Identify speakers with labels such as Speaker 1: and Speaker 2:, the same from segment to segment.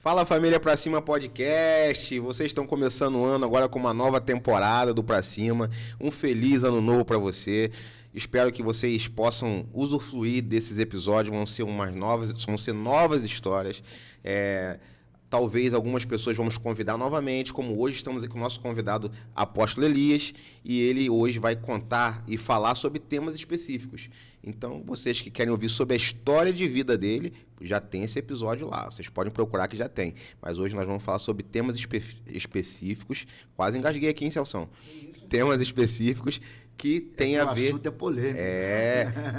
Speaker 1: Fala família Pra Cima Podcast, vocês estão começando o ano agora com uma nova temporada do Pra Cima, um feliz ano novo pra você, espero que vocês possam usufruir desses episódios, vão ser novas histórias, talvez algumas pessoas vamos convidar novamente, como hoje estamos aqui com o nosso convidado Apóstolo Elias, e ele hoje vai contar e falar sobre temas específicos. Então, vocês que querem ouvir sobre a história de vida dele, já tem esse episódio lá, vocês podem procurar que já tem. Mas hoje nós vamos falar sobre temas específicos, quase engasguei aqui, hein, Celção? Temas específicos que tem a ver...
Speaker 2: O assunto é polêmico.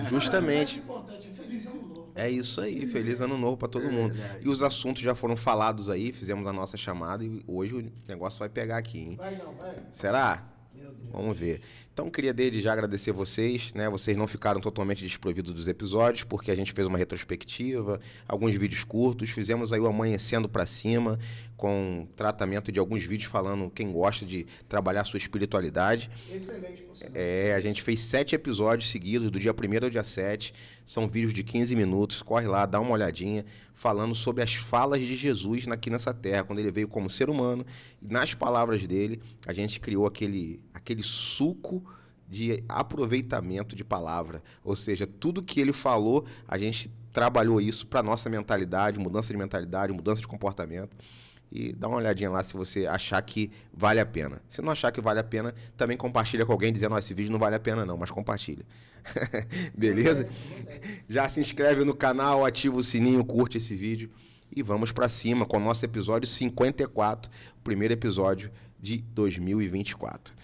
Speaker 1: Justamente.
Speaker 3: Importante, feliz ano novo.
Speaker 1: É isso aí, feliz ano novo para todo mundo.
Speaker 2: Verdade.
Speaker 1: E os assuntos já foram falados aí, fizemos a nossa chamada e hoje o negócio vai pegar aqui, hein?
Speaker 3: Vai não, vai.
Speaker 1: Será?
Speaker 3: Meu Deus.
Speaker 1: Vamos ver. Então, queria desde já agradecer vocês, né? Vocês não ficaram totalmente desprovidos dos episódios, porque a gente fez uma retrospectiva, alguns vídeos curtos, fizemos aí o Amanhecendo Pra Cima, com tratamento de alguns vídeos falando quem gosta de trabalhar a sua espiritualidade.
Speaker 3: Excelente, por sinal.
Speaker 1: A gente fez 7 episódios seguidos, do dia 1º ao dia 7. São vídeos de 15 minutos. Corre lá, dá uma olhadinha, falando sobre as falas de Jesus aqui nessa terra, quando ele veio como ser humano. E nas palavras dele, a gente criou aquele suco de aproveitamento de palavra. Ou seja, tudo que ele falou, a gente trabalhou isso para nossa mentalidade, mudança de mentalidade, mudança de comportamento. E dá uma olhadinha lá se você achar que vale a pena. Se não achar que vale a pena, também compartilha com alguém dizendo, esse vídeo não vale a pena não, mas compartilha. Beleza? Já se inscreve no canal, ativa o sininho, curte esse vídeo. E vamos pra cima com o nosso episódio 54, o primeiro episódio de 2024.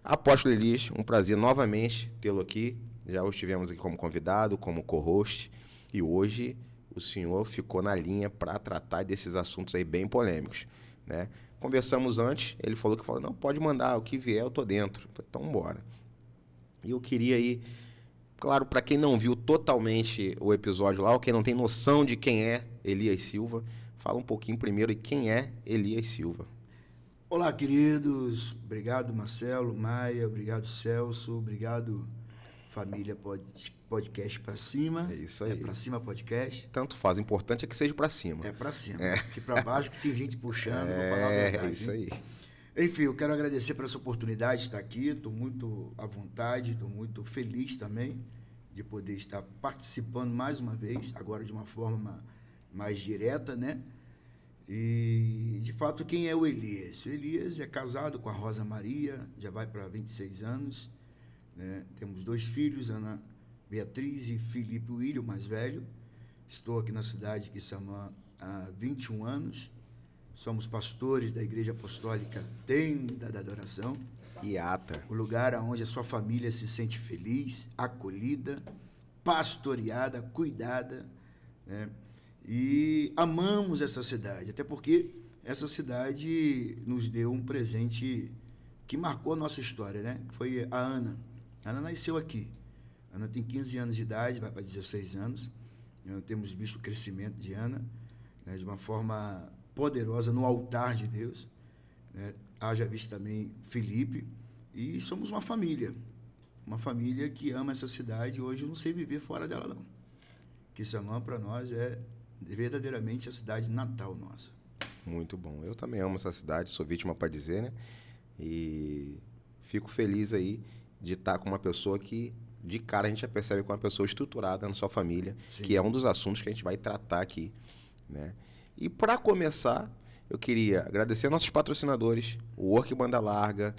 Speaker 1: Apóstolo Elias, um prazer novamente tê-lo aqui. Já o tivemos aqui como convidado, como co-host. E hoje... o senhor ficou na linha para tratar desses assuntos aí bem polêmicos, né? Conversamos antes, ele falou, não, pode mandar, o que vier eu tô dentro. Eu falei, então bora. E eu queria aí, claro, para quem não viu totalmente o episódio lá, ou quem não tem noção de quem é Elias Silva, fala um pouquinho primeiro de quem é Elias Silva.
Speaker 2: Olá, queridos. Obrigado, Marcelo, Maia. Obrigado, Celso. Obrigado, família Podcast Pra Cima.
Speaker 1: É isso aí.
Speaker 2: É Pra Cima Podcast.
Speaker 1: Tanto faz, o importante é que seja pra cima.
Speaker 2: É pra cima. Porque pra baixo que tem gente puxando, vou falar a verdade.
Speaker 1: É isso aí.
Speaker 2: Enfim, eu quero agradecer por essa oportunidade de estar aqui. Estou muito à vontade, estou muito feliz também de poder estar participando mais uma vez, agora de uma forma mais direta, né? E, de fato, quem é o Elias? O Elias é casado com a Rosa Maria, já vai para 26 anos, né? Temos 2 filhos, Ana Beatriz e Felipe William, o mais velho. Estou aqui na cidade de Quissamã há 21 anos. Somos pastores da Igreja Apostólica Tenda da Adoração.
Speaker 1: IATA.
Speaker 2: O lugar onde a sua família se sente feliz, acolhida, pastoreada, cuidada, né? E amamos essa cidade, até porque essa cidade nos deu um presente que marcou a nossa história, né? Que foi a Ana. A Ana nasceu aqui. A Ana tem 15 anos de idade, vai para 16 anos. Temos visto o crescimento de Ana, né, de uma forma poderosa no altar de Deus, né? Haja visto também Felipe. E somos uma família que ama essa cidade. Hoje eu não sei viver fora dela, não. Quissamã, para nós, é verdadeiramente a cidade natal nossa.
Speaker 1: Muito bom. Eu também amo essa cidade, sou vítima para dizer, né? E fico feliz aí de estar com uma pessoa que, de cara, a gente já percebe que é uma pessoa estruturada na sua família,
Speaker 2: Sim.
Speaker 1: que é um dos assuntos que a gente vai tratar aqui, né? E para começar, eu queria agradecer a nossos patrocinadores, o Work Banda Larga,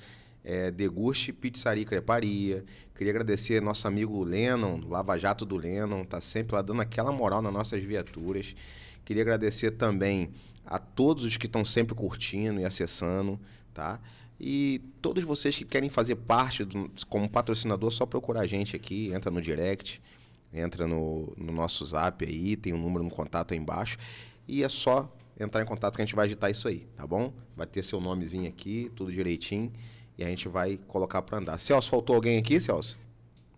Speaker 1: Deguste Pizzaria e Creparia. Queria agradecer nosso amigo Lennon, Lava Jato do Lennon, tá sempre lá dando aquela moral nas nossas viaturas. Queria agradecer também a todos os que estão sempre curtindo e acessando, tá? E todos vocês que querem fazer parte como patrocinador, só procurar a gente aqui, entra no direct, entra no nosso zap aí, tem um número no contato aí embaixo, e é só entrar em contato que a gente vai agitar isso aí, tá bom? Vai ter seu nomezinho aqui, tudo direitinho, e a gente vai colocar para andar. Celso, faltou alguém aqui, Celso?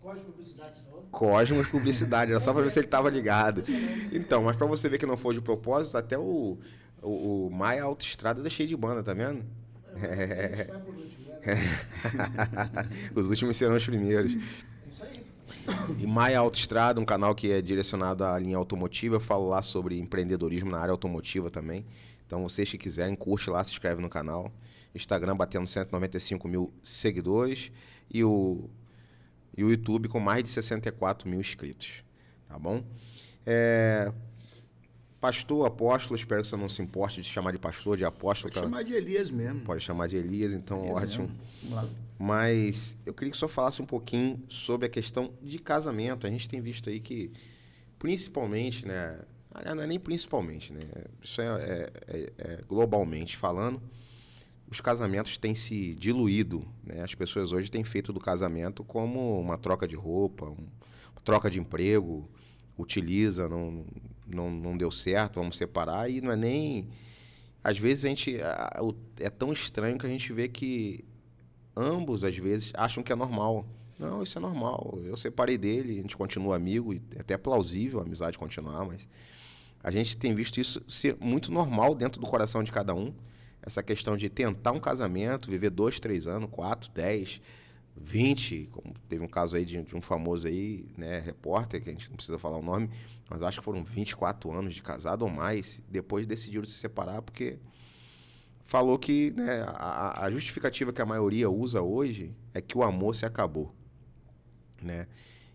Speaker 3: Código de publicidade, você falou?
Speaker 1: Cosmos Publicidade, era só para ver se ele estava ligado. Então, mas para você ver que não foi de propósito, até o Maia Autoestrada deixei de banda, tá vendo?
Speaker 3: Vai por último, né?
Speaker 1: Os últimos serão os primeiros.
Speaker 3: É isso aí.
Speaker 1: E Maia Autoestrada, um canal que é direcionado à linha automotiva. Eu falo lá sobre empreendedorismo na área automotiva também. Então, vocês que quiserem, curte lá, se inscreve no canal. Instagram batendo 195 mil seguidores e o YouTube com mais de 64 mil inscritos, tá bom? Pastor, apóstolo, espero que você não se importe de chamar de pastor, de apóstolo.
Speaker 2: Pode chamar de Elias mesmo.
Speaker 1: Pode chamar de Elias, então
Speaker 2: Elias
Speaker 1: ótimo.
Speaker 2: mesmo. Vamos lá.
Speaker 1: Mas eu queria que o senhor falasse um pouquinho sobre a questão de casamento. A gente tem visto aí que, principalmente, né? Não é nem principalmente, né? Isso é globalmente falando, os casamentos têm se diluído, né? As pessoas hoje têm feito do casamento como uma troca de roupa, uma troca de emprego, utiliza, não deu certo, vamos separar, e não é nem... Às vezes é tão estranho que a gente vê que ambos, às vezes, acham que é normal. Não, isso é normal, eu separei dele, a gente continua amigo, e é até plausível a amizade continuar, mas a gente tem visto isso ser muito normal dentro do coração de cada um. Essa questão de tentar um casamento, viver 2, 3 anos, 4, 10, 20, como teve um caso aí de um famoso aí, né, repórter, que a gente não precisa falar o nome, mas acho que foram 24 anos de casado ou mais, depois decidiram se separar porque falou que, né, a justificativa que a maioria usa hoje é que o amor se acabou, né?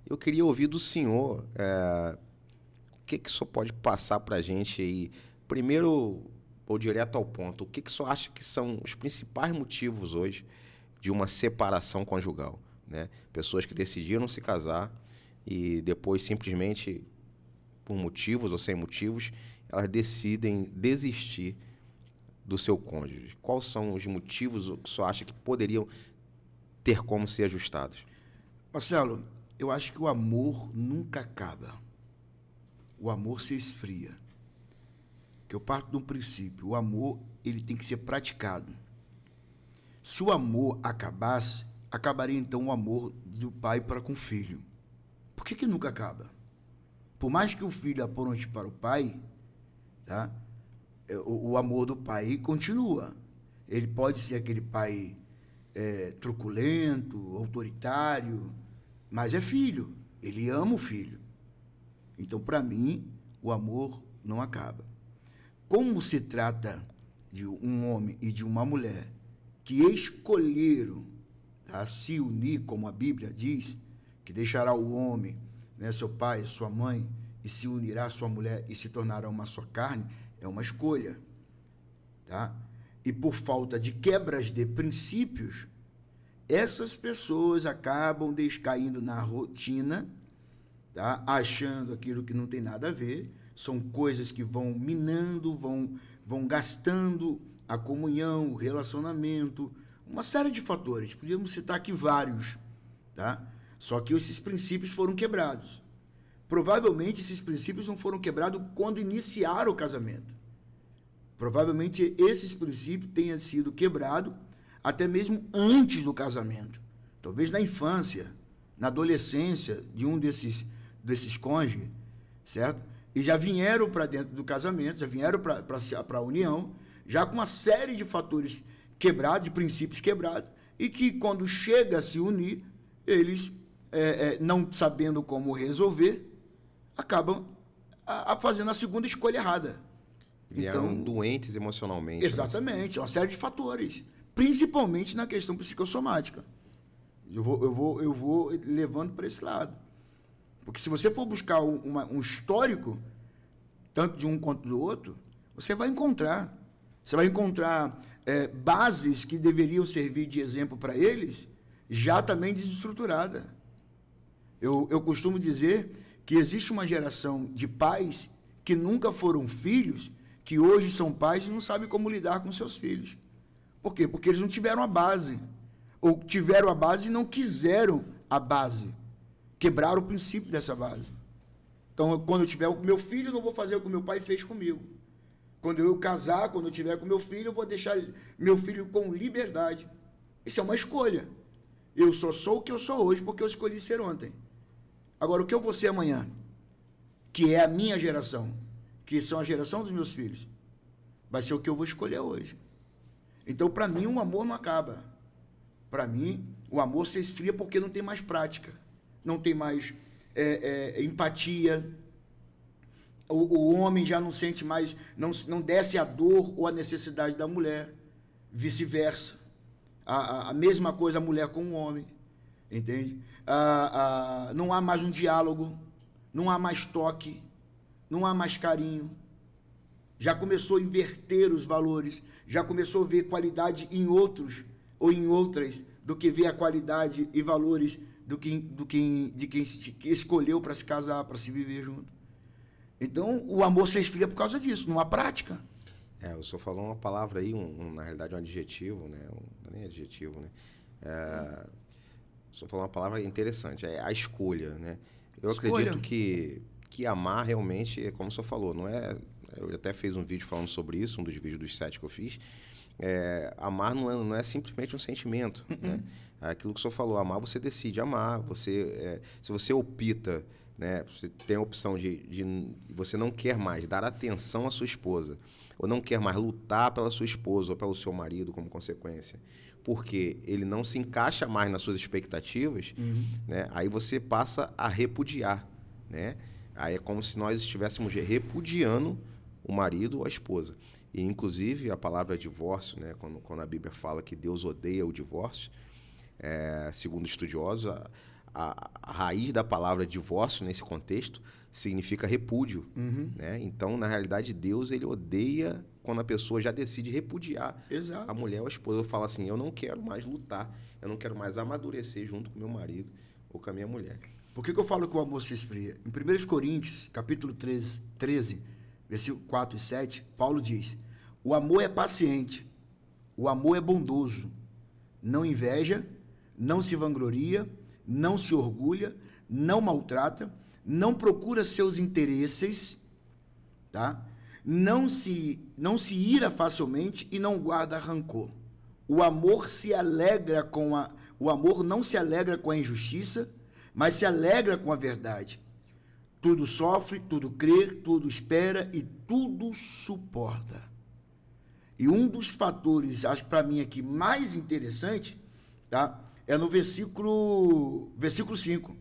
Speaker 1: Eu queria ouvir do senhor, o que o senhor pode passar para a gente aí, primeiro, ou direto ao ponto, o que o senhor acha que são os principais motivos hoje de uma separação conjugal, né? Pessoas que decidiram se casar e depois simplesmente, por motivos ou sem motivos, elas decidem desistir do seu cônjuge. Quais são os motivos que o senhor acha que poderiam ter como ser ajustados?
Speaker 2: Marcelo, eu acho que o amor nunca acaba. O amor se esfria. Que eu parto de um princípio, o amor ele tem que ser praticado. Se o amor acabasse, acabaria então o amor do pai para com o filho. Por que nunca acaba? Por mais que o filho apronte para o pai, tá? O amor do pai continua. Ele pode ser aquele pai truculento, autoritário, mas é filho. Ele ama o filho. Então, para mim, o amor não acaba. Como se trata de um homem e de uma mulher que escolheram se unir, como a Bíblia diz, que deixará o homem, né, seu pai, sua mãe, e se unirá à sua mulher e se tornará uma só carne, é uma escolha. Tá? E por falta de quebras de princípios, essas pessoas acabam descaindo na rotina, tá? Achando aquilo que não tem nada a ver, são coisas que vão minando, vão gastando a comunhão, o relacionamento, uma série de fatores. Podíamos citar aqui vários, tá? Só que esses princípios foram quebrados. Provavelmente esses princípios não foram quebrados quando iniciaram o casamento. Provavelmente esses princípios tenham sido quebrados até mesmo antes do casamento. Talvez na infância, na adolescência de um desses cônjuges, certo? E já vieram para dentro do casamento, já vieram para a união, já com uma série de fatores quebrados, de princípios quebrados, e que quando chega a se unir, eles, não sabendo como resolver, acabam fazendo a segunda escolha errada.
Speaker 1: Vieram
Speaker 2: então,
Speaker 1: doentes emocionalmente.
Speaker 2: Exatamente, é uma série de fatores, principalmente na questão psicossomática. Eu vou levando para esse lado. Porque se você for buscar um histórico, tanto de um quanto do outro, você vai encontrar. Você vai encontrar bases que deveriam servir de exemplo para eles, já também desestruturada. Eu costumo dizer que existe uma geração de pais que nunca foram filhos, que hoje são pais e não sabem como lidar com seus filhos. Por quê? Porque eles não tiveram a base. Ou tiveram a base e não quiseram a base. Quebraram o princípio dessa base. Então, quando eu tiver com meu filho, eu não vou fazer o que meu pai fez comigo. Quando eu casar, quando eu tiver com meu filho, eu vou deixar meu filho com liberdade. Isso é uma escolha. Eu só sou o que eu sou hoje porque eu escolhi ser ontem. Agora, o que eu vou ser amanhã? Que é a minha geração, que são a geração dos meus filhos, vai ser o que eu vou escolher hoje. Então, para mim, o amor não acaba. Para mim, o amor se esfria porque não tem mais prática, não tem mais empatia, O homem já não sente mais, não desce a dor ou a necessidade da mulher, vice-versa. A mesma coisa a mulher com o homem, entende? Não há mais um diálogo, não há mais toque, não há mais carinho. Já começou a inverter os valores, já começou a ver qualidade em outros ou em outras do que ver a qualidade e valores de quem escolheu para se casar, para se viver junto. Então, o amor se esfria por causa disso, não há prática.
Speaker 1: O senhor falou uma palavra aí, na realidade um adjetivo, né? Não é nem adjetivo, né? O senhor falou uma palavra interessante, é a escolha, né? Eu acredito que amar realmente, é como o senhor falou, não é... Eu até fiz um vídeo falando sobre isso, um dos vídeos dos 7 que eu fiz. Amar não é simplesmente um sentimento, né? Aquilo que o senhor falou, amar, você decide amar, se você opta, né? Você tem a opção de você não quer mais dar atenção à sua esposa, ou não quer mais lutar pela sua esposa ou pelo seu marido como consequência, porque ele não se encaixa mais nas suas expectativas, né? Aí você passa a repudiar, né? Aí é como se nós estivéssemos repudiando o marido ou a esposa. E, inclusive, a palavra divórcio, né? Quando a Bíblia fala que Deus odeia o divórcio, segundo estudiosos, a raiz da palavra divórcio, nesse contexto, significa repúdio. Né? Então, na realidade, Deus ele odeia quando a pessoa já decide repudiar a mulher ou a esposa. Eu falo assim, eu não quero mais lutar, eu não quero mais amadurecer junto com meu marido ou com a minha mulher.
Speaker 2: Por que eu falo que o amor se esfria? Em 1 Coríntios, capítulo 13, versículo 4 e 7, Paulo diz: o amor é paciente, o amor é bondoso, não inveja, não se vangloria, não se orgulha, não maltrata, não procura seus interesses, tá? Não se ira facilmente e não guarda rancor. O amor não se alegra com a injustiça, mas se alegra com a verdade. Tudo sofre, tudo crê, tudo espera e tudo suporta. E um dos fatores, acho para mim aqui mais interessante, tá? É no versículo 5,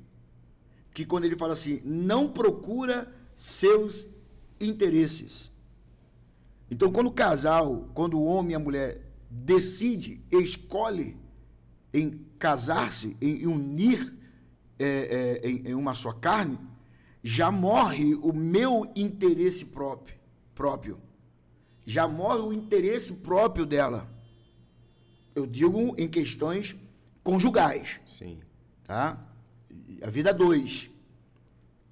Speaker 2: que quando ele fala assim, não procura seus interesses. Então, quando o homem e a mulher escolhe em casar-se, em unir em uma só carne, já morre o meu interesse próprio. Já morre o interesse próprio dela. Eu digo em questões conjugais.
Speaker 1: Sim.
Speaker 2: Tá? A vida a dois.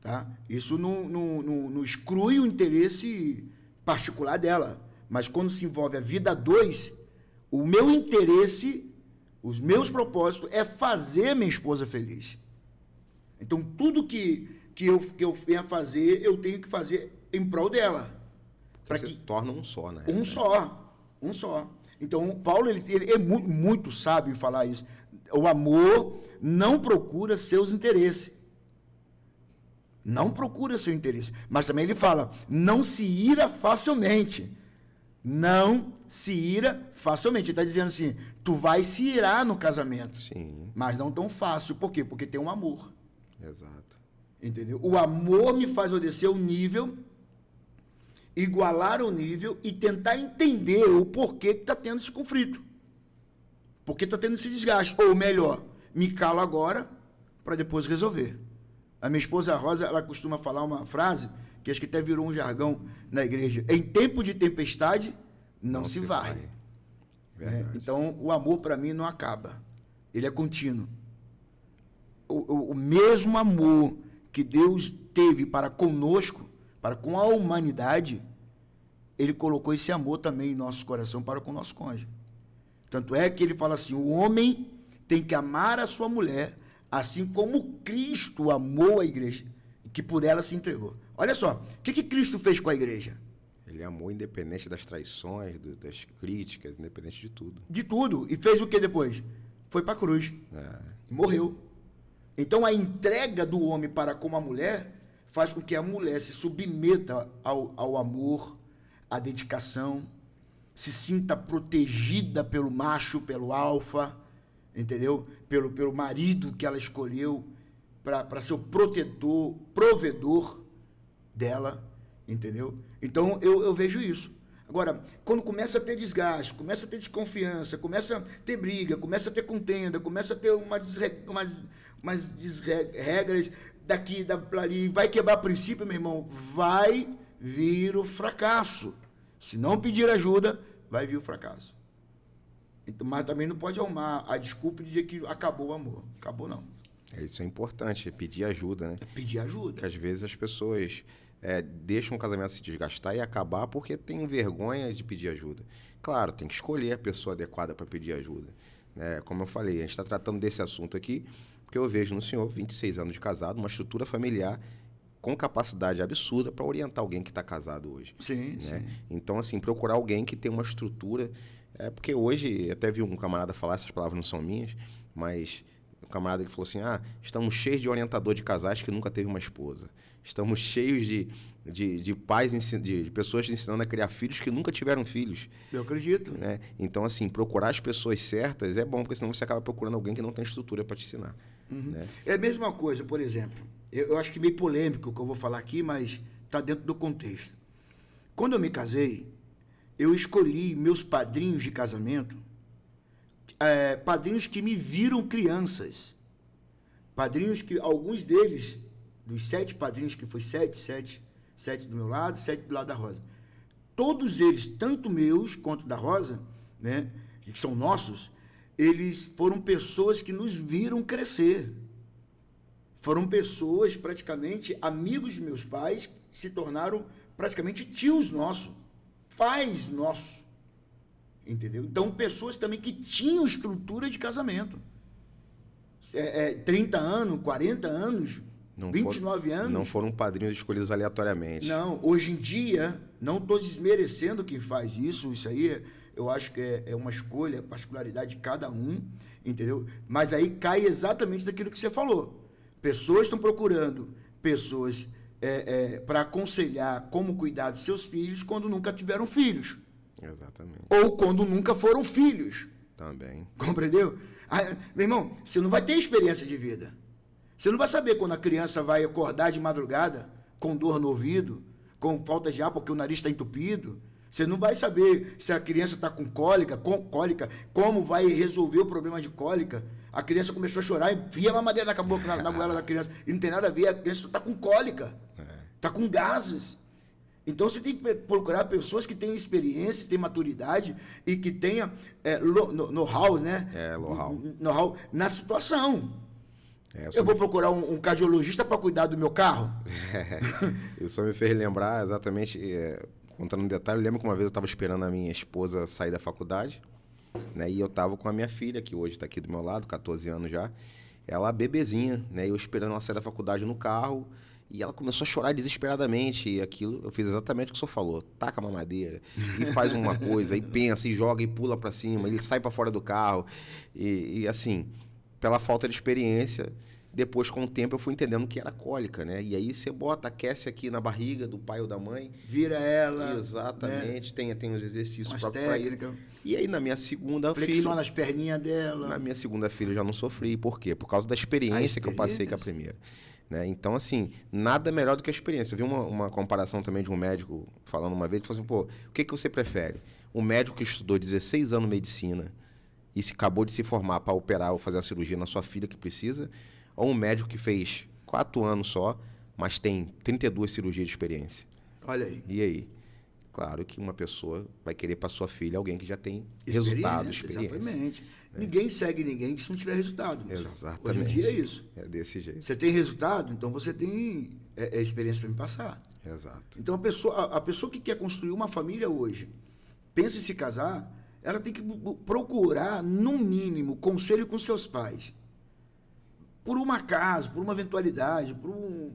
Speaker 2: Tá? Isso não exclui o interesse particular dela. Mas quando se envolve a vida a dois, o meu interesse, os meus propósitos é fazer minha esposa feliz. Então, tudo que eu venha fazer, eu tenho que fazer em prol dela.
Speaker 1: Porque se torna um só, né?
Speaker 2: Um só. Então, Paulo ele é muito sábio em falar isso. O amor não procura seus interesses. Não procura seu interesse. Mas também ele fala, não se ira facilmente. Não se ira facilmente. Ele está dizendo assim, tu vai se irar no casamento.
Speaker 1: Sim.
Speaker 2: Mas não tão fácil. Por quê? Porque tem um amor.
Speaker 1: Exato.
Speaker 2: Entendeu? O amor me faz obedecer o nível, igualar o nível e tentar entender o porquê que está tendo esse conflito. Por que está tendo esse desgaste? Ou melhor, me calo agora para depois resolver. A minha esposa Rosa, ela costuma falar uma frase que acho que até virou um jargão na igreja. Em tempo de tempestade, não se vai. Então, o amor para mim não acaba. Ele é contínuo. O mesmo amor que Deus teve para conosco, para com a humanidade, ele colocou esse amor também em nosso coração para com o nosso cônjuge. Tanto é que ele fala assim, o homem tem que amar a sua mulher, assim como Cristo amou a igreja, que por ela se entregou. Olha só, o que Cristo fez com a igreja?
Speaker 1: Ele amou independente das traições, das críticas, independente de tudo.
Speaker 2: De tudo. E fez o que depois? Foi para a cruz. Morreu. Então, a entrega do homem para com a mulher faz com que a mulher se submeta ao amor, à dedicação, se sinta protegida pelo macho, pelo alfa, entendeu? Pelo marido que ela escolheu para ser o protetor, provedor dela. Entendeu? Então, eu vejo isso. Agora, quando começa a ter desgaste, começa a ter desconfiança, começa a ter briga, começa a ter contenda, começa a ter umas desregras daqui, dali, vai quebrar princípio, meu irmão, vai vir o fracasso. Se não pedir ajuda, vai vir o fracasso. Então, mas também não pode arrumar a desculpa e dizer que acabou o amor. Acabou, não.
Speaker 1: Isso é importante, pedir ajuda, né?
Speaker 2: É pedir ajuda.
Speaker 1: Porque às vezes as pessoas deixam o casamento se desgastar e acabar porque tem vergonha de pedir ajuda. Claro, tem que escolher a pessoa adequada para pedir ajuda. Né? Como eu falei, a gente está tratando desse assunto aqui porque eu vejo no senhor, 26 anos de casado, uma estrutura familiar com capacidade absurda para orientar alguém que está casado hoje.
Speaker 2: Sim,
Speaker 1: né?
Speaker 2: sim.
Speaker 1: Então, assim, procurar alguém que tem uma estrutura... porque hoje, até vi um camarada falar, essas palavras não são minhas, mas um camarada que falou assim, estamos cheios de orientador de casais que nunca teve uma esposa. Estamos cheios de pais, de pessoas ensinando a criar filhos que nunca tiveram filhos.
Speaker 2: Eu acredito.
Speaker 1: Né? Então, assim, procurar as pessoas certas é bom, porque senão você acaba procurando alguém que não tem estrutura para te ensinar.
Speaker 2: Uhum.
Speaker 1: Né?
Speaker 2: É a mesma coisa, por exemplo, eu acho que meio polêmico o que eu vou falar aqui, mas está dentro do contexto. Quando eu me casei, eu escolhi meus padrinhos de casamento, padrinhos que me viram crianças. Padrinhos que, alguns deles, dos 7 padrinhos, que foi 7 do meu lado, 7 do lado da Rosa. Todos eles, tanto meus quanto da Rosa, né, que são nossos, eles foram pessoas que nos viram crescer. Foram pessoas, praticamente, amigos de meus pais, que se tornaram praticamente tios nossos, pais nossos. Entendeu? Então, pessoas também que tinham estrutura de casamento. 30 anos, 40 anos, 29 anos.
Speaker 1: Não foram padrinhos escolhidos aleatoriamente.
Speaker 2: Não, hoje em dia, não estou desmerecendo quem faz isso, isso aí eu acho que é uma escolha, particularidade de cada um, entendeu? Mas aí cai exatamente daquilo que você falou. Pessoas estão procurando pessoas para aconselhar como cuidar dos seus filhos quando nunca tiveram filhos.
Speaker 1: Exatamente.
Speaker 2: Ou quando nunca foram filhos.
Speaker 1: Também.
Speaker 2: Compreendeu? Meu irmão, você não vai ter experiência de vida. Você não vai saber quando a criança vai acordar de madrugada com dor no ouvido, com falta de ar porque o nariz está entupido. Você não vai saber se a criança está com cólica, como vai resolver o problema de cólica. A criança começou a chorar, enfia a mamadeira na goela da criança. E não tem nada a ver, a criança está com cólica, está com gases. Então você tem que procurar pessoas que tenham experiência, tenham maturidade e que tenham know-how, né? Know-how na situação. Eu vou procurar um cardiologista para cuidar do meu carro?
Speaker 1: Isso me fez lembrar exatamente, contando um detalhe, eu lembro que uma vez eu estava esperando a minha esposa sair da faculdade, né? E eu estava com a minha filha, que hoje está aqui do meu lado, 14 anos já, ela bebezinha, né? Eu esperando ela sair da faculdade no carro, e ela começou a chorar desesperadamente, e aquilo, eu fiz exatamente o que o senhor falou, taca a mamadeira, e faz uma coisa, e pensa, e joga, e pula para cima, e sai para fora do carro, e assim, pela falta de experiência, depois com o tempo eu fui entendendo que era cólica, né? E aí você aquece aqui na barriga do pai ou da mãe.
Speaker 2: Vira ela.
Speaker 1: Exatamente, né? Tem os exercícios
Speaker 2: próprios para isso.
Speaker 1: E aí na minha segunda filha...
Speaker 2: Flexiona as perninhas dela.
Speaker 1: Na minha segunda filha eu já não sofri. Por quê? Por causa da experiência que eu passei com a primeira. Né? Então, assim, nada melhor do que a experiência. Eu vi uma comparação também de um médico falando uma vez, ele falou assim, o que você prefere? Um médico que estudou 16 anos medicina e acabou de se formar para operar ou fazer uma cirurgia na sua filha que precisa, ou um médico que fez 4 anos só, mas tem 32 cirurgias de experiência.
Speaker 2: Olha aí.
Speaker 1: E aí? Claro que uma pessoa vai querer para sua filha alguém que já tem resultado, experiência.
Speaker 2: Exatamente.
Speaker 1: Né?
Speaker 2: Ninguém segue ninguém se não tiver resultado.
Speaker 1: Exatamente.
Speaker 2: Hoje em dia é isso.
Speaker 1: É desse jeito.
Speaker 2: Você tem resultado, então você tem experiência para me passar.
Speaker 1: Exato.
Speaker 2: Então a pessoa que quer construir uma família hoje, pensa em se casar, ela tem que procurar, no mínimo, conselho com seus pais. Por um acaso, por uma eventualidade, por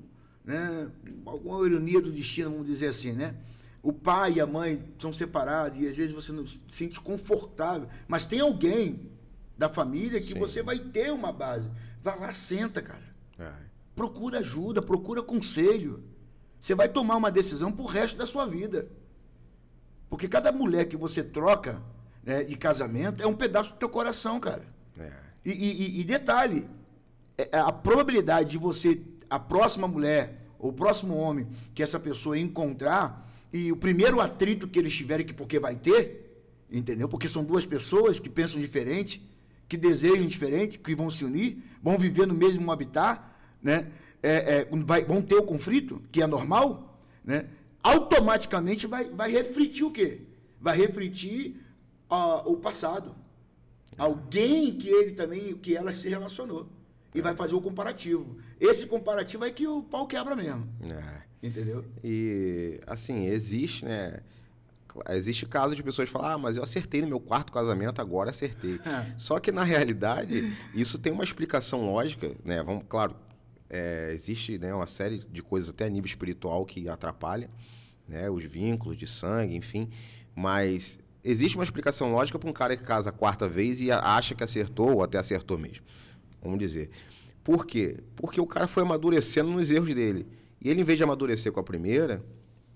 Speaker 2: alguma ironia do destino, vamos dizer assim, né? O pai e a mãe são separados e às vezes você não se sente confortável, mas tem alguém da família que você vai ter uma base. Vai lá, senta, cara. Procura ajuda, procura conselho. Você vai tomar uma decisão pro resto da sua vida. Porque cada mulher que você troca, né, de casamento é um pedaço do teu coração, cara. E detalhe, a probabilidade de você, a próxima mulher, o próximo homem que essa pessoa encontrar, e o primeiro atrito que eles tiverem, que porque vai ter, entendeu? Porque são duas pessoas que pensam diferente, que desejam diferente, que vão se unir, vão viver no mesmo habitat, né? Vão ter o conflito, que é normal, né? Automaticamente vai refletir o quê? Vai refletir o passado. Alguém que ela se relacionou. E vai fazer o comparativo. Esse comparativo é que o pau quebra mesmo. Entendeu?
Speaker 1: E, assim, existe, né? Existe casos de pessoas que falam, mas eu acertei no meu quarto casamento, agora acertei. Só que, na realidade, isso tem uma explicação lógica, né? Claro, existe, né, uma série de coisas até a nível espiritual que atrapalha, né? Os vínculos de sangue, enfim. Mas existe uma explicação lógica para um cara que casa a quarta vez e acha que acertou, ou até acertou mesmo. Vamos dizer. Por quê? Porque o cara foi amadurecendo nos erros dele. E ele, em vez de amadurecer com a primeira,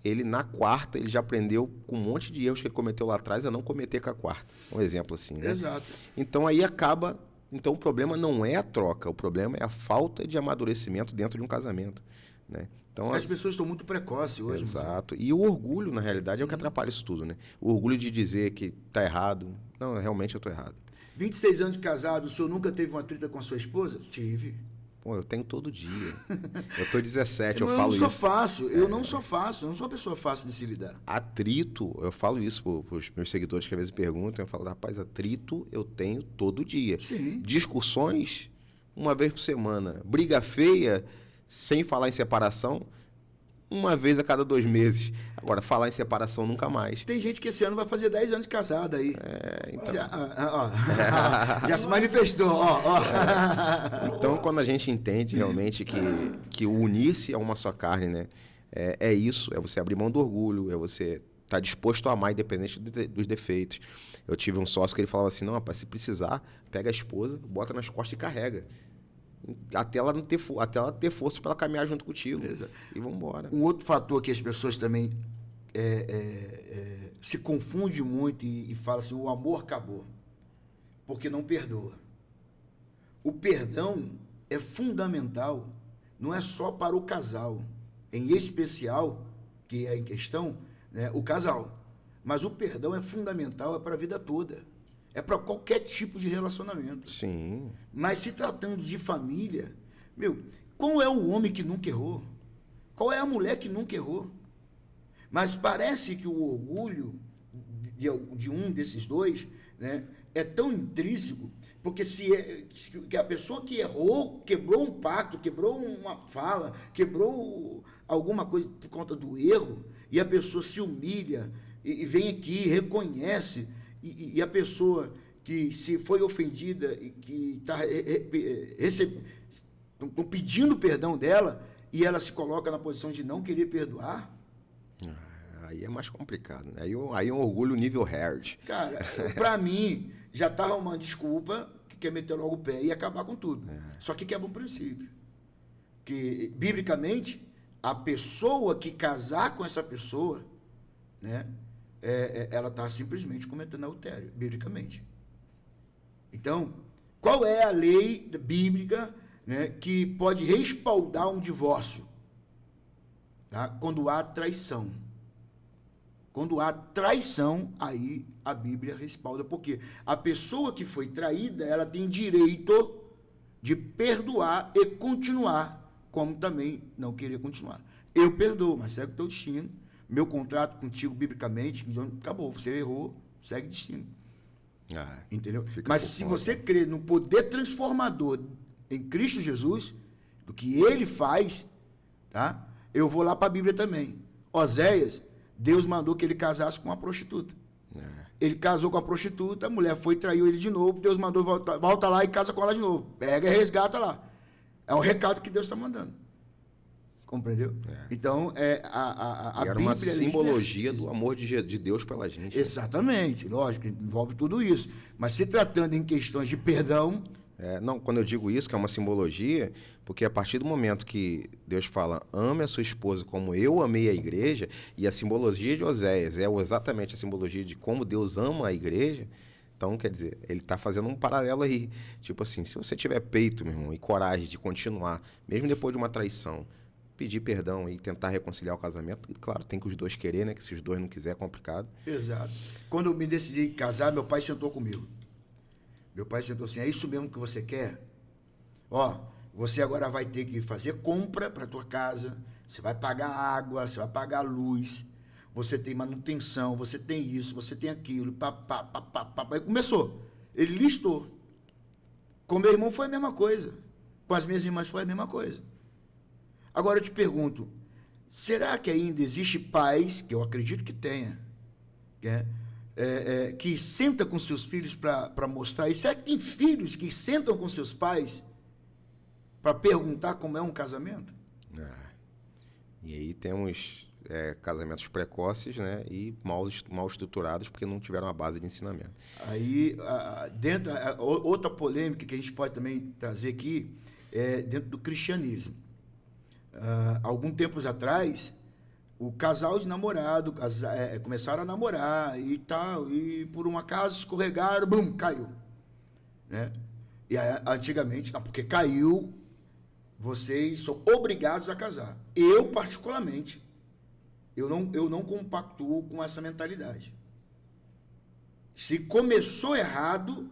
Speaker 1: ele, na quarta, ele já aprendeu com um monte de erros que ele cometeu lá atrás a não cometer com a quarta. Um exemplo assim, né?
Speaker 2: Exato.
Speaker 1: Então, aí acaba... Então, o problema não é a troca. O problema é a falta de amadurecimento dentro de um casamento, né? Então,
Speaker 2: as pessoas estão muito precoces hoje.
Speaker 1: Exato. E o orgulho, na realidade, é o que atrapalha isso tudo, né? O orgulho de dizer que tá errado. Não, realmente eu tô errado.
Speaker 2: 26 anos de casado, o senhor nunca teve uma treta com a sua esposa? Tive.
Speaker 1: Pô, eu tenho todo dia. Eu tô 17, eu
Speaker 2: não
Speaker 1: falo
Speaker 2: sou
Speaker 1: isso.
Speaker 2: Fácil, eu não sou fácil, eu não sou uma pessoa fácil de se lidar.
Speaker 1: Atrito, eu falo isso pros meus seguidores que às vezes perguntam, eu falo, rapaz, atrito eu tenho todo dia.
Speaker 2: Sim.
Speaker 1: Discussões, uma vez por semana. Briga feia, sem falar em separação, uma vez a cada 2 meses. Agora, falar em separação nunca mais.
Speaker 2: Tem gente que esse ano vai fazer 10 anos de casada aí.
Speaker 1: Então...
Speaker 2: Já se manifestou.
Speaker 1: Então, quando a gente entende realmente que o unir-se a uma só carne, né? É isso, é você abrir mão do orgulho, é você estar disposto a amar independente dos defeitos. Eu tive um sócio que ele falava assim, não, rapaz, se precisar, pega a esposa, bota nas costas e carrega. Até ela ter força para ela caminhar junto contigo.
Speaker 2: Exato.
Speaker 1: E vamos embora.
Speaker 2: Um outro fator que as pessoas também se confundem muito e falam assim, o amor acabou, porque não perdoa. O perdão é fundamental, não é só para o casal, em especial, que é em questão, né, o casal. Mas o perdão é fundamental, é para a vida toda. É para qualquer tipo de relacionamento.
Speaker 1: Sim.
Speaker 2: Mas se tratando de família, qual é o homem que nunca errou? Qual é a mulher que nunca errou? Mas parece que o orgulho de um desses dois, né, é tão intrínseco, porque que a pessoa que errou, quebrou um pacto, quebrou uma fala, quebrou alguma coisa por conta do erro, e a pessoa se humilha e vem aqui, reconhece, e a pessoa que se foi ofendida e que está pedindo perdão dela, e ela se coloca na posição de não querer perdoar.
Speaker 1: Aí é mais complicado, né? Aí é um orgulho nível hard.
Speaker 2: Cara, pra mim, já tá arrumando desculpa, que quer meter logo o pé e acabar com tudo. Só que quebra um princípio. Que, biblicamente, a pessoa que casar com essa pessoa, né, ela está simplesmente cometendo adultério, biblicamente. Então, qual é a lei bíblica, né, que pode respaldar um divórcio? Tá? Quando há traição. Quando há traição, aí a Bíblia respalda. Porque a pessoa que foi traída, ela tem direito de perdoar e continuar, como também não querer continuar. Eu perdoo, mas segue o teu destino. Meu contrato contigo, biblicamente, acabou. Você errou, segue destino. Entendeu? Mas se você crê no poder transformador em Cristo Jesus, do que ele faz, tá? Eu vou lá para a Bíblia também. Oséias, Deus mandou que ele casasse com uma prostituta. Ele casou com a prostituta, a mulher foi e traiu ele de novo, Deus mandou volta lá e casa com ela de novo. Pega e resgata lá. É o recado que Deus está mandando. Compreendeu? Então, a
Speaker 1: era
Speaker 2: Bíblia
Speaker 1: uma simbologia do amor de Deus pela gente.
Speaker 2: Exatamente, lógico, envolve tudo isso. Mas se tratando em questões de perdão...
Speaker 1: Não, quando eu digo isso, que é uma simbologia, porque a partir do momento que Deus fala, ame a sua esposa como eu amei a igreja, e a simbologia de Oséias é exatamente a simbologia de como Deus ama a igreja, então, quer dizer, ele está fazendo um paralelo aí. Tipo assim, se você tiver peito, meu irmão, e coragem de continuar, mesmo depois de uma traição, pedir perdão e tentar reconciliar o casamento. E, claro, tem que os dois querer, né? Que se os dois não quiser, é complicado.
Speaker 2: Exato. Quando eu me decidi casar, meu pai sentou comigo. Meu pai sentou assim, é isso mesmo que você quer? Ó, você agora vai ter que fazer compra para tua casa, você vai pagar água, você vai pagar luz, você tem manutenção, você tem isso, você tem aquilo, Aí começou. Ele listou. Com meu irmão foi a mesma coisa. Com as minhas irmãs foi a mesma coisa. Agora eu te pergunto, será que ainda existe pais, que eu acredito que tenha, que senta com seus filhos para mostrar isso? Será que tem filhos que sentam com seus pais para perguntar como é um casamento?
Speaker 1: E aí temos casamentos precoces, né? E mal estruturados porque não tiveram a base de ensinamento.
Speaker 2: Aí, outra polêmica que a gente pode também trazer aqui é dentro do cristianismo. Algum tempos atrás, o casal de namorado começaram a namorar e tal, e por um acaso escorregaram, bum, caiu. Né? E antigamente, não, porque caiu, vocês são obrigados a casar. Eu, particularmente, eu não compactuo com essa mentalidade. Se começou errado,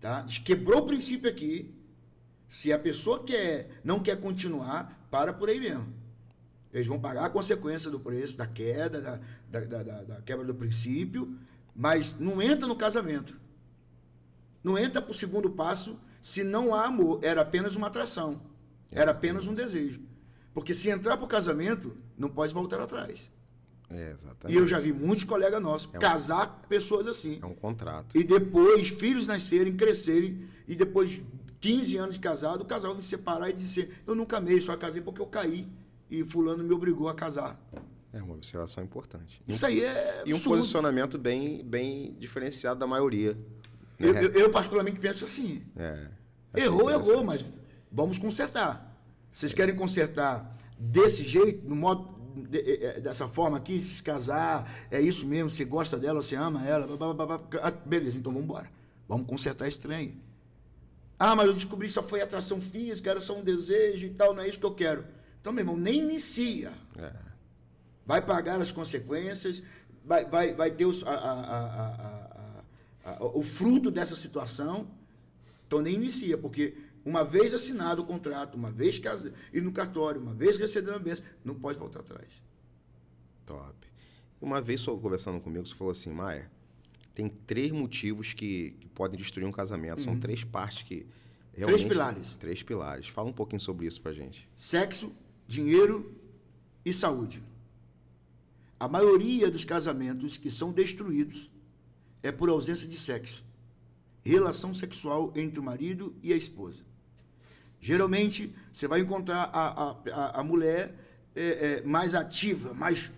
Speaker 2: tá? Quebrou o princípio aqui, se a pessoa não quer continuar, para por aí mesmo. Eles vão pagar a consequência do preço, da queda, da quebra do princípio, mas não entra no casamento. Não entra para o segundo passo se não há amor. Era apenas uma atração. Era apenas um desejo. Porque se entrar para o casamento, não pode voltar atrás.
Speaker 1: Exatamente.
Speaker 2: E eu já vi muitos colegas nossos casar pessoas assim.
Speaker 1: É um contrato.
Speaker 2: E depois, filhos nascerem, crescerem, e depois 15 anos de casado, o casal vai se separar e dizer, eu nunca amei, só casei porque eu caí e fulano me obrigou a casar.
Speaker 1: É uma observação importante.
Speaker 2: Isso aí é
Speaker 1: E um
Speaker 2: absurdo.
Speaker 1: posicionamento bem diferenciado da maioria. Né?
Speaker 2: Eu particularmente penso assim. Errou, mas vamos consertar. Vocês querem consertar desse jeito, no modo, dessa forma aqui, se casar, é isso mesmo, você gosta dela, você ama ela, beleza, então vamos embora. Vamos consertar esse trem aí. Ah, mas eu descobri que só foi atração física, era só um desejo e tal, não é isso que eu quero. Então, meu irmão, nem inicia. Vai pagar as consequências, vai ter o fruto dessa situação. Então, nem inicia, porque uma vez assinado o contrato, uma vez ir no cartório, uma vez recebendo a bênção, não pode voltar atrás.
Speaker 1: Top. Uma vez, conversando comigo, você falou assim, Maia, tem 3 motivos que podem destruir um casamento. São 3 partes que realmente...
Speaker 2: 3 pilares.
Speaker 1: 3 pilares. Fala um pouquinho sobre isso pra gente.
Speaker 2: Sexo, dinheiro e saúde. A maioria dos casamentos que são destruídos é por ausência de sexo. Relação sexual entre o marido e a esposa. Geralmente, você vai encontrar a mulher mais ativa, mais...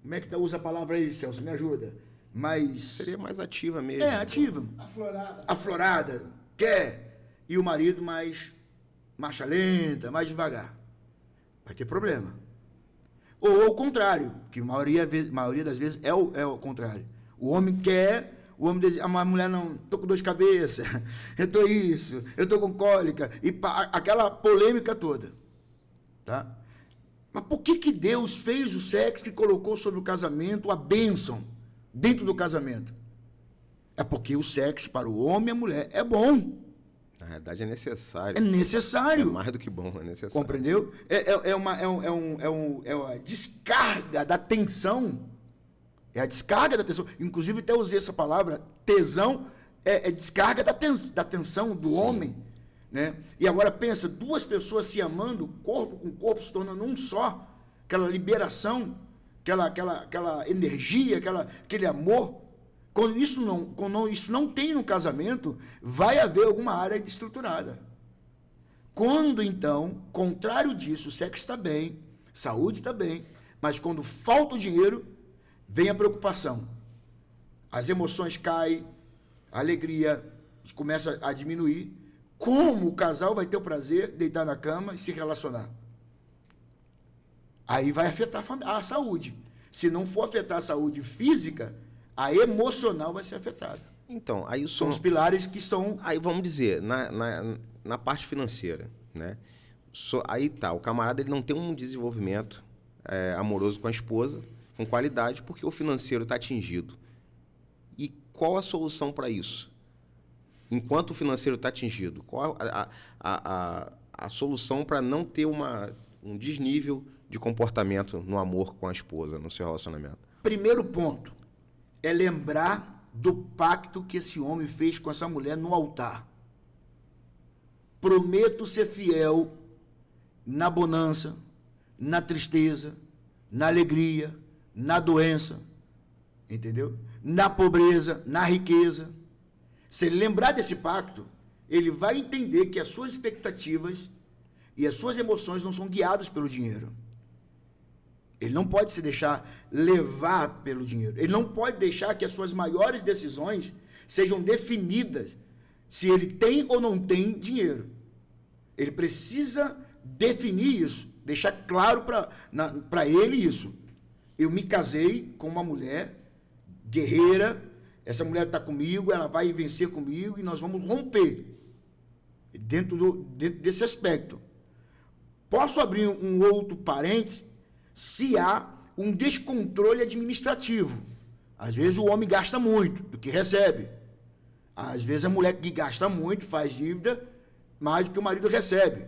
Speaker 2: como é que usa a palavra aí, Celso? Me ajuda.
Speaker 1: Seria mais ativa mesmo.
Speaker 2: Ativa. Aflorada. Quer. E o marido mais marcha lenta, mais devagar. Vai ter problema. Ou ao contrário, que a maioria das vezes é o contrário. O homem quer... O homem deseja, a mulher não, tô com dor de cabeça, eu tô com cólica, e aquela polêmica toda. Tá? Mas por que Deus fez o sexo e colocou sobre o casamento a bênção dentro do casamento? É porque o sexo para o homem e a mulher é bom.
Speaker 1: Na verdade é necessário.
Speaker 2: É necessário.
Speaker 1: É mais do que bom, é necessário.
Speaker 2: Compreendeu? É uma descarga da tensão. É a descarga da tensão. Inclusive, até usei essa palavra, tesão, é descarga da tensão do homem. Né? E agora pensa, 2 pessoas se amando, corpo com corpo, se tornando um só, aquela liberação, aquela energia, aquele amor. Quando isso não tem no casamento, vai haver alguma área desestruturada. Quando, então, contrário disso, o sexo está bem, saúde está bem, mas quando falta o dinheiro, vem a preocupação. As emoções caem, a alegria começa a diminuir. Como o casal vai ter o prazer de deitar na cama e se relacionar? Aí vai afetar a saúde. Se não for afetar a saúde física, a emocional vai ser afetada.
Speaker 1: Então, aí
Speaker 2: são os pilares que são...
Speaker 1: Aí vamos dizer, na parte financeira, né? Aí tá, o camarada ele não tem um desenvolvimento amoroso com a esposa, com qualidade, porque o financeiro está atingido. E qual a solução para isso? Enquanto o financeiro está atingido, qual a solução para não ter um desnível de comportamento no amor com a esposa, no seu relacionamento?
Speaker 2: Primeiro ponto é lembrar do pacto que esse homem fez com essa mulher no altar. Prometo ser fiel na bonança, na tristeza, na alegria, na doença, entendeu? Na pobreza, na riqueza. Se ele lembrar desse pacto, ele vai entender que as suas expectativas e as suas emoções não são guiadas pelo dinheiro. Ele não pode se deixar levar pelo dinheiro. Ele não pode deixar que as suas maiores decisões sejam definidas se ele tem ou não tem dinheiro. Ele precisa definir isso, deixar claro para ele isso. Eu me casei com uma mulher guerreira, essa mulher está comigo, ela vai vencer comigo e nós vamos romper dentro desse aspecto. Posso abrir um outro parênteses se há um descontrole administrativo. Às vezes o homem gasta muito do que recebe. Às vezes a mulher que gasta muito faz dívida mais do que o marido recebe.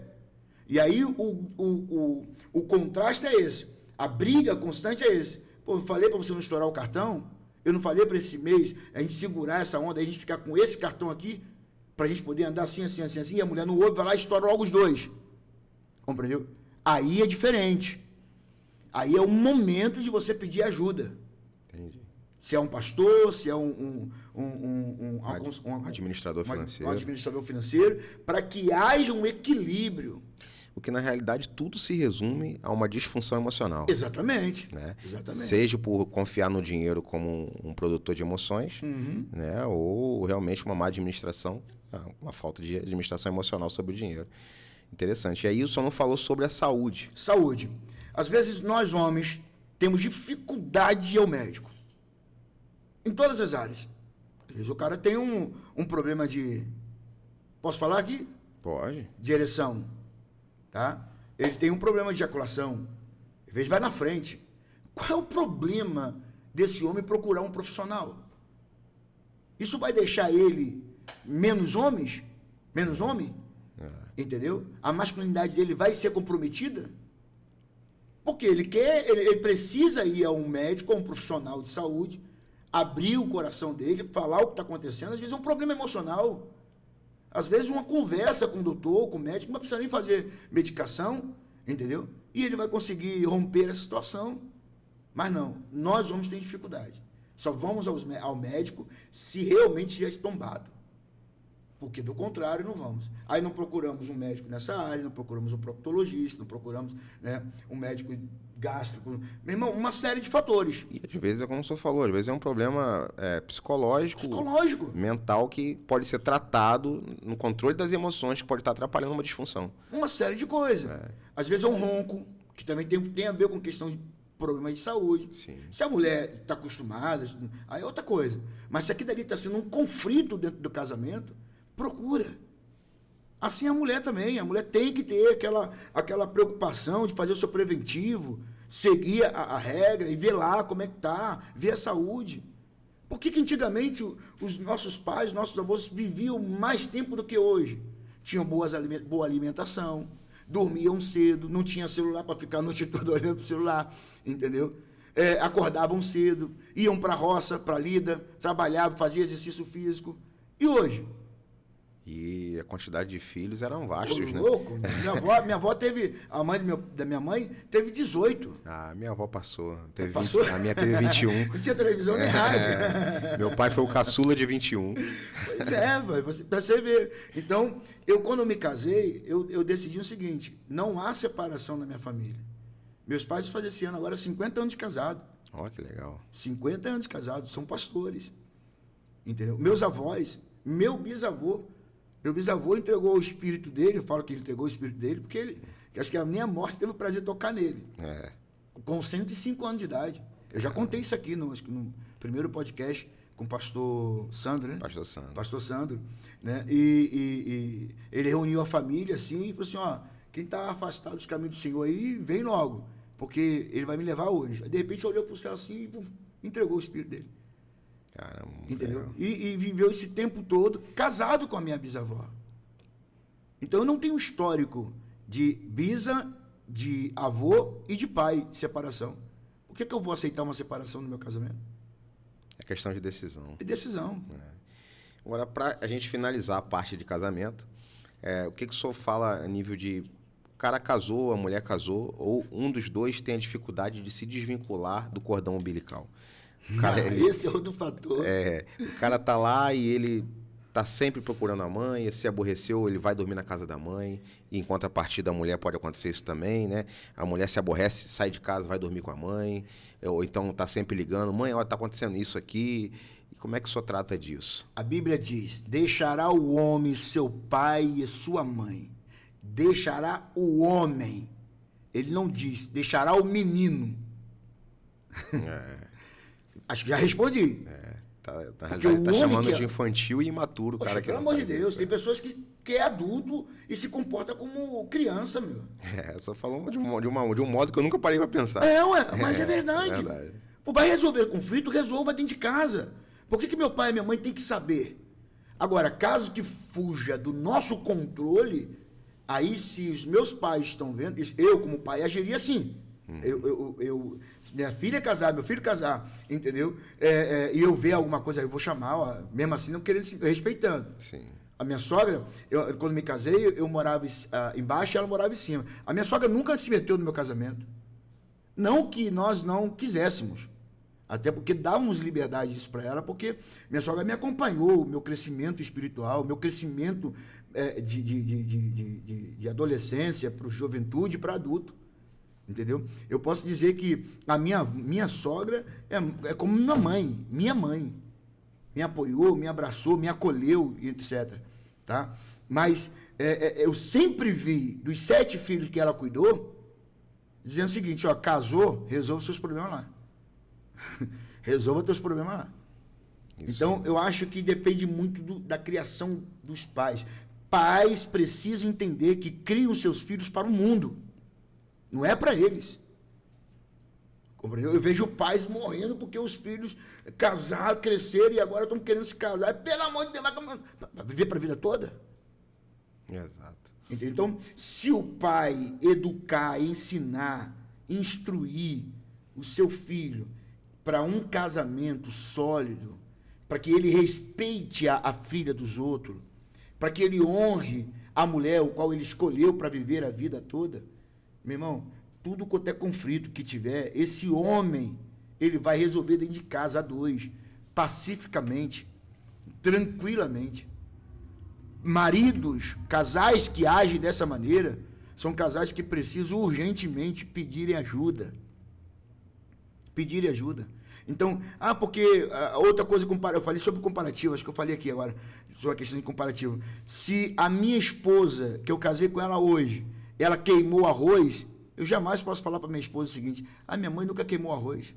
Speaker 2: E aí o contraste é esse. A briga constante é esse. Pô, eu falei para você não estourar o cartão? Eu não falei para esse mês a gente segurar essa onda, a gente ficar com esse cartão aqui, para a gente poder andar assim, assim, assim, assim, e a mulher não ouve, vai lá e estoura logo os dois. Compreendeu? Aí é diferente. Aí é o momento de você pedir ajuda.
Speaker 1: Entendi.
Speaker 2: Se é um pastor, se é um
Speaker 1: administrador financeiro.
Speaker 2: Um administrador financeiro, para que haja um equilíbrio.
Speaker 1: O que, na realidade, tudo se resume a uma disfunção emocional.
Speaker 2: Exatamente.
Speaker 1: Né?
Speaker 2: Exatamente.
Speaker 1: Seja por confiar no dinheiro como um produtor de emoções, né? Ou realmente uma má administração, uma falta de administração emocional sobre o dinheiro. Interessante. E aí o senhor não falou sobre a saúde.
Speaker 2: Saúde. Às vezes nós, homens, temos dificuldade de ir ao médico. Em todas as áreas. Às vezes o cara tem um problema de... Posso falar aqui?
Speaker 1: Pode.
Speaker 2: De ereção. Tá? Ele tem um problema de ejaculação. Às vezes vai na frente. Qual é o problema desse homem procurar um profissional? Isso vai deixar ele menos homem? Entendeu? A masculinidade dele vai ser comprometida? Porque ele precisa ir a um médico, a um profissional de saúde, abrir o coração dele, falar o que está acontecendo. Às vezes é um problema emocional. Às vezes uma conversa com o doutor, com o médico, não precisa nem fazer medicação, entendeu? E ele vai conseguir romper essa situação. Mas não, nós homens temos dificuldade. Só vamos ao médico se realmente estiver tombado. Porque, do contrário, não vamos. Aí não procuramos um médico nessa área, não procuramos um proctologista, não procuramos, né, um médico gástrico. Meu irmão, uma série de fatores.
Speaker 1: E às vezes, é como o senhor falou, às vezes é um problema psicológico, mental, que pode ser tratado no controle das emoções, que pode estar atrapalhando uma disfunção.
Speaker 2: Uma série de coisas. Às vezes é um ronco, que também tem a ver com questão de problemas de saúde.
Speaker 1: Sim.
Speaker 2: Se a mulher está acostumada, aí é outra coisa. Mas se aqui dali está sendo um conflito dentro do casamento, procura. Assim a mulher também. A mulher tem que ter aquela preocupação de fazer o seu preventivo, seguir a regra e ver lá como é que está, ver a saúde. Por que antigamente os nossos pais, nossos avós viviam mais tempo do que hoje? Tinham boa alimentação, dormiam cedo, não tinha celular para ficar a noite toda olhando para o celular, entendeu? Acordavam cedo, iam para a roça, para a lida, trabalhavam, faziam exercício físico. E hoje?
Speaker 1: E a quantidade de filhos eram vastos, né?
Speaker 2: Louco. Minha avó teve, a mãe da minha mãe teve 18.
Speaker 1: Ah, minha avó passou.
Speaker 2: Passou?
Speaker 1: A minha teve 21.
Speaker 2: Não tinha televisão nem rádio.
Speaker 1: Meu pai foi o caçula de 21.
Speaker 2: Pois é, você vê. Então, quando eu me casei, eu decidi o seguinte: não há separação na minha família. Meus pais fazem esse ano agora 50 anos de casado.
Speaker 1: Ó, que legal.
Speaker 2: 50 anos de casado, são pastores. Entendeu? Meus avós, meu bisavô entregou o espírito dele, eu falo que ele entregou o espírito dele, porque acho que a minha morte teve o prazer de tocar nele. Com 105 anos de idade. Eu já contei isso aqui no primeiro podcast com o pastor Sandro, né? Pastor Sandro, né? E ele reuniu a família assim e falou assim, ó, quem está afastado dos caminhos do Senhor aí, vem logo, porque ele vai me levar hoje. Aí, de repente, olhou para o céu assim e pum, entregou o espírito dele.
Speaker 1: Caramba.
Speaker 2: Entendeu? E viveu esse tempo todo casado com a minha bisavó. Então, eu não tenho histórico de bisa, de avô e de pai de separação. Por que eu vou aceitar uma separação no meu casamento?
Speaker 1: É questão de decisão.
Speaker 2: É decisão.
Speaker 1: Agora, para a gente finalizar a parte de casamento, o que o senhor fala a nível de o cara casou, a mulher casou, ou um dos dois tem a dificuldade de se desvincular do cordão umbilical? O cara,
Speaker 2: Esse é outro fator.
Speaker 1: o cara tá lá e ele tá sempre procurando a mãe, se aborreceu, ele vai dormir na casa da mãe, e em contrapartida a mulher pode acontecer isso também, né? A mulher se aborrece, sai de casa, vai dormir com a mãe, ou então tá sempre ligando, mãe, olha, tá acontecendo isso aqui. E como é que o senhor trata disso?
Speaker 2: A Bíblia diz, deixará o homem seu pai e sua mãe. Deixará o homem. Ele não diz, deixará o menino. Acho que já respondi.
Speaker 1: Na
Speaker 2: Porque
Speaker 1: realidade, tá
Speaker 2: o homem
Speaker 1: chamando
Speaker 2: que-
Speaker 1: de infantil e imaturo o
Speaker 2: Poxa,
Speaker 1: cara que
Speaker 2: pelo
Speaker 1: não
Speaker 2: amor de
Speaker 1: faz
Speaker 2: Deus,
Speaker 1: isso,
Speaker 2: tem pessoas que é adulto e se comporta como criança, meu.
Speaker 1: Só falou de um modo que eu nunca parei pra pensar.
Speaker 2: Mas é verdade. Pô, vai resolver conflito, resolva dentro de casa. Por que meu pai e minha mãe têm que saber? Agora, caso que fuja do nosso controle, aí se os meus pais estão vendo, eu como pai agiria assim. Minha filha casar, meu filho casar, entendeu? E eu ver alguma coisa, eu vou chamar, ó, mesmo assim, não querendo, respeitando.
Speaker 1: Sim.
Speaker 2: A minha sogra, quando me casei, eu morava embaixo e ela morava em cima. A minha sogra nunca se meteu no meu casamento. Não que nós não quiséssemos. Até porque dávamos liberdade isso para ela, porque minha sogra me acompanhou, o meu crescimento espiritual, o meu crescimento de adolescência para juventude, para adulto. Entendeu? Eu posso dizer que a minha sogra é como minha mãe. Me apoiou, me abraçou, me acolheu, etc. Tá? Mas eu sempre vi, dos 7 filhos que ela cuidou, dizendo o seguinte, ó, casou, resolve seus problemas lá. Resolva teus problemas lá.
Speaker 1: Isso.
Speaker 2: Então, eu acho que depende muito da criação dos pais. Pais precisam entender que criam seus filhos para o mundo. Não é para eles. Compreendeu? Eu vejo pais morrendo porque os filhos casaram, cresceram e agora estão querendo se casar. Pelo amor de Deus, vai viver para a vida toda?
Speaker 1: Exato.
Speaker 2: Entendeu? Então, se o pai educar, ensinar, instruir o seu filho para um casamento sólido, para que ele respeite a filha dos outros, para que ele honre a mulher, o qual ele escolheu para viver a vida toda, meu irmão, tudo quanto é conflito que tiver, esse homem, ele vai resolver dentro de casa a 2, pacificamente, tranquilamente. Maridos, casais que agem dessa maneira, são casais que precisam urgentemente pedirem ajuda. Pedirem ajuda. Então, porque outra coisa, eu falei sobre comparativo, acho que eu falei aqui agora, sobre a questão de comparativo. Se a minha esposa, que eu casei com ela hoje, ela queimou arroz, eu jamais posso falar para minha esposa o seguinte, minha mãe nunca queimou arroz.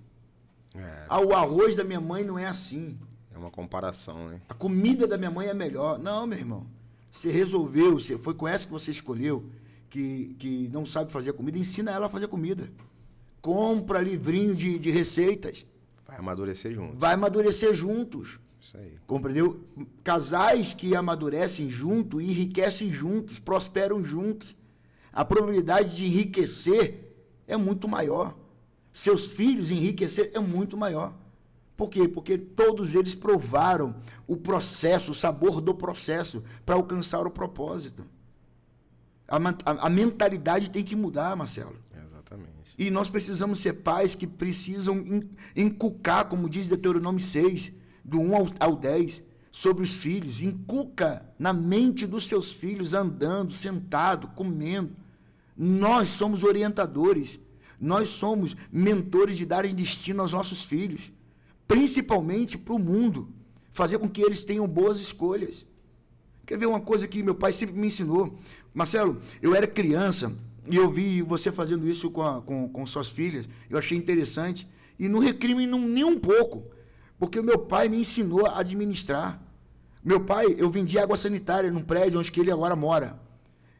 Speaker 2: O arroz da minha mãe não é assim.
Speaker 1: É uma comparação, né?
Speaker 2: A comida da minha mãe é melhor. Não, meu irmão. Você resolveu, foi com essa que você escolheu, que não sabe fazer comida, ensina ela a fazer comida. Compra livrinho de receitas.
Speaker 1: Vai amadurecer junto.
Speaker 2: Vai amadurecer juntos.
Speaker 1: Isso aí.
Speaker 2: Compreendeu? Casais que amadurecem juntos, enriquecem juntos, prosperam juntos. A probabilidade de enriquecer é muito maior. Seus filhos enriquecer é muito maior. Por quê? Porque todos eles provaram o processo, o sabor do processo, para alcançar o propósito. A mentalidade tem que mudar, Marcelo.
Speaker 1: Exatamente.
Speaker 2: E nós precisamos ser pais que precisam inculcar, como diz Deuteronômio 6, do 1 ao 10, sobre os filhos. Inculca na mente dos seus filhos, andando, sentado, comendo. Nós somos orientadores. Nós somos mentores de darem destino aos nossos filhos. Principalmente para o mundo. Fazer com que eles tenham boas escolhas. Quer ver uma coisa que meu pai sempre me ensinou? Marcelo, eu era criança e eu vi você fazendo isso com suas filhas. Eu achei interessante. E não recrimino nem um pouco. Porque o meu pai me ensinou a administrar. Meu pai, eu vendia água sanitária num prédio onde ele agora mora.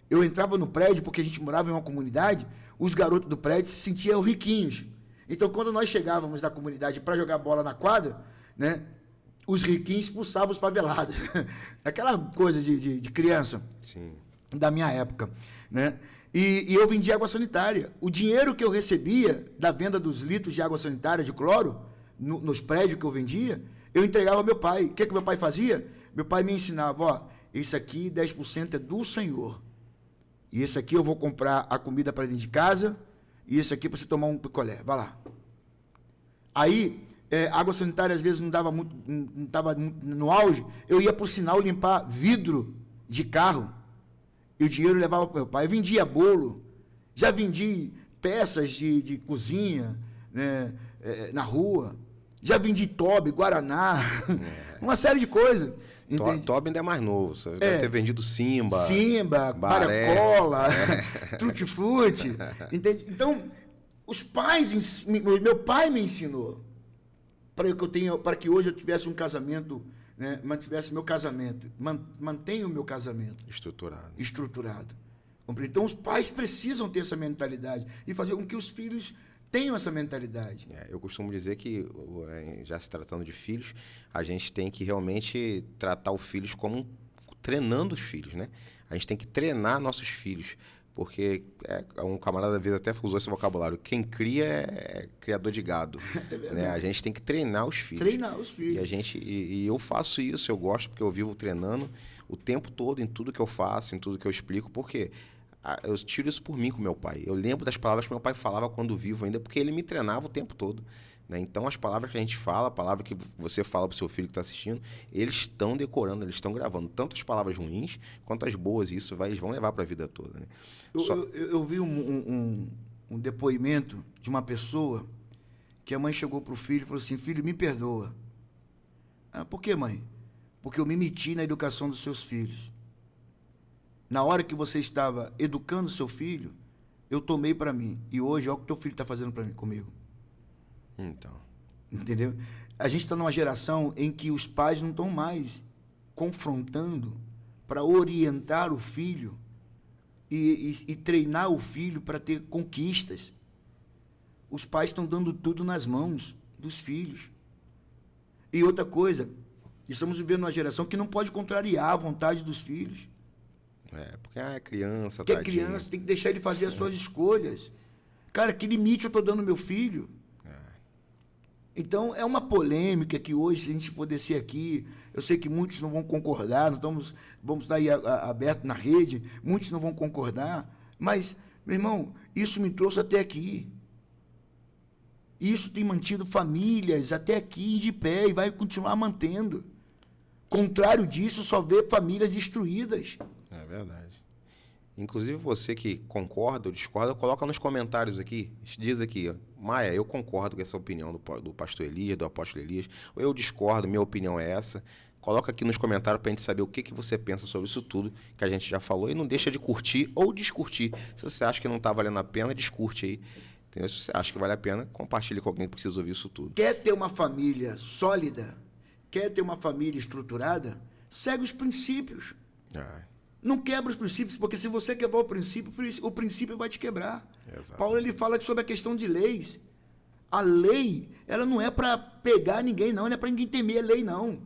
Speaker 2: Eu entrava no prédio, porque a gente morava em uma comunidade, os garotos do prédio se sentiam riquinhos. Então, quando nós chegávamos na comunidade para jogar bola na quadra, né, os riquinhos expulsavam os favelados. Aquela coisa de criança.
Speaker 1: Sim.
Speaker 2: Da minha época, né? E eu vendia água sanitária. O dinheiro que eu recebia da venda dos litros de água sanitária de cloro, nos prédios que eu vendia, eu entregava ao meu pai. O que meu pai fazia? Meu pai me ensinava, ó, esse aqui 10% é do Senhor. E esse aqui eu vou comprar a comida para dentro de casa, e esse aqui para você tomar um picolé. Vai lá. Aí, água sanitária às vezes não estava no auge, eu ia para o sinal limpar vidro de carro, e o dinheiro levava para o meu pai. Eu vendia bolo, já vendi peças de cozinha, né, na rua, já vendi Toby, Guaraná, uma série de coisas.
Speaker 1: Toby ainda é mais novo, você deve ter vendido Simba, Baré,
Speaker 2: Paracola, Tutti-Frutti, entende? Então, os pais, meu pai me ensinou para que hoje eu tivesse um casamento, né, mantivesse meu casamento, mantenha o meu casamento estruturado. Então, os pais precisam ter essa mentalidade e fazer com que os filhos tenham essa mentalidade.
Speaker 1: Eu costumo dizer que, já se tratando de filhos, a gente tem que realmente tratar os filhos como treinando os filhos, né? A gente tem que treinar nossos filhos, porque um camarada às vezes até usou esse vocabulário, quem cria é criador de gado, né? A gente tem que treinar os filhos.
Speaker 2: Treinar os filhos.
Speaker 1: E eu faço isso, eu gosto porque eu vivo treinando o tempo todo em tudo que eu faço, em tudo que eu explico, porque eu tiro isso por mim com meu pai. Eu lembro das palavras que meu pai falava quando vivo ainda, porque ele me treinava o tempo todo, né? Então, as palavras que a gente fala, a palavra que você fala para o seu filho que está assistindo, eles estão decorando, eles estão gravando. Tanto as palavras ruins, quanto as boas. E isso eles vão levar para a vida toda, né?
Speaker 2: Eu vi um depoimento de uma pessoa que a mãe chegou para o filho e falou assim, filho, me perdoa. Por que, mãe? Porque eu me meti na educação dos seus filhos. Na hora que você estava educando seu filho, eu tomei para mim. E hoje, olha o que teu filho está fazendo comigo.
Speaker 1: Então.
Speaker 2: Entendeu? A gente está numa geração em que os pais não estão mais confrontando para orientar o filho e treinar o filho para ter conquistas. Os pais estão dando tudo nas mãos dos filhos. E outra coisa, estamos vivendo uma geração que não pode contrariar a vontade dos filhos.
Speaker 1: Porque é criança,
Speaker 2: que é criança, tem que deixar ele fazer as suas escolhas. Cara, que limite eu estou dando ao meu filho? Então, é uma polêmica que hoje, se a gente for descer aqui, eu sei que muitos não vão concordar, vamos estar aí aberto na rede, muitos não vão concordar, mas, meu irmão, isso me trouxe até aqui. Isso tem mantido famílias até aqui de pé e vai continuar mantendo. Contrário disso, só vê famílias destruídas.
Speaker 1: É verdade. Inclusive você que concorda ou discorda, coloca nos comentários aqui. Diz aqui, ó, Maia, eu concordo com essa opinião do pastor Elias, do apóstolo Elias, ou eu discordo, minha opinião é essa. Coloca aqui nos comentários pra gente saber o que você pensa sobre isso tudo que a gente já falou e não deixa de curtir ou descurtir. Se você acha que não tá valendo a pena, descurte aí. Entendeu? Se você acha que vale a pena, compartilhe com alguém que precisa ouvir isso tudo.
Speaker 2: Quer ter uma família sólida? Quer ter uma família estruturada? Segue os princípios. Não quebra os princípios, porque se você quebrar o princípio vai te quebrar.
Speaker 1: Exato.
Speaker 2: Paulo ele fala sobre a questão de leis. A lei, ela não é para pegar ninguém, não é para ninguém temer a lei, não.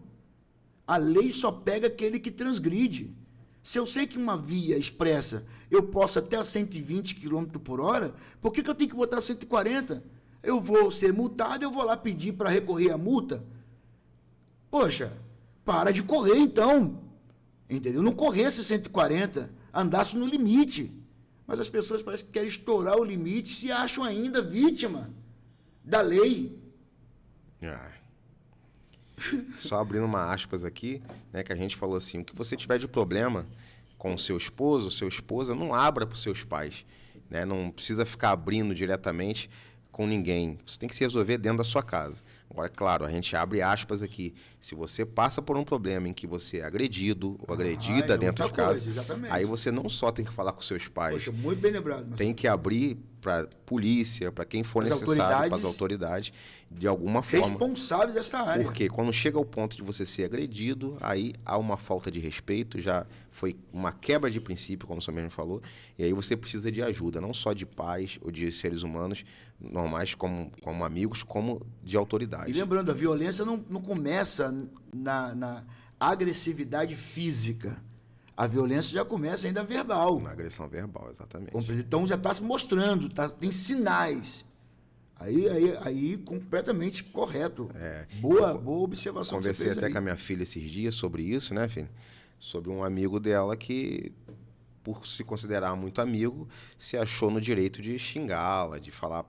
Speaker 2: A lei só pega aquele que transgride. Se eu sei que uma via expressa eu posso até a 120 km por hora, por que eu tenho que botar 140? Eu vou ser multado, eu vou lá pedir para recorrer a multa. Poxa, para de correr então. Entendeu? Não corresse 140, andasse no limite. Mas as pessoas parecem que querem estourar o limite e se acham ainda vítima da lei.
Speaker 1: Só abrindo uma aspas aqui, né, que a gente falou assim, o que você tiver de problema com o seu esposo, sua esposa, não abra para os seus pais, né? Não precisa ficar abrindo diretamente com ninguém. Você tem que se resolver dentro da sua casa. Agora, claro, a gente abre aspas aqui. Se você passa por um problema em que você é agredido ou agredida
Speaker 2: é
Speaker 1: dentro de
Speaker 2: outra
Speaker 1: casa,
Speaker 2: coisa, exatamente.
Speaker 1: aí você não só tem que falar com seus pais,
Speaker 2: Poxa, muito bem lembrado, Marcelo.
Speaker 1: tem que abrir para polícia, para quem for
Speaker 2: As
Speaker 1: necessário, para as
Speaker 2: autoridades
Speaker 1: autoridades, de alguma forma.
Speaker 2: responsáveis dessa área.
Speaker 1: Porque quando chega ao ponto de você ser agredido, aí há uma falta de respeito, já foi uma quebra de princípio, como o senhor mesmo falou, e aí você precisa de ajuda, não só de pais ou de seres humanos normais, como amigos, como de
Speaker 2: E
Speaker 1: autoridades.
Speaker 2: lembrando, a violência não começa na agressividade física. A violência já começa ainda verbal.
Speaker 1: Na agressão verbal, exatamente.
Speaker 2: Então já está se mostrando, tem sinais. Aí completamente correto. Boa observação que você
Speaker 1: Conversei
Speaker 2: fez
Speaker 1: até
Speaker 2: aí.
Speaker 1: com a minha filha esses dias sobre isso, né, filho? Sobre um amigo dela que, por se considerar muito amigo, se achou no direito de xingá-la, de falar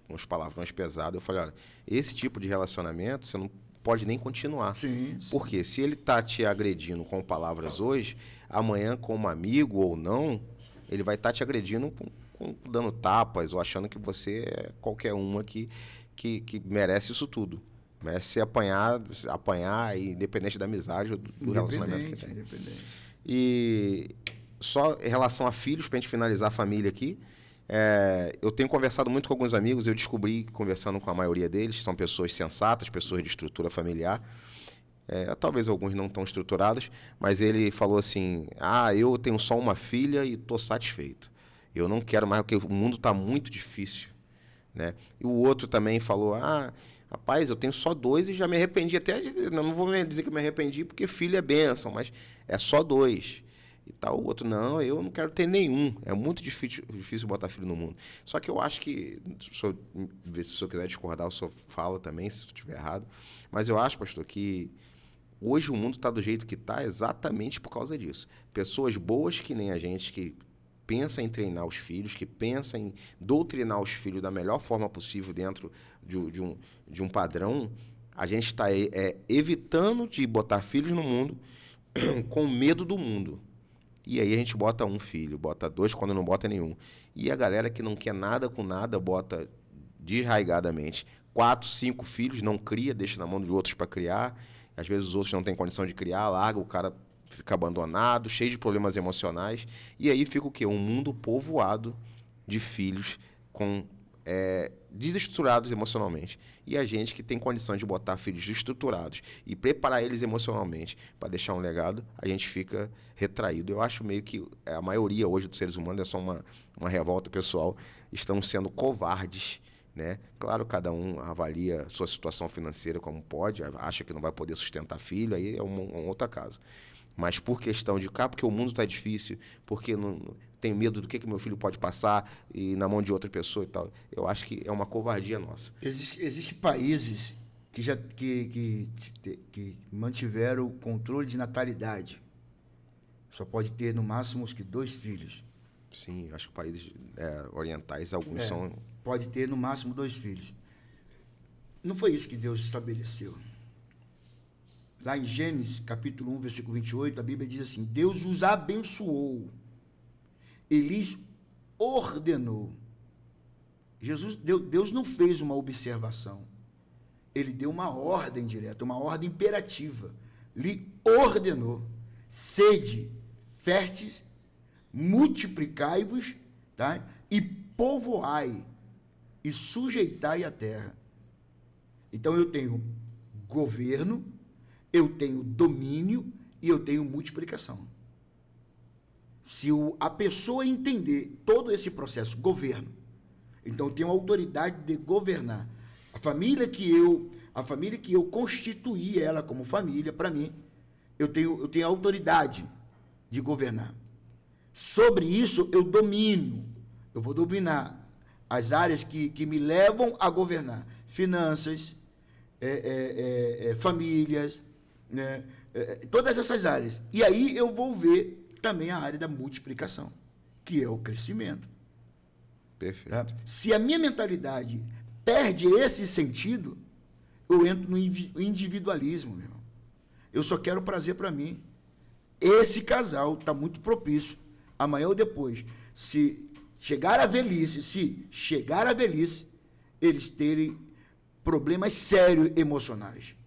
Speaker 1: uns palavrões pesados. Eu falei, olha, esse tipo de relacionamento você não pode nem continuar.
Speaker 2: Sim.
Speaker 1: Porque se ele tá te agredindo com palavras hoje, amanhã, como amigo ou não, ele vai estar te agredindo dando tapas ou achando que você é qualquer uma que merece isso tudo. Merece ser apanhar, independente da amizade ou do relacionamento que tem.
Speaker 2: Independente.
Speaker 1: E só em relação a filhos, para a gente finalizar a família aqui, eu tenho conversado muito com alguns amigos, eu descobri, conversando com a maioria deles, são pessoas sensatas, pessoas de estrutura familiar, talvez alguns não tão estruturados, mas ele falou assim, eu tenho só uma filha e estou satisfeito. Eu não quero mais, porque o mundo está muito difícil, né? E o outro também falou, rapaz, eu tenho só 2 e já me arrependi até, não vou dizer que me arrependi porque filho é bênção, mas é só 2. E tal, o outro, não, eu não quero ter nenhum. É muito difícil botar filho no mundo. Só que eu acho que, se o senhor quiser discordar, o senhor fala também, se eu estiver errado. Mas eu acho, pastor, que hoje o mundo está do jeito que está exatamente por causa disso. Pessoas boas que nem a gente, que pensa em treinar os filhos, que pensa em doutrinar os filhos da melhor forma possível dentro de um padrão, a gente está evitando de botar filhos no mundo com medo do mundo. E aí a gente bota um filho, bota 2 quando não bota nenhum. E a galera que não quer nada com nada, bota desraigadamente 4, 5 filhos, não cria, deixa na mão de outros para criar. Às vezes os outros não têm condição de criar, larga, o cara fica abandonado, cheio de problemas emocionais. E aí fica o quê? Um mundo povoado de filhos desestruturados emocionalmente. E a gente que tem condição de botar filhos estruturados e preparar eles emocionalmente para deixar um legado, a gente fica retraído. Eu acho meio que a maioria hoje dos seres humanos, é só uma revolta pessoal, estão sendo covardes, né? Claro, cada um avalia sua situação financeira como pode, acha que não vai poder sustentar filho, aí é um outro caso. Mas por questão de porque o mundo está difícil, porque não tenho medo do que meu filho pode passar e na mão de outra pessoa e tal. Eu acho que é uma covardia nossa.
Speaker 2: Existem países que mantiveram o controle de natalidade. Só pode ter, no máximo, uns 2 filhos.
Speaker 1: Sim, acho que países orientais, alguns são...
Speaker 2: Pode ter, no máximo, 2 filhos. Não foi isso que Deus estabeleceu. Lá em Gênesis, capítulo 1, versículo 28, a Bíblia diz assim, Deus os abençoou e lhes ordenou. Deus não fez uma observação. Ele deu uma ordem direta, uma ordem imperativa. Lhe ordenou. Sede férteis, multiplicai-vos, tá? E povoai, e sujeitai a terra. Então eu tenho governo, eu tenho domínio e eu tenho multiplicação. Se a pessoa entender todo esse processo, governo, então eu tenho autoridade de governar. A família que eu constituí ela como família, para mim, eu tenho autoridade de governar. Sobre isso, eu domino. Eu vou dominar as áreas que me levam a governar. Finanças, famílias, né? Todas essas áreas. E aí eu vou ver também a área da multiplicação, que é o crescimento.
Speaker 1: Perfeito.
Speaker 2: Tá? Se a minha mentalidade perde esse sentido, eu entro no individualismo, meu irmão. Eu só quero prazer para mim. Esse casal está muito propício, amanhã ou depois, se chegar à velhice, eles terem problemas sérios emocionais.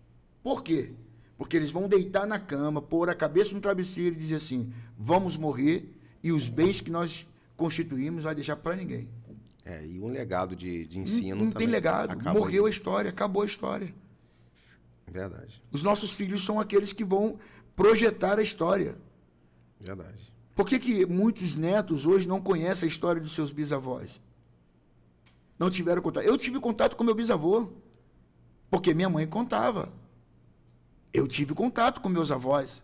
Speaker 2: Por quê? Porque eles vão deitar na cama, pôr a cabeça no travesseiro e dizer assim, vamos morrer e os bens que nós constituímos vai deixar para ninguém.
Speaker 1: E um legado de ensino
Speaker 2: não
Speaker 1: também.
Speaker 2: tem legado,
Speaker 1: acaba
Speaker 2: morreu
Speaker 1: aí.
Speaker 2: a história, acabou a história.
Speaker 1: Verdade,
Speaker 2: Os filhos são aqueles que vão projetar a história.
Speaker 1: verdade.
Speaker 2: Por que muitos netos hoje não conhecem a história dos seus bisavós? Não tiveram contato. Eu tive contato com meu bisavô, porque minha mãe contava. Eu tive contato com meus avós.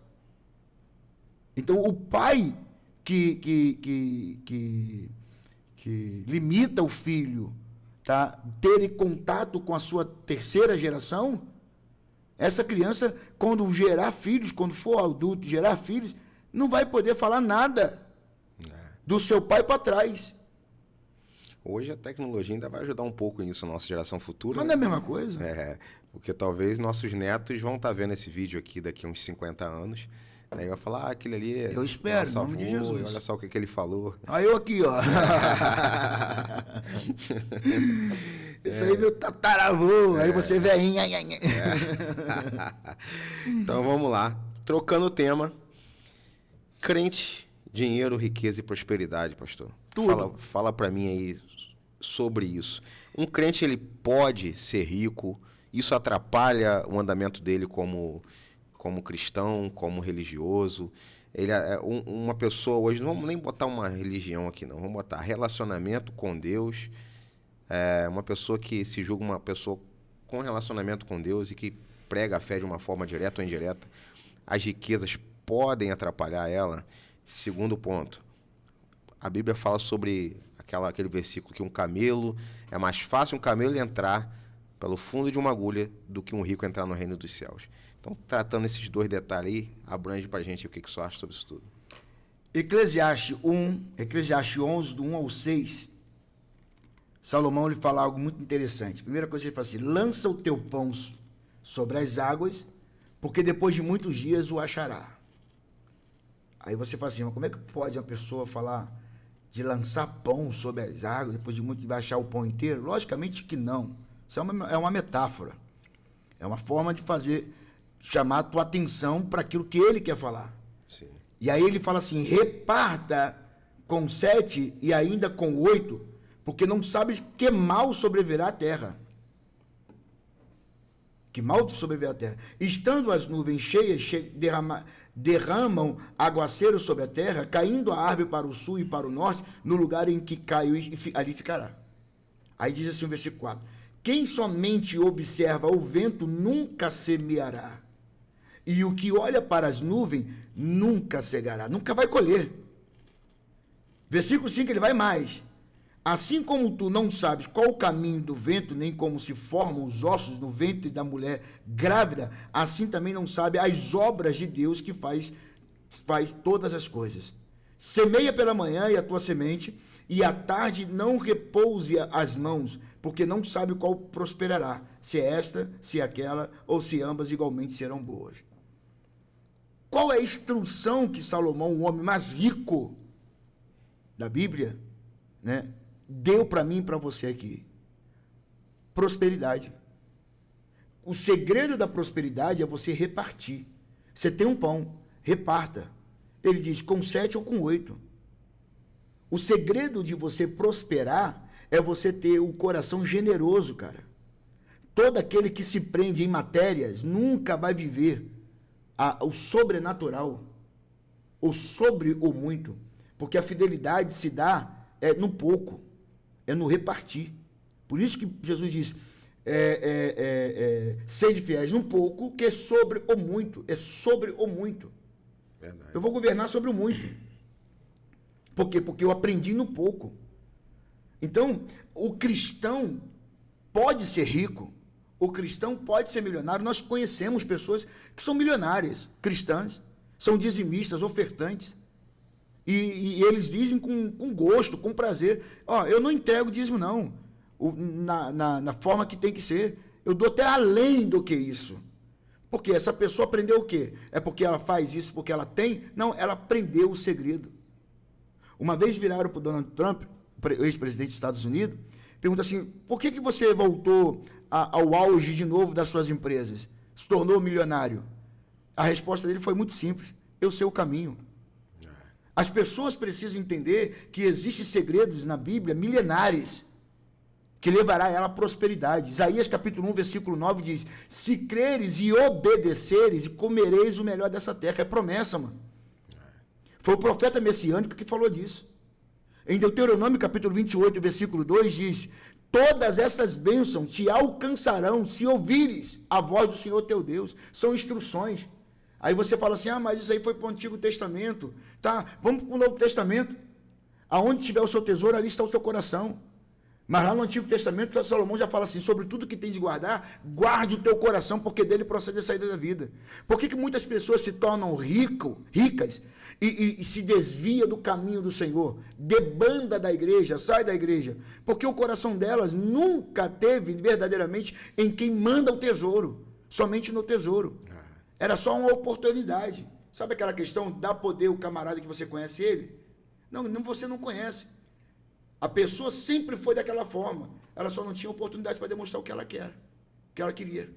Speaker 2: Então, o pai que limita o filho, tá, ter contato com a sua terceira geração, essa criança, quando gerar filhos, quando for adulto gerar filhos, não vai poder falar nada do seu pai para trás.
Speaker 1: Hoje a tecnologia ainda vai ajudar um pouco nisso, a nossa geração futura.
Speaker 2: Mas não é a mesma coisa.
Speaker 1: Porque talvez nossos netos vão estar vendo esse vídeo aqui daqui a uns 50 anos. Daí vai falar, aquele ali é
Speaker 2: Eu espero,
Speaker 1: nosso
Speaker 2: em nome de
Speaker 1: avô,
Speaker 2: Jesus.
Speaker 1: e olha só o que ele falou.
Speaker 2: Aí eu aqui, ó. Isso aí, meu tataravô. Aí você veinha.
Speaker 1: Então vamos lá. Trocando o tema. Crente, dinheiro, riqueza e prosperidade, pastor.
Speaker 2: Tudo.
Speaker 1: Fala para mim aí sobre isso. Um crente, ele pode ser rico? Isso atrapalha o andamento dele como cristão, como religioso? Ele é uma pessoa hoje, não vamos nem botar uma religião aqui não, vamos botar relacionamento com Deus. Uma pessoa que se julga uma pessoa com relacionamento com Deus e que prega a fé de uma forma direta ou indireta, as riquezas podem atrapalhar ela. Segundo ponto, a Bíblia fala sobre aquele versículo que é mais fácil um camelo entrar pelo fundo de uma agulha do que um rico entrar no reino dos céus. Então, tratando esses dois detalhes aí, abrange pra gente o que você acha sobre isso tudo.
Speaker 2: Eclesiastes 11, do 1 ao 6, Salomão lhe fala algo muito interessante. Primeira coisa que ele fala assim, lança o teu pão sobre as águas, porque depois de muitos dias o achará. Aí você fala assim, mas como é que pode uma pessoa falar de lançar pão sobre as águas, depois de muito vai achar o pão inteiro? Logicamente que não. Isso é uma metáfora. É uma forma de chamar a tua atenção para aquilo que ele quer falar.
Speaker 1: Sim.
Speaker 2: E aí ele fala assim, reparta com 7 e ainda com 8, porque não sabes que mal sobrevirá à terra. Que mal sobrevirá à terra. Estando as nuvens cheias, derramam aguaceiro sobre a terra, caindo a árvore para o sul e para o norte, no lugar em que caiu, ali ficará. Aí diz assim o versículo 4, quem somente observa o vento nunca semeará, e o que olha para as nuvens nunca cegará, nunca vai colher. Versículo 5, ele vai mais. Assim como tu não sabes qual o caminho do vento, nem como se formam os ossos no ventre da mulher grávida, assim também não sabe as obras de Deus que faz todas as coisas. Semeia pela manhã e a tua semente, e à tarde não repouse as mãos, porque não sabe qual prosperará, se é esta, se é aquela, ou se ambas igualmente serão boas. Qual é a instrução que Salomão, o homem mais rico da Bíblia, né, deu para mim e para você aqui? Prosperidade. O segredo da prosperidade é você repartir. Você tem um pão, reparta. Ele diz com 7 ou com 8. O segredo de você prosperar é você ter o coração generoso, cara. Todo aquele que se prende em matérias nunca vai viver o sobrenatural, o sobre o muito, porque a fidelidade se dá no pouco, é no repartir. Por isso que Jesus diz, sede fiéis no pouco, que é sobre o muito, é sobre o muito.
Speaker 1: Verdade.
Speaker 2: Eu vou governar sobre o muito. Por quê? Porque eu aprendi no pouco. Então, o cristão pode ser rico, o cristão pode ser milionário. Nós conhecemos pessoas que são milionárias, cristãs, são dizimistas, ofertantes, e eles dizem com gosto, com prazer, eu não entrego dízimo não, na forma que tem que ser, eu dou até além do que isso. Porque essa pessoa aprendeu o quê? É porque ela faz isso porque ela tem? Não, ela aprendeu o segredo. Uma vez viraram para o Donald Trump, ex-presidente dos Estados Unidos, pergunta assim, por que você voltou ao auge de novo das suas empresas? Se tornou milionário? A resposta dele foi muito simples. Eu sei o caminho. As pessoas precisam entender que existem segredos na Bíblia milenares que levará ela à prosperidade. Isaías capítulo 1, versículo 9 diz, se creres e obedeceres, comereis o melhor dessa terra. É promessa, mano. Foi o profeta messiânico que falou disso. Em Deuteronômio capítulo 28, versículo 2 diz, todas essas bênçãos te alcançarão se ouvires a voz do Senhor teu Deus. São instruções. Aí você fala assim, mas isso aí foi para o Antigo Testamento. Tá, vamos para o Novo Testamento. Aonde tiver o seu tesouro, ali está o seu coração. Mas lá no Antigo Testamento, Salomão já fala assim, sobre tudo que tens de guardar, guarde o teu coração, porque dele procede a saída da vida. Por que muitas pessoas se tornam ricas e se desvia do caminho do Senhor? Debanda da igreja, sai da igreja. Porque o coração delas nunca teve verdadeiramente em quem manda o tesouro, somente no tesouro. Era só uma oportunidade. Sabe aquela questão, dá poder o camarada que você conhece ele? Não, você não conhece. A pessoa sempre foi daquela forma. Ela só não tinha oportunidade para demonstrar o que ela quer, o que ela queria.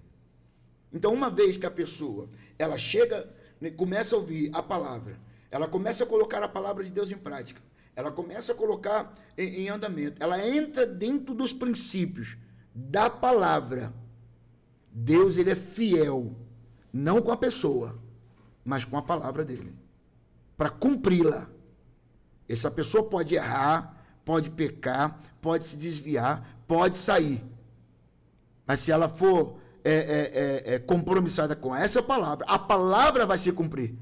Speaker 2: Então, uma vez que a pessoa, ela chega, começa a ouvir a palavra, ela começa a colocar a palavra de Deus em prática, ela começa a colocar em andamento, ela entra dentro dos princípios da palavra. Deus, ele é fiel, não com a pessoa, mas com a palavra dele, para cumpri-la. Essa pessoa pode errar, pode pecar, pode se desviar, pode sair. Mas se ela for compromissada com essa palavra, a palavra vai se cumprir.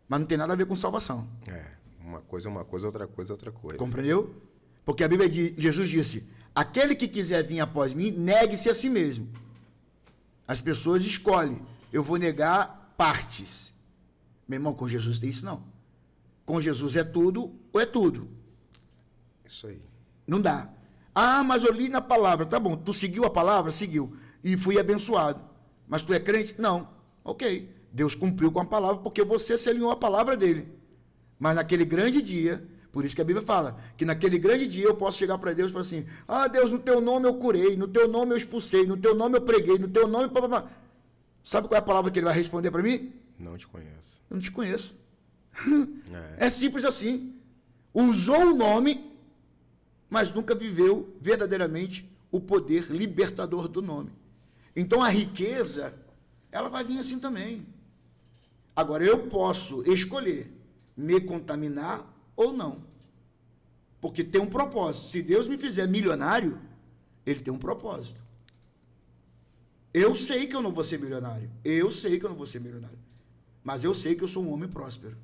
Speaker 2: Mas não tem nada a ver com salvação.
Speaker 1: Uma coisa é uma coisa, outra coisa é outra coisa.
Speaker 2: Compreendeu? Porque a Bíblia diz, Jesus disse, aquele que quiser vir após mim, negue-se a si mesmo. As pessoas escolhem, eu vou negar partes. Meu irmão, com Jesus tem isso não. Com Jesus é tudo ou é tudo.
Speaker 1: Isso aí.
Speaker 2: Não dá. Mas eu li na palavra. Tá bom, tu seguiu a palavra? Seguiu. E fui abençoado. Mas tu é crente? Não. Ok. Deus cumpriu com a palavra porque você se alinhou à palavra dele. Mas naquele grande dia, por isso que a Bíblia fala, que naquele grande dia eu posso chegar para Deus e falar assim, Deus, no teu nome eu curei, no teu nome eu expulsei, no teu nome eu preguei, no teu nome... Sabe qual é a palavra que ele vai responder para mim?
Speaker 1: Não te conheço.
Speaker 2: Eu não te conheço. É simples assim. Usou o nome, mas nunca viveu verdadeiramente o poder libertador do nome. Então a riqueza, ela vai vir assim também. Agora eu posso escolher me contaminar ou não. Porque tem um propósito. Se Deus me fizer milionário, ele tem um propósito. Eu sei que eu não vou ser milionário. Eu sei que eu não vou ser milionário. Mas eu sei que eu sou um homem próspero.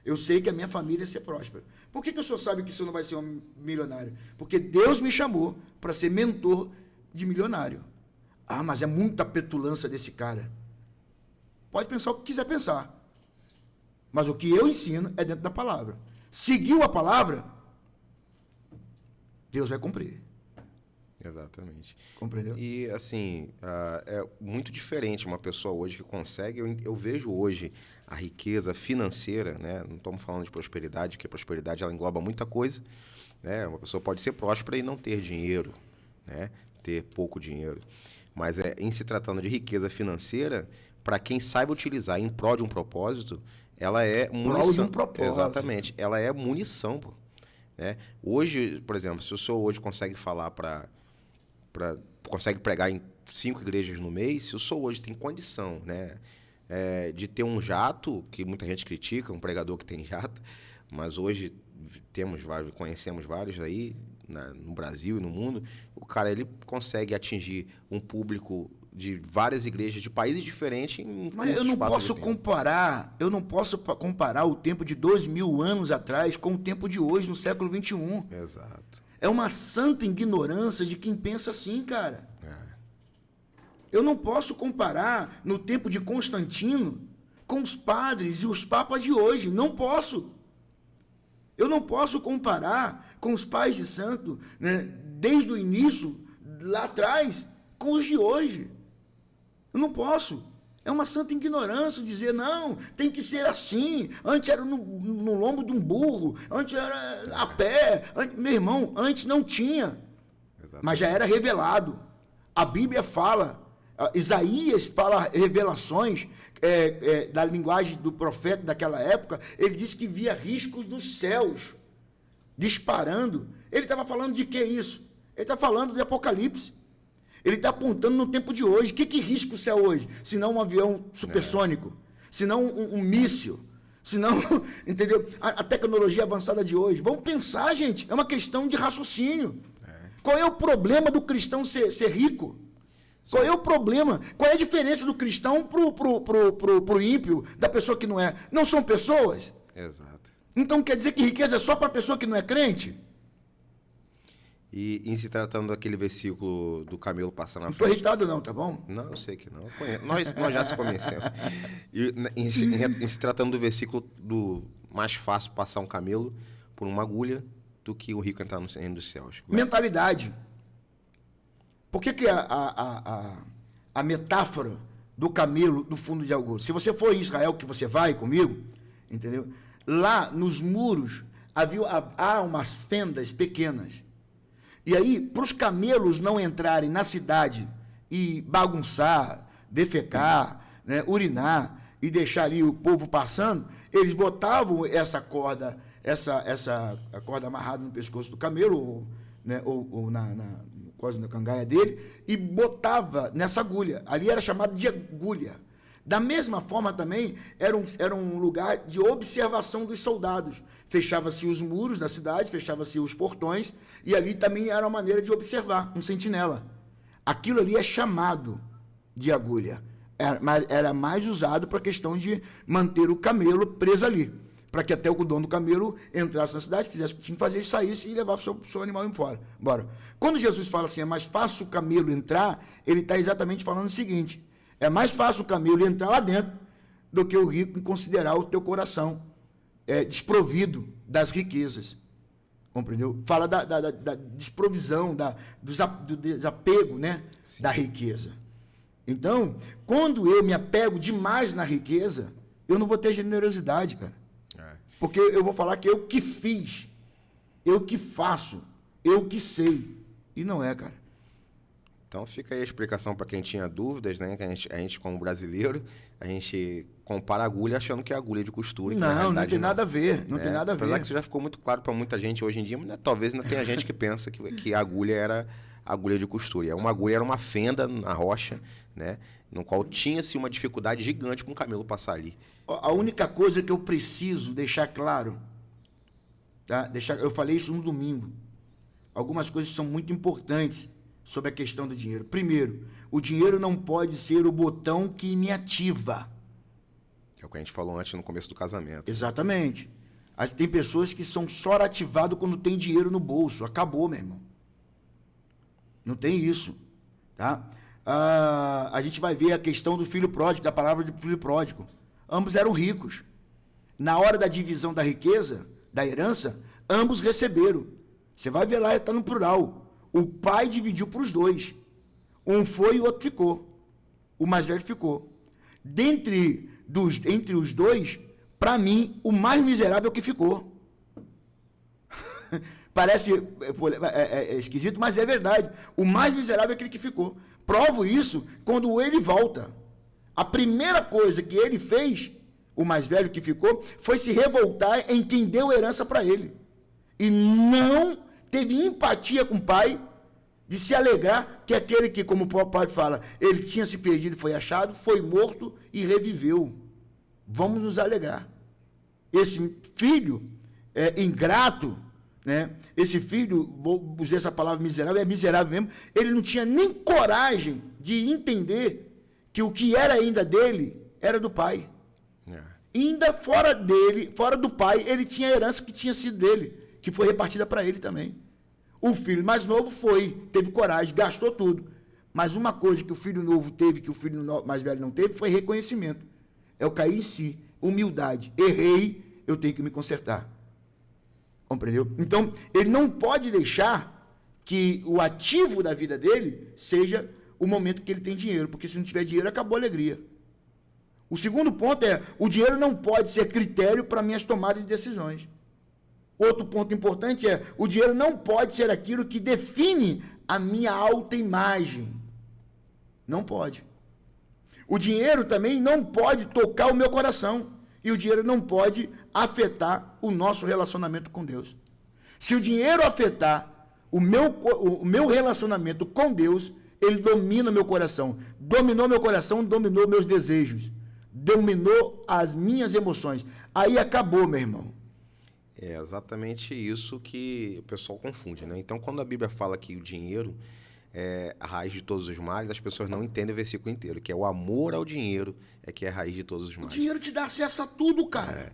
Speaker 2: Eu sei que a minha família vai ser próspera. Por que o senhor sabe que o senhor não vai ser um milionário? Porque Deus me chamou para ser mentor de milionário. Mas é muita petulância desse cara. Pode pensar o que quiser pensar. Mas o que eu ensino é dentro da palavra. Seguiu a palavra, Deus vai cumprir.
Speaker 1: Exatamente.
Speaker 2: Compreendeu?
Speaker 1: E, assim, é muito diferente uma pessoa hoje que consegue... Eu vejo hoje a riqueza financeira, né? Não estamos falando de prosperidade, porque a prosperidade ela engloba muita coisa, né? Uma pessoa pode ser próspera e não ter dinheiro, né? Ter pouco dinheiro. Mas em se tratando de riqueza financeira, para quem saiba utilizar em prol de um propósito, ela é munição.
Speaker 2: Prol de um propósito.
Speaker 1: Exatamente. Ela é munição, pô. Né? Hoje, por exemplo, se o senhor hoje consegue falar consegue pregar em 5 igrejas no mês, se o senhor hoje tem condição, né, de ter um jato, que muita gente critica, um pregador que tem jato, mas hoje conhecemos vários aí, no Brasil e no mundo, o cara ele consegue atingir um público de várias igrejas de países diferentes em
Speaker 2: Mas eu não posso comparar, o tempo de 2000 anos atrás com o tempo de hoje, no século 21.
Speaker 1: Exato.
Speaker 2: É uma santa ignorância de quem pensa assim, cara. Eu não posso comparar no tempo de Constantino com os padres e os papas de hoje. Não posso. Eu não posso comparar com os pais de santo, né, desde o início, lá atrás, com os de hoje. Eu não posso. É uma santa ignorância dizer, não, tem que ser assim. Antes era no lombo de um burro, antes era a pé. Meu irmão, antes não tinha. mas já era revelado. A Bíblia fala, Isaías fala revelações da linguagem do profeta daquela época. Ele disse que via riscos dos céus disparando. Ele estava falando de que isso? Ele está falando de Apocalipse. Ele está apontando no tempo de hoje. Que risco o céu hoje? Se não um avião supersônico, se não um míssil, se não, entendeu? A tecnologia avançada de hoje. Vamos pensar, gente. É uma questão de raciocínio. Qual é o problema do cristão ser rico? Sim. Qual é o problema? Qual é a diferença do cristão pro ímpio, da pessoa que não é? Não são pessoas?
Speaker 1: Exato.
Speaker 2: Então quer dizer que riqueza é só para a pessoa que não é crente?
Speaker 1: E em se tratando daquele versículo do camelo passando na frente...
Speaker 2: Não estou irritado não, tá bom?
Speaker 1: Não, eu sei que não. Nós já se conhecemos. E em se tratando do versículo do mais fácil passar um camelo por uma agulha do que o rico entrar no reino dos céus.
Speaker 2: Mentalidade. Por que a metáfora do camelo do fundo de agulha? Se você for em Israel, que você vai comigo, entendeu? Lá nos muros há umas fendas pequenas. E aí, para os camelos não entrarem na cidade e bagunçar, defecar, né, urinar e deixar ali o povo passando, eles botavam essa corda, a corda amarrada no pescoço do camelo, né, ou quase na cangaia dele, e botava nessa agulha. Ali era chamado de agulha. Da mesma forma também, era um lugar de observação dos soldados. Fechava-se os muros da cidade, fechava-se os portões, e ali também era uma maneira de observar, um sentinela. Aquilo ali é chamado de agulha. Era mais usado para a questão de manter o camelo preso ali, para que até o dono do camelo entrasse na cidade, fizesse o que tinha que fazer, e saísse e levasse o seu animal embora. Quando Jesus fala assim, é mais fácil o camelo entrar, ele está exatamente falando o seguinte: é mais fácil o camelo entrar lá dentro do que o rico em considerar o teu coração desprovido das riquezas. Compreendeu? Fala da desprovisão, do desapego, né, da riqueza. Então, quando eu me apego demais na riqueza, eu não vou ter generosidade, cara. Porque eu vou falar que eu que fiz, eu que faço, eu que sei. E não é, cara.
Speaker 1: Então fica aí a explicação para quem tinha dúvidas, né? Que a gente como brasileiro, a gente compara a agulha achando que é agulha de costura.
Speaker 2: Não tem nada a ver, não tem nada a ver.
Speaker 1: Apesar que isso já ficou muito claro para muita gente hoje em dia, mas, né, talvez ainda tenha gente que pensa que a agulha era agulha de costura. E uma agulha era uma fenda na rocha, né? No qual tinha-se uma dificuldade gigante para um camelo passar ali.
Speaker 2: A única coisa que eu preciso deixar claro, tá? Eu falei isso no domingo. Algumas coisas são muito importantes sobre a questão do dinheiro. Primeiro, o dinheiro não pode ser o botão que me ativa.
Speaker 1: É o que a gente falou antes no começo do casamento.
Speaker 2: Exatamente. Tem pessoas que são só ativadas quando tem dinheiro no bolso. Acabou, meu irmão. Não tem isso. Tá? A gente vai ver a questão do filho pródigo, da palavra do filho pródigo. Ambos eram ricos. Na hora da divisão da riqueza, da herança, ambos receberam. Você vai ver lá, está no plural. O pai dividiu para os dois. Um foi e o outro ficou. O mais velho ficou. Entre os dois, para mim, o mais miserável que ficou. Parece esquisito, mas é verdade. O mais miserável é aquele que ficou. Provo isso quando ele volta. A primeira coisa que ele fez, o mais velho que ficou, foi se revoltar em quem deu herança para ele. E não teve empatia com o pai, de se alegrar que aquele que, como o próprio pai fala, ele tinha se perdido, foi achado, foi morto e reviveu. Vamos nos alegrar. Esse filho ingrato, né? Esse filho, vou usar essa palavra miserável, é miserável mesmo, ele não tinha nem coragem de entender que o que era ainda dele era do pai. Ainda fora dele, fora do pai, ele tinha a herança que tinha sido dele, que foi repartida para ele também. O filho mais novo teve coragem, gastou tudo. Mas uma coisa que o filho novo teve, que o filho mais velho não teve, foi reconhecimento. É o cair em si, humildade. Errei, eu tenho que me consertar. Compreendeu? Então, ele não pode deixar que o ativo da vida dele seja o momento que ele tem dinheiro, porque se não tiver dinheiro, acabou a alegria. O segundo ponto é, o dinheiro não pode ser critério para minhas tomadas de decisões. Outro ponto importante é, o dinheiro não pode ser aquilo que define a minha autoimagem. Não pode. O dinheiro também não pode tocar o meu coração. E o dinheiro não pode afetar o nosso relacionamento com Deus. Se o dinheiro afetar o meu relacionamento com Deus, ele domina meu coração. Dominou meu coração, dominou meus desejos. Dominou as minhas emoções. Aí acabou, meu irmão.
Speaker 1: É exatamente isso que o pessoal confunde, né? Então, quando a Bíblia fala que o dinheiro é a raiz de todos os males, as pessoas não entendem o versículo inteiro, que é o amor ao dinheiro que é a raiz de todos os
Speaker 2: O
Speaker 1: males.
Speaker 2: dinheiro te dá acesso a tudo, cara.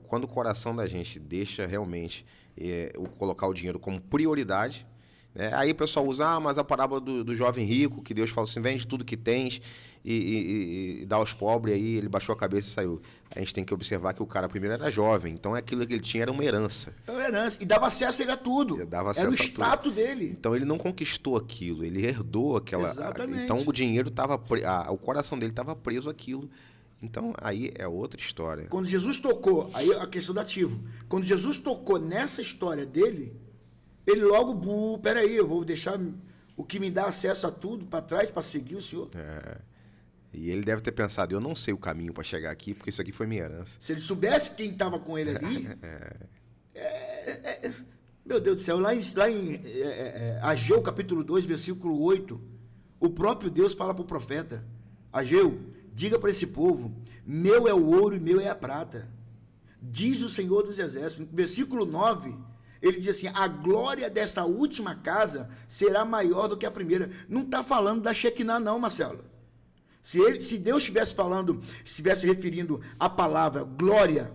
Speaker 1: Quando o coração da gente deixa realmente colocar o dinheiro como prioridade, né? Aí o pessoal usa, mas a parábola do jovem rico, que Deus fala assim, vende tudo que tens e dá aos pobres, aí ele baixou a cabeça e saiu. A gente tem que observar que o cara primeiro era jovem, então aquilo que ele tinha era uma herança.
Speaker 2: Era uma herança. E dava acesso a ele a tudo. Era o status dele.
Speaker 1: Então ele não conquistou aquilo, ele herdou aquela...
Speaker 2: Exatamente.
Speaker 1: Então o dinheiro estava... o coração dele estava preso àquilo. Então aí é outra história.
Speaker 2: Quando Jesus tocou, aí a questão do ativo. Quando Jesus tocou nessa história dele, ele logo, peraí, eu vou deixar o que me dá acesso a tudo para trás para seguir o Senhor.
Speaker 1: E ele deve ter pensado, eu não sei o caminho para chegar aqui, porque isso aqui foi minha herança.
Speaker 2: Se ele soubesse quem estava com ele ali... meu Deus do céu, lá em Ageu, capítulo 2, versículo 8, o próprio Deus fala para o profeta, Ageu, diga para esse povo, meu é o ouro e meu é a prata. Diz o Senhor dos Exércitos. No versículo 9, ele diz assim, a glória dessa última casa será maior do que a primeira. Não está falando da Shekinah não, Marcelo. Se Deus estivesse referindo a palavra glória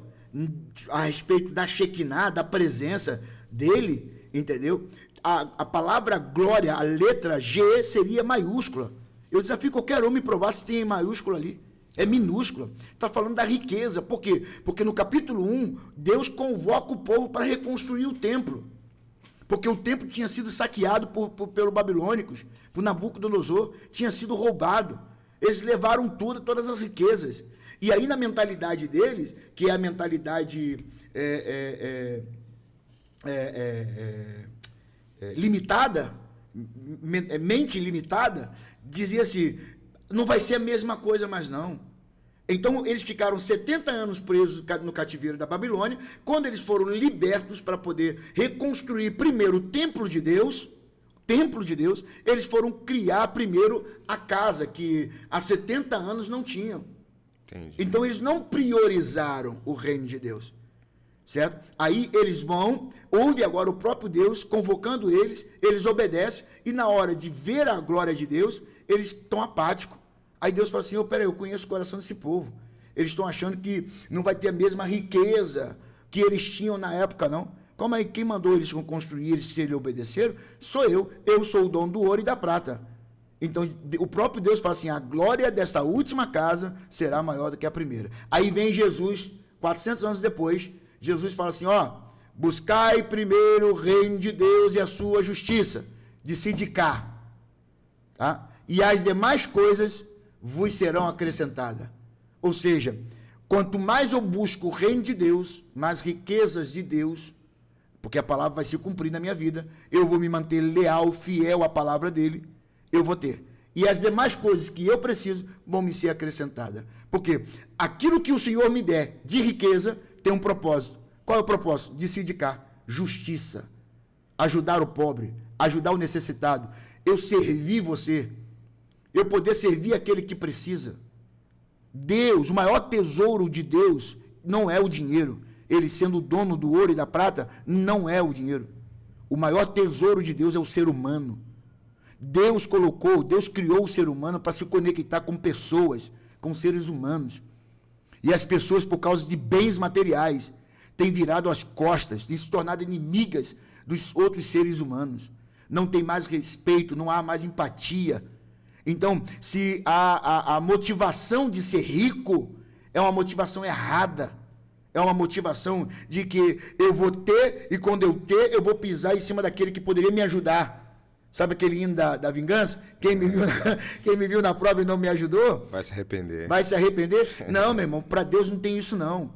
Speaker 2: a respeito da Shekinah, da presença dele, entendeu? A palavra glória, a letra G seria maiúscula. Eu desafio qualquer um me provar se tem maiúscula ali. É minúscula. Está falando da riqueza. Por quê? Porque no capítulo 1, Deus convoca o povo para reconstruir o templo. Porque o templo tinha sido saqueado pelos babilônicos, por Nabucodonosor, tinha sido roubado. Eles levaram todas as riquezas. E aí na mentalidade deles, que é a mentalidade limitada, mente limitada, dizia assim, não vai ser a mesma coisa mais não. Então eles ficaram 70 anos presos no cativeiro da Babilônia, quando eles foram libertos para poder reconstruir primeiro o templo de Deus, eles foram criar primeiro a casa que há 70 anos não tinham.
Speaker 1: Entendi.
Speaker 2: Então eles não priorizaram o reino de Deus, certo? Aí eles ouve agora o próprio Deus convocando eles obedecem, e na hora de ver a glória de Deus, eles estão apáticos. Aí Deus fala assim, peraí, eu conheço o coração desse povo. Eles estão achando que não vai ter a mesma riqueza que eles tinham na época, não. Como aí, quem mandou eles construir, se eles obedeceram, sou eu. Eu sou o dono do ouro e da prata. Então, o próprio Deus fala assim, a glória dessa última casa será maior do que a primeira. Aí vem Jesus, 400 anos depois, Jesus fala assim, buscai primeiro o reino de Deus e a sua justiça, de cá, tá? E as demais coisas vos serão acrescentadas. Ou seja, quanto mais eu busco o reino de Deus, mais riquezas de Deus, porque a palavra vai se cumprir na minha vida, eu vou me manter leal, fiel à palavra dele, eu vou ter. E as demais coisas que eu preciso vão me ser acrescentadas. Porque aquilo que o Senhor me der de riqueza tem um propósito. Qual é o propósito? De cá, justiça, ajudar o pobre, ajudar o necessitado, eu servir você, eu poder servir aquele que precisa. Deus, o maior tesouro de Deus não é o dinheiro. Ele sendo o dono do ouro e da prata, não é o dinheiro. O maior tesouro de Deus é o ser humano. Deus criou o ser humano para se conectar com pessoas, com seres humanos. E as pessoas, por causa de bens materiais, têm virado as costas, têm se tornado inimigas dos outros seres humanos. Não tem mais respeito, não há mais empatia. Então, se a motivação de ser rico é uma motivação errada, é uma motivação de que eu vou ter, e quando eu ter, eu vou pisar em cima daquele que poderia me ajudar. Sabe aquele hino da vingança? Quem me viu na prova e não me ajudou?
Speaker 1: Vai se arrepender.
Speaker 2: Vai se arrepender? Não, meu irmão, para Deus não tem isso não.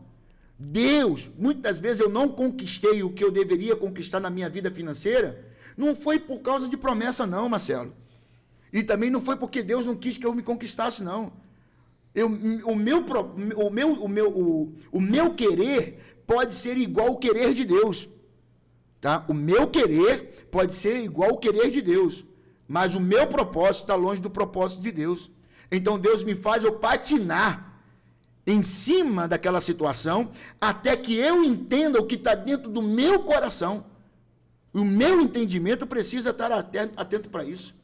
Speaker 2: Deus, muitas vezes eu não conquistei o que eu deveria conquistar na minha vida financeira, Não foi por causa de promessa, não, Marcelo. E também não foi porque Deus não quis que eu me conquistasse, não. O meu querer pode ser igual ao querer de Deus. Tá? O meu querer pode ser igual ao querer de Deus. Mas o meu propósito está longe do propósito de Deus. Então Deus me faz eu patinar em cima daquela situação até que eu entenda o que está dentro do meu coração. O meu entendimento precisa estar atento para isso.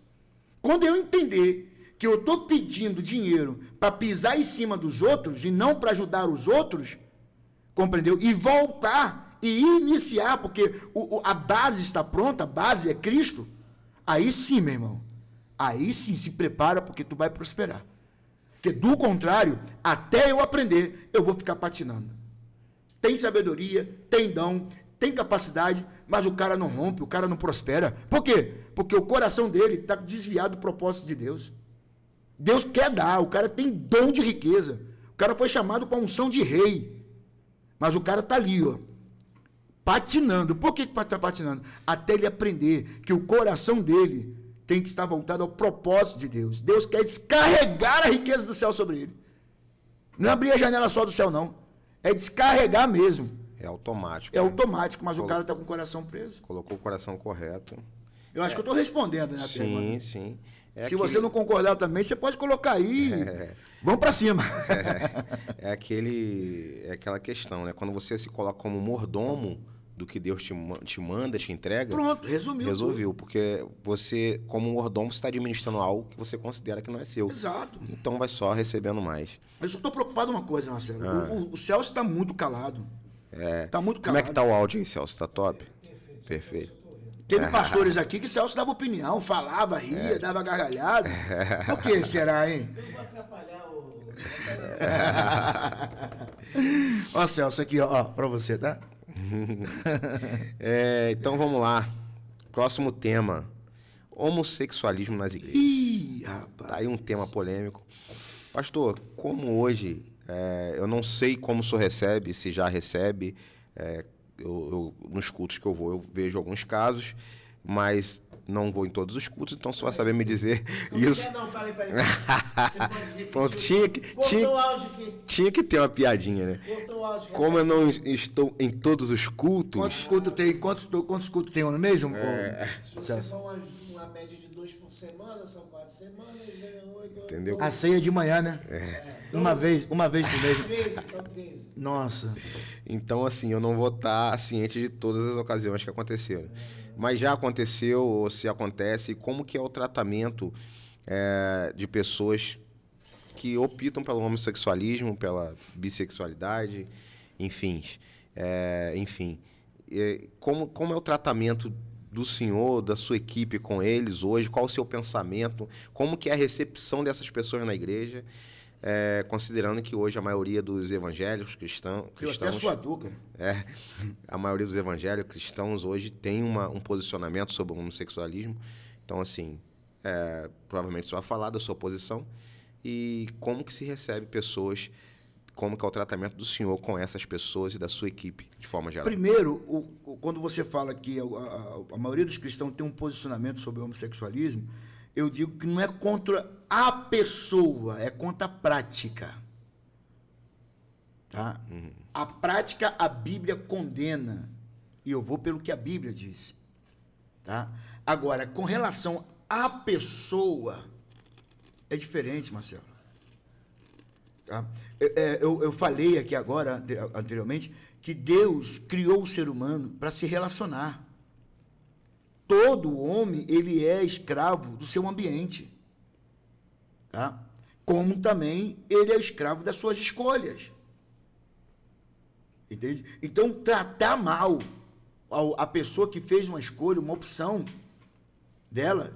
Speaker 2: Quando eu entender que eu estou pedindo dinheiro para pisar em cima dos outros e não para ajudar os outros, compreendeu? E voltar e iniciar, porque a base está pronta, a base é Cristo, aí sim, meu irmão, aí sim se prepara porque tu vai prosperar. Porque do contrário, até eu aprender, eu vou ficar patinando. Tem sabedoria, tem dom, tem capacidade, mas o cara não rompe, o cara não prospera. Por quê? Porque o coração dele está desviado do propósito de Deus. Deus quer dar, o cara tem dom de riqueza. O cara foi chamado para unção de rei. Mas o cara está ali, ó, patinando. Por que está patinando? Até ele aprender que o coração dele tem que estar voltado ao propósito de Deus. Deus quer descarregar a riqueza do céu sobre ele. Não é abrir a janela só do céu, não. É descarregar mesmo.
Speaker 1: É automático.
Speaker 2: É automático, mas o cara está com o coração preso.
Speaker 1: Colocou o coração correto.
Speaker 2: Eu acho que eu estou respondendo, né?
Speaker 1: Sim, sim.
Speaker 2: Se você não concordar também, você pode colocar aí. Vamos para cima.
Speaker 1: É aquela questão, né? Quando você se coloca como mordomo do que Deus te manda, te entrega.
Speaker 2: Pronto, resumiu.
Speaker 1: Resolveu, porque você, como mordomo, está administrando algo que você considera que não é seu.
Speaker 2: Exato.
Speaker 1: Então vai só recebendo mais.
Speaker 2: Eu só estou preocupado uma coisa, Marcelo. O Celso está muito calado. Está muito calado.
Speaker 1: Como é que tá o áudio aí, Celso? Tá top? Perfeito.
Speaker 2: Teve pastores aqui que Celso dava opinião, falava, ria, dava gargalhada. Por que será, hein?
Speaker 3: Eu não vou atrapalhar o...
Speaker 2: Ó, Celso, aqui, ó, pra você, tá?
Speaker 1: Então vamos lá. Próximo tema. Homossexualismo nas igrejas.
Speaker 2: Ih, rapaz.
Speaker 1: Tá aí um tema polêmico. Pastor, como hoje, eu não sei como o senhor recebe, se já recebe, nos cultos que eu vou, eu vejo alguns casos, mas não vou em todos os cultos, então você vai saber me dizer isso.
Speaker 3: Não, peraí. Você pode repetir.
Speaker 1: Pronto,
Speaker 3: Cortou o áudio aqui.
Speaker 1: tinha que ter uma piadinha, né?
Speaker 3: Cortou o áudio.
Speaker 1: Como eu não estou em todos os cultos...
Speaker 2: Quantos cultos tem? Quantos cultos tem no mês?
Speaker 3: Se você for uma média de 2 por semana, são 4 semanas, ganha 8.
Speaker 1: Entendeu?
Speaker 2: A ceia de manhã, né? Uma vez por mês.
Speaker 3: 13, então 13.
Speaker 2: Nossa.
Speaker 1: Então, assim, eu não vou estar ciente de todas as ocasiões que aconteceram. Mas já aconteceu, ou se acontece, como que é o tratamento de pessoas que optam pelo homossexualismo, pela bissexualidade, enfim. Como é o tratamento do senhor, da sua equipe com eles hoje? Qual o seu pensamento? Como que é a recepção dessas pessoas na igreja? Considerando que hoje a maioria dos evangélicos cristãos...
Speaker 2: Eu até sua cara.
Speaker 1: A maioria dos evangélicos cristãos hoje tem um posicionamento sobre o homossexualismo. Então, assim, provavelmente você vai falar da sua posição e como que se recebe pessoas, como que é o tratamento do senhor com essas pessoas e da sua equipe, de forma geral.
Speaker 2: Primeiro, quando você fala que a maioria dos cristãos tem um posicionamento sobre o homossexualismo, eu digo que não é contra a pessoa, é contra a prática. Tá? A prática a Bíblia condena. E eu vou pelo que a Bíblia diz. Tá? Agora, com relação à pessoa, é diferente, Marcelo. Tá? Eu falei aqui agora, anteriormente, que Deus criou o ser humano para se relacionar. Todo homem, ele é escravo do seu ambiente. Tá? Como também ele é escravo das suas escolhas. Entende? Então, tratar mal a pessoa que fez uma escolha, uma opção dela,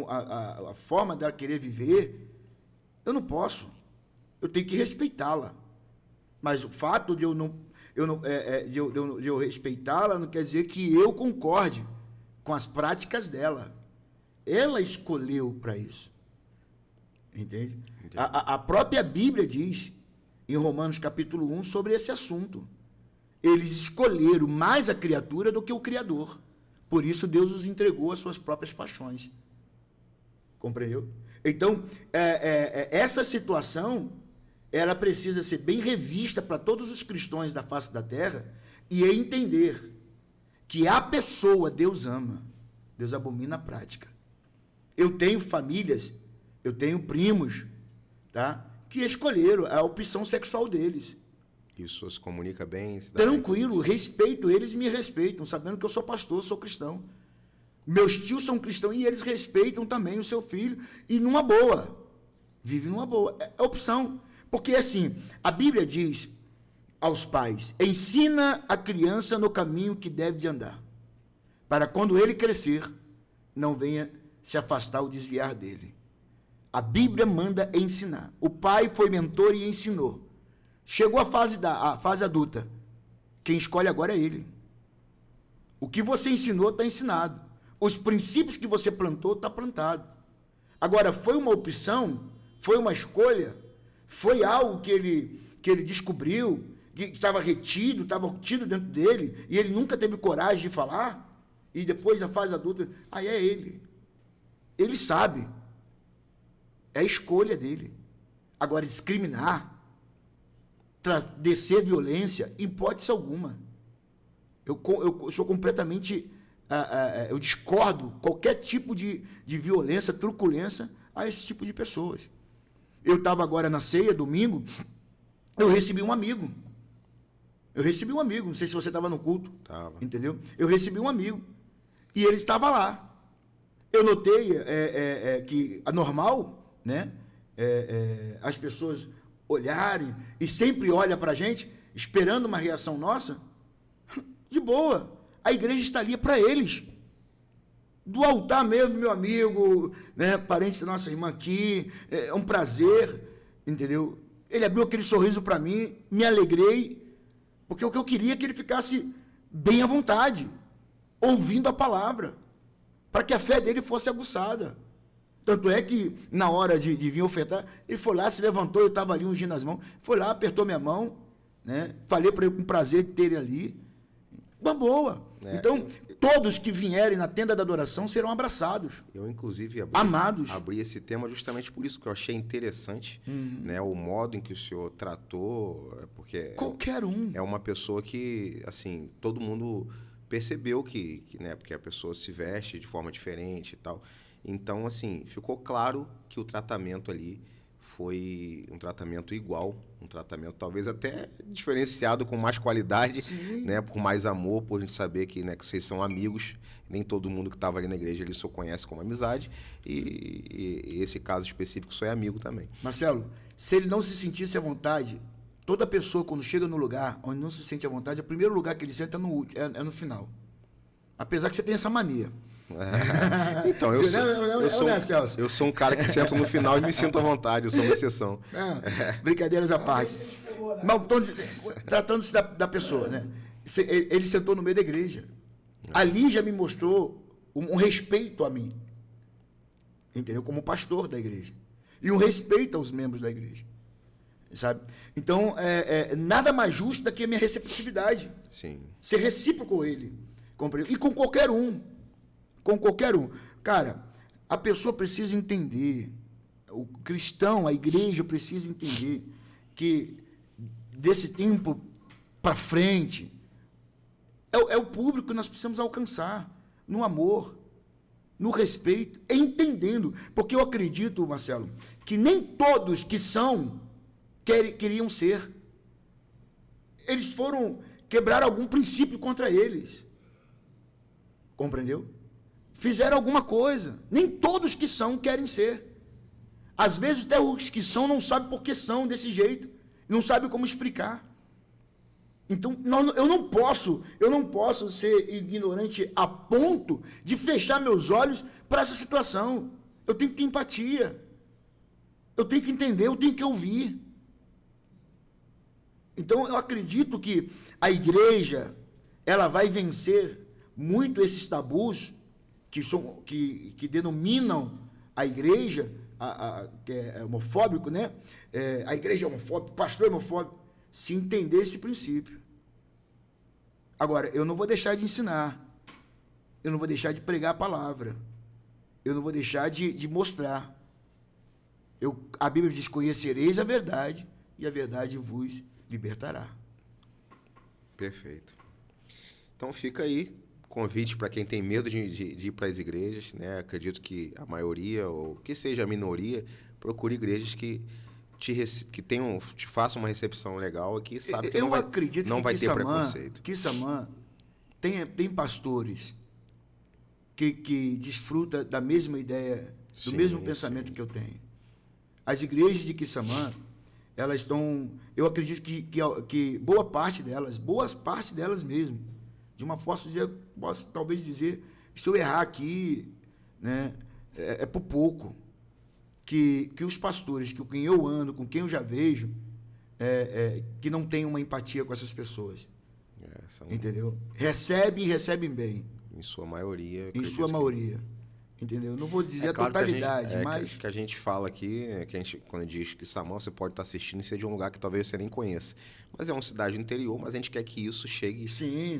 Speaker 2: a forma dela querer viver, eu não posso. Eu tenho que respeitá-la. Mas o fato de eu respeitá-la não quer dizer que eu concorde com as práticas dela. Ela escolheu para isso. Entende? A própria Bíblia diz, em Romanos capítulo 1, sobre esse assunto. Eles escolheram mais a criatura do que o Criador. Por isso Deus os entregou às suas próprias paixões. Compreendeu? Então, essa situação, ela precisa ser bem revista para todos os cristãos da face da terra e entender que a pessoa Deus ama, Deus abomina a prática. Eu tenho famílias, eu tenho primos, tá, que escolheram a opção sexual deles.
Speaker 1: Isso se comunica bem? Se dá
Speaker 2: Tranquilo, respeito eles e me respeitam, sabendo que eu sou pastor, sou cristão. Meus tios são cristãos e eles respeitam também o seu filho e numa boa. Vive numa boa. É opção. Porque assim, a Bíblia diz aos pais, ensina a criança no caminho que deve de andar, para quando ele crescer, não venha se afastar ou desviar dele. A Bíblia manda ensinar. O pai foi mentor e ensinou. Chegou a fase adulta. Quem escolhe agora é ele. O que você ensinou está ensinado. Os princípios que você plantou está plantado. Agora, foi uma opção, foi uma escolha, foi algo que ele descobriu, que estava retido, estava tido dentro dele, e ele nunca teve coragem de falar, e depois da fase adulta, aí é ele. Ele sabe. É a escolha dele. Agora, discriminar, descer violência, em hipótese alguma. Eu sou completamente... eu discordo qualquer tipo de violência, truculência a esse tipo de pessoas. Eu estava agora na ceia, domingo, eu recebi um amigo. Não sei se você estava no culto.
Speaker 1: Tava.
Speaker 2: Entendeu? Eu recebi um amigo. E ele estava lá. Eu notei que a normal, né? As pessoas olharem e sempre olham para a gente, esperando uma reação nossa, de boa. A igreja está ali para eles. Do altar mesmo, meu amigo, né, parente da nossa irmã aqui, é um prazer, entendeu? Ele abriu aquele sorriso para mim, me alegrei, porque o que eu queria é que ele ficasse bem à vontade, ouvindo a palavra, para que a fé dele fosse aguçada. Tanto é que, na hora de vir ofertar, ele foi lá, se levantou, eu estava ali ungindo as mãos, foi lá, apertou minha mão, né, falei para ele com prazer de ter ele ali. Uma boa. Então, todos que vierem na tenda da adoração serão abraçados.
Speaker 1: Eu, inclusive,
Speaker 2: amados.
Speaker 1: Abri esse tema justamente por isso, que eu achei interessante, né, o modo em que o senhor tratou, porque...
Speaker 2: Qualquer um.
Speaker 1: É uma pessoa que, assim, todo mundo percebeu que, né, porque a pessoa se veste de forma diferente e tal. Então, assim, ficou claro que o tratamento ali foi um tratamento igual, um tratamento talvez até diferenciado, com mais qualidade, né, por mais amor, por a gente saber que, né, que vocês são amigos, nem todo mundo que estava ali na igreja ele só conhece como amizade, e esse caso específico só é amigo também.
Speaker 2: Marcelo, se ele não se sentisse à vontade, toda pessoa quando chega no lugar onde não se sente à vontade, o primeiro lugar que ele senta é no final. Apesar que você tem essa mania.
Speaker 1: Então, eu sou um cara que sento no final e me sinto à vontade, eu sou uma exceção.
Speaker 2: Brincadeiras à parte. Mas, tratando-se da pessoa, né? Ele sentou no meio da igreja. Ali já me mostrou um respeito a mim. Entendeu? Como pastor da igreja. E um respeito aos membros da igreja. Sabe? Então, nada mais justo do que a minha receptividade.
Speaker 1: Sim.
Speaker 2: Ser recíproco com ele. E com qualquer um. Com qualquer um. Cara, a pessoa precisa entender, o cristão, a igreja precisa entender que desse tempo para frente é o público que nós precisamos alcançar no amor, no respeito, entendendo. Porque eu acredito, Marcelo, que nem todos que são queriam ser. Eles quebraram algum princípio contra eles. Compreendeu? Fizeram alguma coisa. Nem todos que são querem ser. Às vezes até os que são não sabem por que são desse jeito. Não sabem como explicar. Então, eu não posso ser ignorante a ponto de fechar meus olhos para essa situação. Eu tenho que ter empatia. Eu tenho que entender, eu tenho que ouvir. Então, eu acredito que a igreja, ela vai vencer muito esses tabus que denominam a igreja, que é homofóbico, né? A igreja é homofóbica, o pastor é homofóbico, se entender esse princípio. Agora, eu não vou deixar de ensinar. eu não vou deixar de pregar a palavra. Eu não vou deixar de mostrar. A Bíblia diz, conhecereis a verdade, e a verdade vos libertará.
Speaker 1: Perfeito. Então fica aí, convite para quem tem medo de ir para as igrejas, né? Acredito que a maioria, ou que seja a minoria, procure igrejas que te façam uma recepção legal e que sabe que não vai ter preconceito.
Speaker 2: Quissamã tem pastores que desfrutam da mesma ideia, do mesmo pensamento que eu tenho. As igrejas de Quissamã, elas estão... Eu acredito que boa parte delas mesmo, de uma posso talvez dizer, se eu errar aqui, né, é por pouco, que os pastores, com quem eu ando, com quem eu já vejo, que não tem uma empatia com essas pessoas. Entendeu? Recebem bem.
Speaker 1: Em sua maioria.
Speaker 2: Em sua maioria. Entendeu? Não vou dizer a totalidade, mas...
Speaker 1: Que a gente fala aqui, quando diz que Quissamã, você pode estar assistindo e ser de um lugar que talvez você nem conheça. Mas é uma cidade do interior, mas a gente quer que isso chegue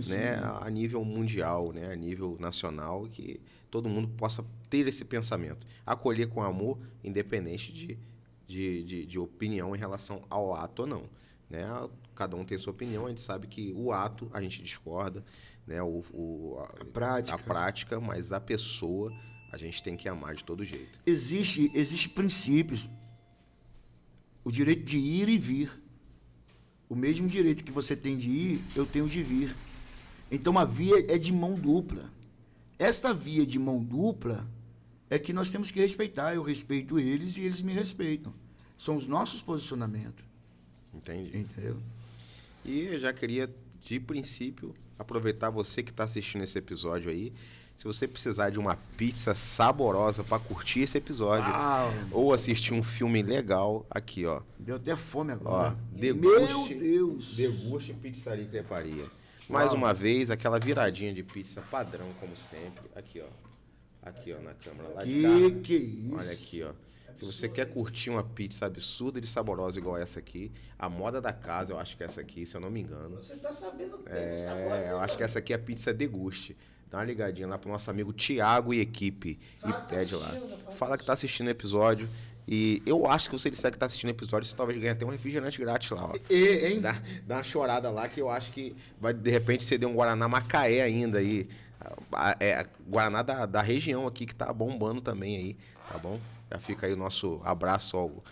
Speaker 1: né, a nível mundial, né, a nível nacional, que todo mundo possa ter esse pensamento. Acolher com amor, independente de opinião em relação ao ato ou não. Né? Cada um tem sua opinião, a gente sabe que o ato a gente discorda, né? A prática, mas a pessoa a gente tem que amar de todo jeito.
Speaker 2: Existe princípios. O direito de ir e vir. O mesmo direito que você tem de ir, eu tenho de vir. Então a via é de mão dupla. Esta via de mão dupla é que nós temos que respeitar. Eu respeito eles e eles me respeitam. São os nossos posicionamentos.
Speaker 1: Entendi.
Speaker 2: Entendeu?
Speaker 1: E eu já queria, de princípio, aproveitar você que está assistindo esse episódio aí. Se você precisar de uma pizza saborosa para curtir esse episódio, ou assistir um filme legal, aqui, ó.
Speaker 2: Deu até fome agora.
Speaker 1: Ó, deguste,
Speaker 2: meu Deus!
Speaker 1: Deguste Pizzaria e Creparia. Mais uma vez, aquela viradinha de pizza padrão, como sempre. Aqui, ó. Aqui, ó, na câmera lá de cá.
Speaker 2: Que isso?
Speaker 1: Olha aqui, ó. Se você quer curtir uma pizza absurda e saborosa igual essa aqui, a moda da casa, eu acho que é essa aqui, se eu não me engano.
Speaker 3: Você tá sabendo bem dos sabores.
Speaker 1: Eu acho que essa aqui é a pizza Deguste. Dá uma ligadinha lá pro nosso amigo Thiago e equipe. Pede lá. Fala que tá assistindo o episódio. E eu acho que se ele disser que tá assistindo o episódio, você talvez ganhe até um refrigerante grátis lá, ó. Dá uma chorada lá que eu acho que vai, de repente, você dê um Guaraná Macaé ainda aí. Guaraná da região aqui que tá bombando também aí, tá bom? Já fica aí o nosso abraço ao...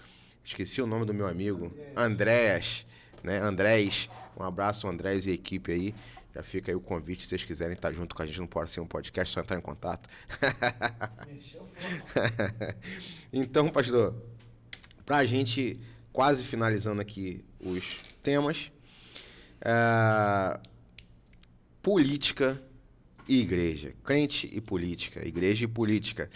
Speaker 1: Esqueci o nome do meu amigo. Andrés, né? Andrés. Um abraço, Andrés e equipe aí. Já fica aí o convite, se vocês quiserem estar junto com a gente no Pode Ser um Podcast, só entrar em contato. Então, pastor, pra gente quase finalizando aqui os temas, política e igreja. Crente e política, igreja e política.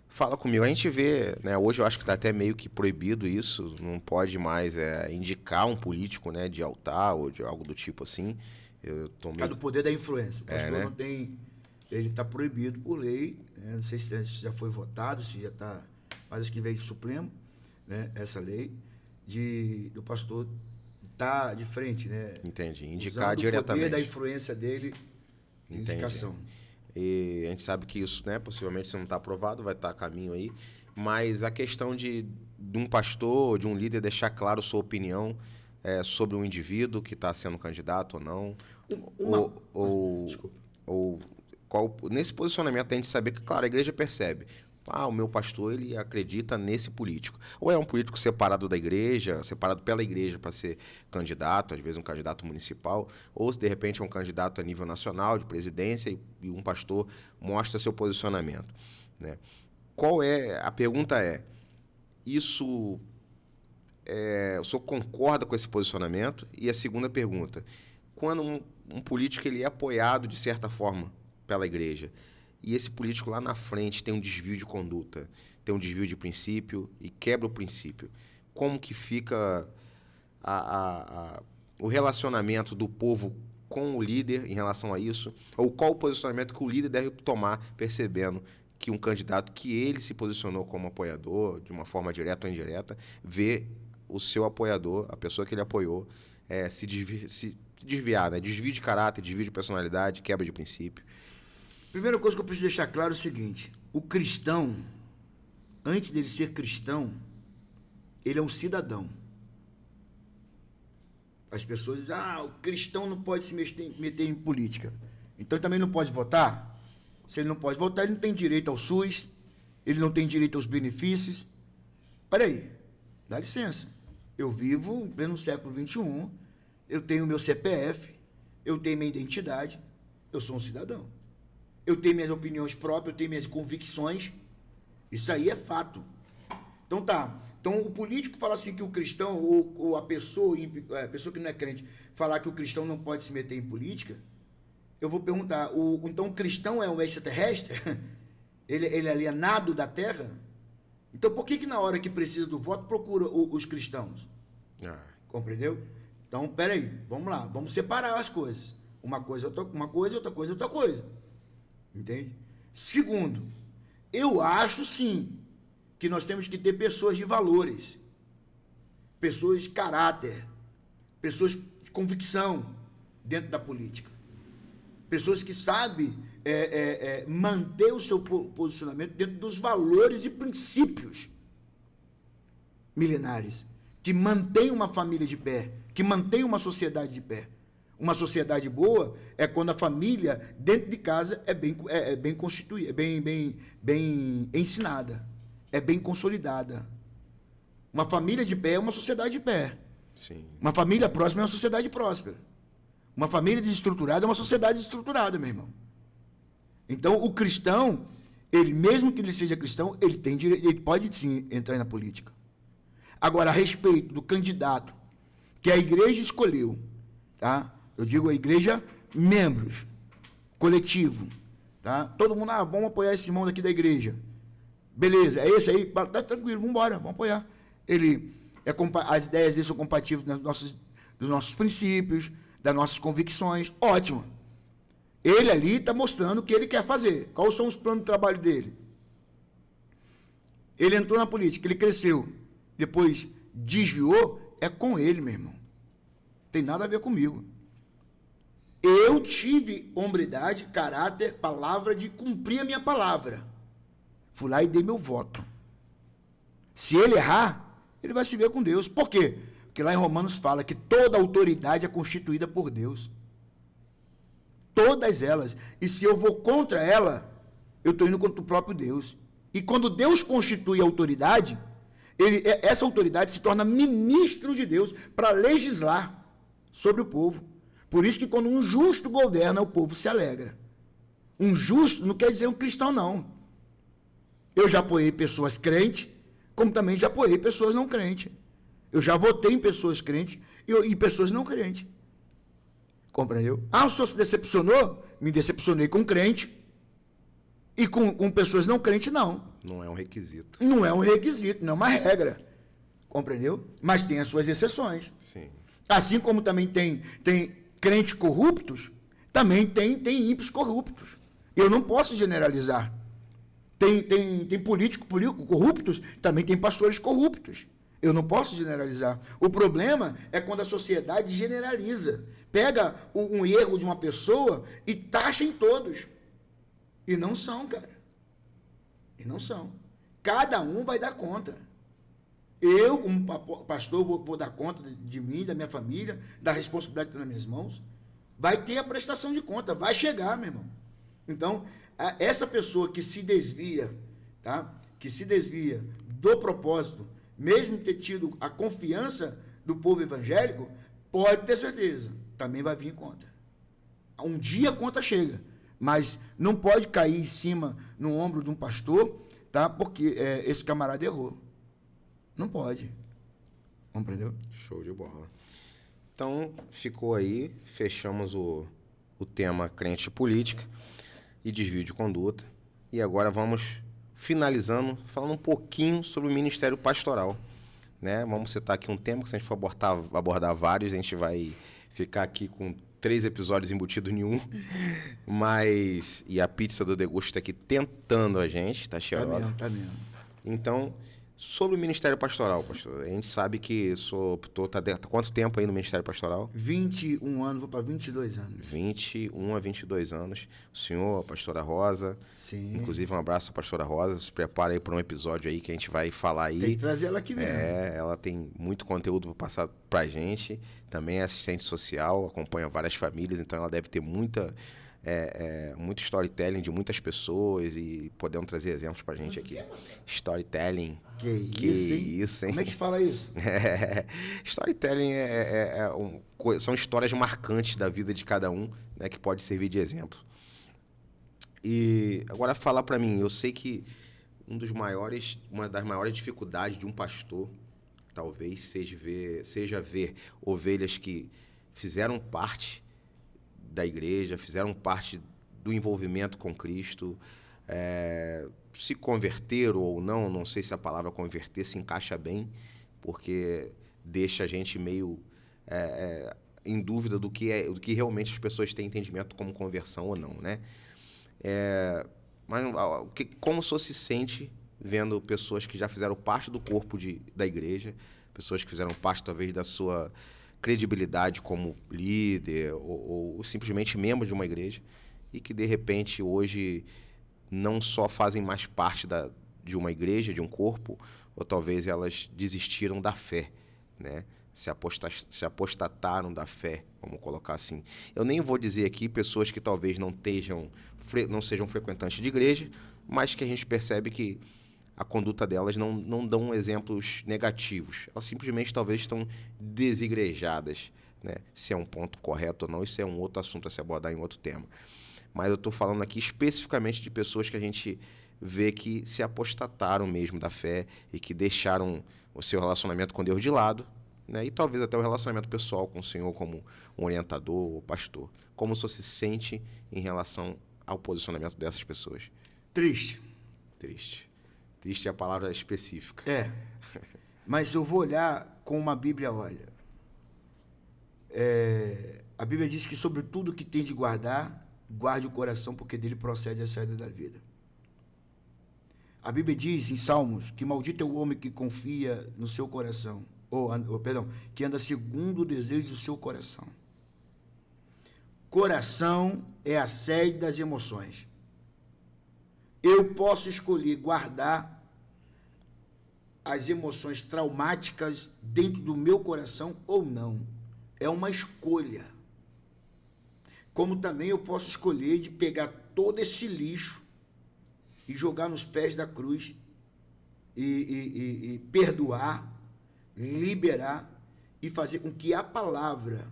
Speaker 1: Fala comigo, a gente vê, né, hoje eu acho que está até meio que proibido isso, não pode mais indicar um político, né, de altar ou de algo do tipo assim. Eu tô meio...
Speaker 2: do poder da influência. O pastor
Speaker 1: né?
Speaker 2: não tem... Ele está proibido por lei, né? Não sei se já foi votado, se já está... Mas acho que veio do Supremo, né, essa lei, do pastor estar de frente, né?
Speaker 1: Entendi, indicar
Speaker 2: usando
Speaker 1: diretamente.
Speaker 2: o poder da influência dele de indicação.
Speaker 1: E a gente sabe que isso, né, possivelmente, se não está aprovado, vai estar a caminho aí. Mas a questão de um pastor, de um líder deixar claro sua opinião sobre um indivíduo que está sendo candidato ou não, nesse posicionamento a gente saber que, claro, a igreja percebe. O meu pastor, ele acredita nesse político. Ou é um político separado da igreja, separado pela igreja para ser candidato, às vezes um candidato municipal, ou se de repente é um candidato a nível nacional, de presidência, e um pastor mostra seu posicionamento, né? A pergunta isso... o senhor concorda com esse posicionamento? E a segunda pergunta, quando um político ele é apoiado, de certa forma, pela igreja, e esse político lá na frente tem um desvio de conduta, tem um desvio de princípio e quebra o princípio, como que fica o relacionamento do povo com o líder em relação a isso? Ou qual o posicionamento que o líder deve tomar, percebendo que um candidato que ele se posicionou como apoiador, de uma forma direta ou indireta, vê o seu apoiador, a pessoa que ele apoiou, se desviar, né? Desvio de caráter, desvio de personalidade, quebra de princípio.
Speaker 2: Primeira coisa que eu preciso deixar claro é o seguinte: o cristão, antes dele ser cristão, ele é um cidadão. As pessoas dizem, o cristão não pode se meter em política. Então ele também não pode votar? Se ele não pode votar, ele não tem direito ao SUS, ele não tem direito aos benefícios. Peraí, dá licença. Eu vivo em pleno século XXI, eu tenho meu CPF, eu tenho minha identidade, eu sou um cidadão. Eu tenho minhas opiniões próprias, eu tenho minhas convicções. Isso aí é fato. Então tá. Então o político fala assim que o cristão, ou a pessoa que não é crente, falar que o cristão não pode se meter em política, eu vou perguntar, então o cristão é um extraterrestre? ele é alienado da terra? Então por que na hora que precisa do voto procura os cristãos? Compreendeu? Então, peraí, vamos lá, vamos separar as coisas. Uma coisa é uma coisa, outra coisa é outra coisa. Entende? Segundo, eu acho sim que nós temos que ter pessoas de valores, pessoas de caráter, pessoas de convicção dentro da política. Pessoas que sabem manter o seu posicionamento dentro dos valores e princípios milenares, que mantém uma família de pé, que mantém uma sociedade de pé. Uma sociedade boa é quando a família, dentro de casa, é bem constituída, bem ensinada, é bem consolidada. Uma família de pé é uma sociedade de pé.
Speaker 1: Sim.
Speaker 2: Uma família próspera é uma sociedade próspera. Uma família desestruturada é uma sociedade desestruturada, meu irmão. Então, o cristão, ele, mesmo que ele seja cristão, ele tem direito, ele pode sim entrar na política. Agora, a respeito do candidato que a igreja escolheu, tá? Eu digo a igreja, membros, coletivo, tá? Todo mundo, vamos apoiar esse irmão daqui da igreja. Beleza, é esse aí, tá tranquilo, vamos embora, vamos apoiar. As ideias dele são compatíveis dos nossos princípios, das nossas convicções, ótimo. Ele ali está mostrando o que ele quer fazer. Quais são os planos de trabalho dele? Ele entrou na política, ele cresceu, depois desviou, é com ele, meu irmão. Tem nada a ver comigo. Eu tive hombridade, caráter, palavra de cumprir a minha palavra. Fui lá e dei meu voto. Se ele errar, ele vai se ver com Deus. Por quê? Porque lá em Romanos fala que toda autoridade é constituída por Deus. Todas elas. E se eu vou contra ela, eu estou indo contra o próprio Deus. E quando Deus constitui a autoridade, essa autoridade se torna ministro de Deus para legislar sobre o povo. Por isso que quando um justo governa, o povo se alegra. Um justo não quer dizer um cristão, não. Eu já apoiei pessoas crentes, como também já apoiei pessoas não crentes. Eu já votei em pessoas crentes e pessoas não crentes. Compreendeu? O senhor se decepcionou? Me decepcionei com crente. E com pessoas não crentes, não.
Speaker 1: Não é um requisito.
Speaker 2: Não é um requisito, não é uma regra. Compreendeu? Mas tem as suas exceções.
Speaker 1: Sim.
Speaker 2: Assim como também tem crentes corruptos, também tem ímpios corruptos. Eu não posso generalizar. Tem políticos corruptos, também tem pastores corruptos. Eu não posso generalizar. O problema é quando a sociedade generaliza. Pega um erro de uma pessoa e taxa em todos. E não são, cara. E não são. Cada um vai dar conta. Eu, como pastor, vou dar conta de mim, da minha família, da responsabilidade que está nas minhas mãos. Vai ter a prestação de conta, vai chegar, meu irmão. Então, essa pessoa que se desvia, tá? Que se desvia do propósito, mesmo ter tido a confiança do povo evangélico, pode ter certeza, também vai vir em conta. Um dia a conta chega, mas não pode cair em cima, no ombro de um pastor, tá? Porque esse camarada errou. Não pode. Compreendeu?
Speaker 1: Show de bola. Então, ficou aí, fechamos o tema crente e política e desvio de conduta. E agora vamos finalizando, falando um pouquinho sobre o ministério pastoral. Né? Vamos citar aqui um tema, que se a gente for abordar vários, a gente vai ficar aqui com 3 episódios embutidos em um. E a pizza do Degusto está aqui tentando a gente, tá cheirosa.
Speaker 2: Tá mesmo.
Speaker 1: Então, Sobre o Ministério Pastoral, pastor, a gente sabe que tá quanto tempo aí no Ministério Pastoral?
Speaker 2: 21 anos, vou para 22 anos.
Speaker 1: 21 a 22 anos. O senhor, a pastora Rosa,
Speaker 2: Sim.
Speaker 1: inclusive um abraço à pastora Rosa, se prepara aí para um episódio aí que a gente vai falar aí.
Speaker 2: Tem que trazer ela aqui mesmo.
Speaker 1: Ela tem muito conteúdo para passar pra gente, também é assistente social, acompanha várias famílias, então ela deve ter muito storytelling de muitas pessoas e podemos trazer exemplos pra gente aqui. Storytelling.
Speaker 2: Que isso, hein?
Speaker 1: hein?
Speaker 2: Como é que se fala isso?
Speaker 1: Storytelling são histórias marcantes da vida de cada um, né, que pode servir de exemplo. E agora falar pra mim, eu sei que uma das maiores dificuldades de um pastor, talvez seja ver ovelhas que fizeram parte da igreja, fizeram parte do envolvimento com Cristo, se converteram ou não sei se a palavra converter se encaixa bem, porque deixa a gente meio em dúvida do que realmente as pessoas têm entendimento como conversão ou não, né? Mas como o senhor se sente vendo pessoas que já fizeram parte do corpo da igreja, pessoas que fizeram parte talvez da sua credibilidade como líder ou simplesmente membro de uma igreja e que de repente hoje não só fazem mais parte de uma igreja, de um corpo, ou talvez elas desistiram da fé, né? Se apostataram da fé, vamos colocar assim. Eu nem vou dizer aqui pessoas que talvez não sejam frequentantes de igreja, mas que a gente percebe que a conduta delas não dão exemplos negativos. Elas simplesmente talvez estão desigrejadas, né? Se é um ponto correto ou não, isso é um outro assunto a se abordar em outro tema. Mas eu estou falando aqui especificamente de pessoas que a gente vê que se apostataram mesmo da fé e que deixaram o seu relacionamento com Deus de lado, né? E talvez até o relacionamento pessoal com o Senhor como um orientador ou pastor. Como o senhor se sente em relação ao posicionamento dessas pessoas?
Speaker 2: Triste.
Speaker 1: Triste é a palavra específica.
Speaker 2: Mas eu vou olhar como a Bíblia olha. A Bíblia diz que sobre tudo que tem de guardar, guarde o coração, porque dele procede a saída da vida. A Bíblia diz em Salmos que maldito é o homem que confia no seu coração, que anda segundo o desejo do seu coração. Coração é a sede das emoções. Eu posso escolher guardar as emoções traumáticas dentro do meu coração ou não. É uma escolha. Como também eu posso escolher de pegar todo esse lixo e jogar nos pés da cruz e perdoar, liberar e fazer com que a palavra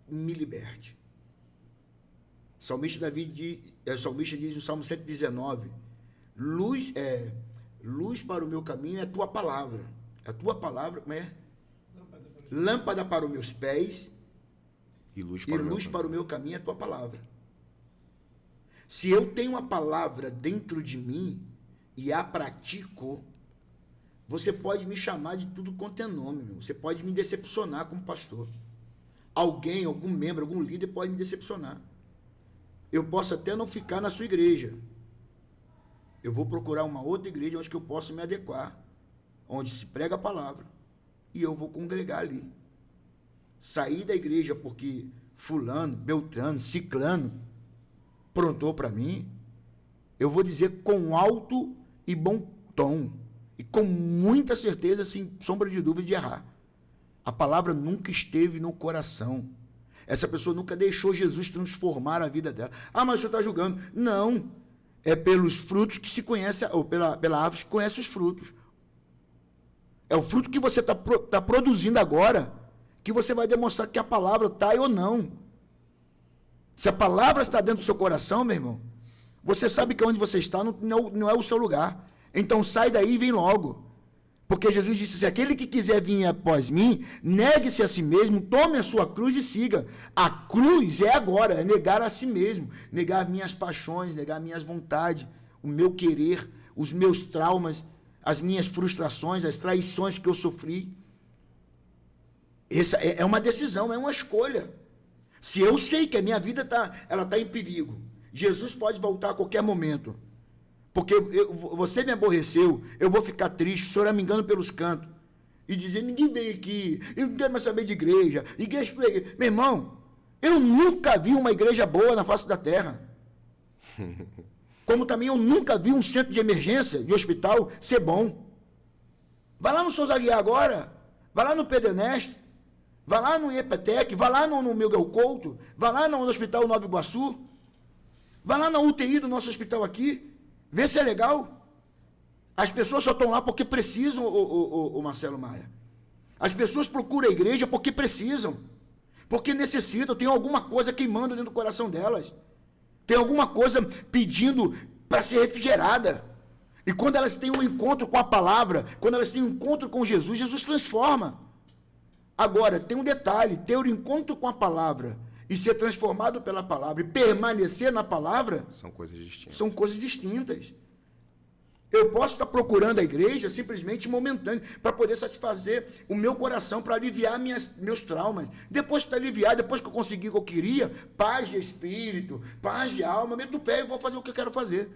Speaker 2: me liberte. O salmista diz no Salmo 119, luz para o meu caminho é a tua palavra. A tua palavra, como é? Lâmpada para os meus pés
Speaker 1: e luz
Speaker 2: para o meu caminho é a tua palavra. Se eu tenho a palavra dentro de mim e a pratico, você pode me chamar de tudo quanto é nome, meu. Você pode me decepcionar como pastor. Alguém, algum membro, algum líder pode me decepcionar. Eu posso até não ficar na sua igreja. Eu vou procurar uma outra igreja onde eu possa me adequar, onde se prega a palavra, e eu vou congregar ali. Sair da igreja porque fulano, beltrano, ciclano prontou para mim, eu vou dizer com alto e bom tom, e com muita certeza, sem sombra de dúvida de errar. A palavra nunca esteve no coração. Essa pessoa nunca deixou Jesus transformar a vida dela. Ah, mas o senhor está julgando. Não. É pelos frutos que se conhece, ou pela árvore que conhece os frutos. É o fruto que você está produzindo agora, que você vai demonstrar que a palavra está aí ou não. Se a palavra está dentro do seu coração, meu irmão, você sabe que onde você está não é o seu lugar. Então sai daí e vem logo. Porque Jesus disse assim, aquele que quiser vir após mim, negue-se a si mesmo, tome a sua cruz e siga. A cruz é agora, é negar a si mesmo, negar minhas paixões, negar minhas vontades, o meu querer, os meus traumas, as minhas frustrações, as traições que eu sofri. Essa é uma decisão, é uma escolha. Se eu sei que a minha vida está em perigo, Jesus pode voltar a qualquer momento. Porque você me aborreceu, eu vou ficar triste, choramingando pelos cantos. E dizer, ninguém veio aqui, eu não quero mais saber de igreja. Meu irmão, eu nunca vi uma igreja boa na face da terra. Como também eu nunca vi um centro de emergência, de hospital, ser bom. Vai lá no Souza Aguiar agora, vai lá no Pedro Ernesto, vai lá no IEPTEC, vai lá no Miguel Couto, vai lá no Hospital Nova Iguaçu, vai lá na UTI do nosso hospital aqui, vê se é legal. As pessoas só estão lá porque precisam, o Marcelo Maia. As pessoas procuram a igreja porque precisam, porque necessitam, tem alguma coisa queimando dentro do coração delas. Tem alguma coisa pedindo para ser refrigerada. E quando elas têm um encontro com a palavra, quando elas têm um encontro com Jesus, Jesus transforma. Agora, tem um detalhe, ter um encontro com a palavra e ser transformado pela palavra e permanecer na palavra
Speaker 1: são coisas distintas.
Speaker 2: São coisas distintas. Eu posso estar procurando a igreja simplesmente momentâneo, para poder satisfazer o meu coração, para aliviar meus traumas. Depois que está aliviado, depois que eu consegui o que eu queria, paz de espírito, paz de alma, meto o pé e vou fazer o que eu quero fazer.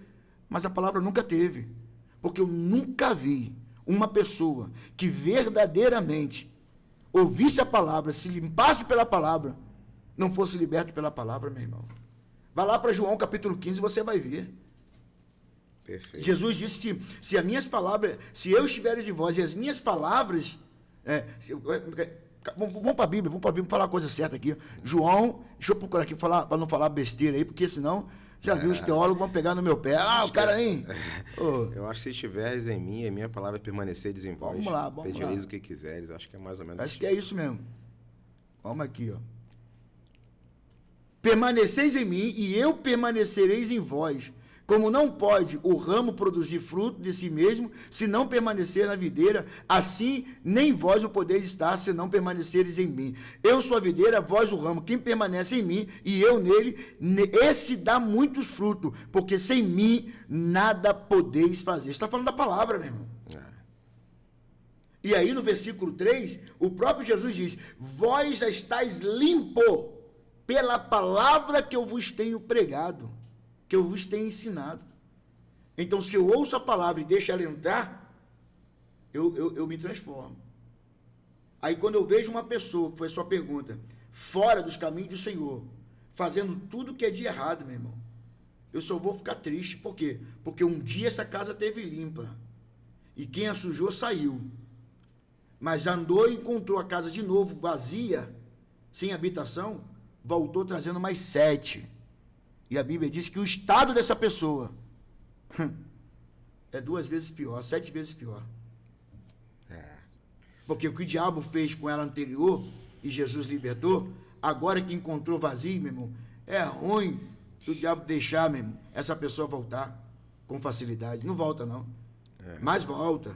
Speaker 2: Mas a palavra nunca teve. Porque eu nunca vi uma pessoa que verdadeiramente ouvisse a palavra, se limpasse pela palavra, não fosse liberto pela palavra, meu irmão. Vai lá para João capítulo 15 e você vai ver.
Speaker 1: Perfeito.
Speaker 2: Jesus disse que se as minhas palavras, se eu estiveres em vós e as minhas palavras, vamos para a Bíblia falar a coisa certa aqui. João, deixa eu procurar aqui para não falar besteira aí, porque senão já viu os teólogos vão pegar no meu pé. O cara aí.
Speaker 1: Eu acho que se estiveres em mim, a minha palavra permaneceres em vós.
Speaker 2: Vamos lá.
Speaker 1: Pedireis o que quiseres. Acho que é mais ou menos.
Speaker 2: Acho que é isso mesmo. Vamos aqui, ó. Permaneceis em mim e eu permanecereis em vós. Como não pode o ramo produzir fruto de si mesmo, se não permanecer na videira, assim nem vós o podeis estar, se não permaneceres em mim. Eu sou a videira, vós o ramo. Quem permanece em mim e eu nele, esse dá muitos frutos, porque sem mim nada podeis fazer. Está falando da palavra, meu irmão. E aí no versículo 3, o próprio Jesus diz, vós já estáis limpo pela palavra que eu vos tenho pregado, que eu vos tenho ensinado. Então, se eu ouço a palavra e deixo ela entrar, eu me transformo. Aí, quando eu vejo uma pessoa, que foi a sua pergunta, fora dos caminhos do Senhor, fazendo tudo que é de errado, meu irmão, eu só vou ficar triste. Por quê? Porque um dia essa casa teve limpa, e quem a sujou saiu. Mas andou e encontrou a casa de novo, vazia, sem habitação, voltou trazendo mais 7. E a Bíblia diz que o estado dessa pessoa é 2 vezes pior, 7 vezes pior. Porque o que o diabo fez com ela anterior, e Jesus libertou, agora que encontrou vazio, meu irmão, é ruim se o diabo deixar, meu irmão, essa pessoa voltar com facilidade. Não volta, não. Mas volta.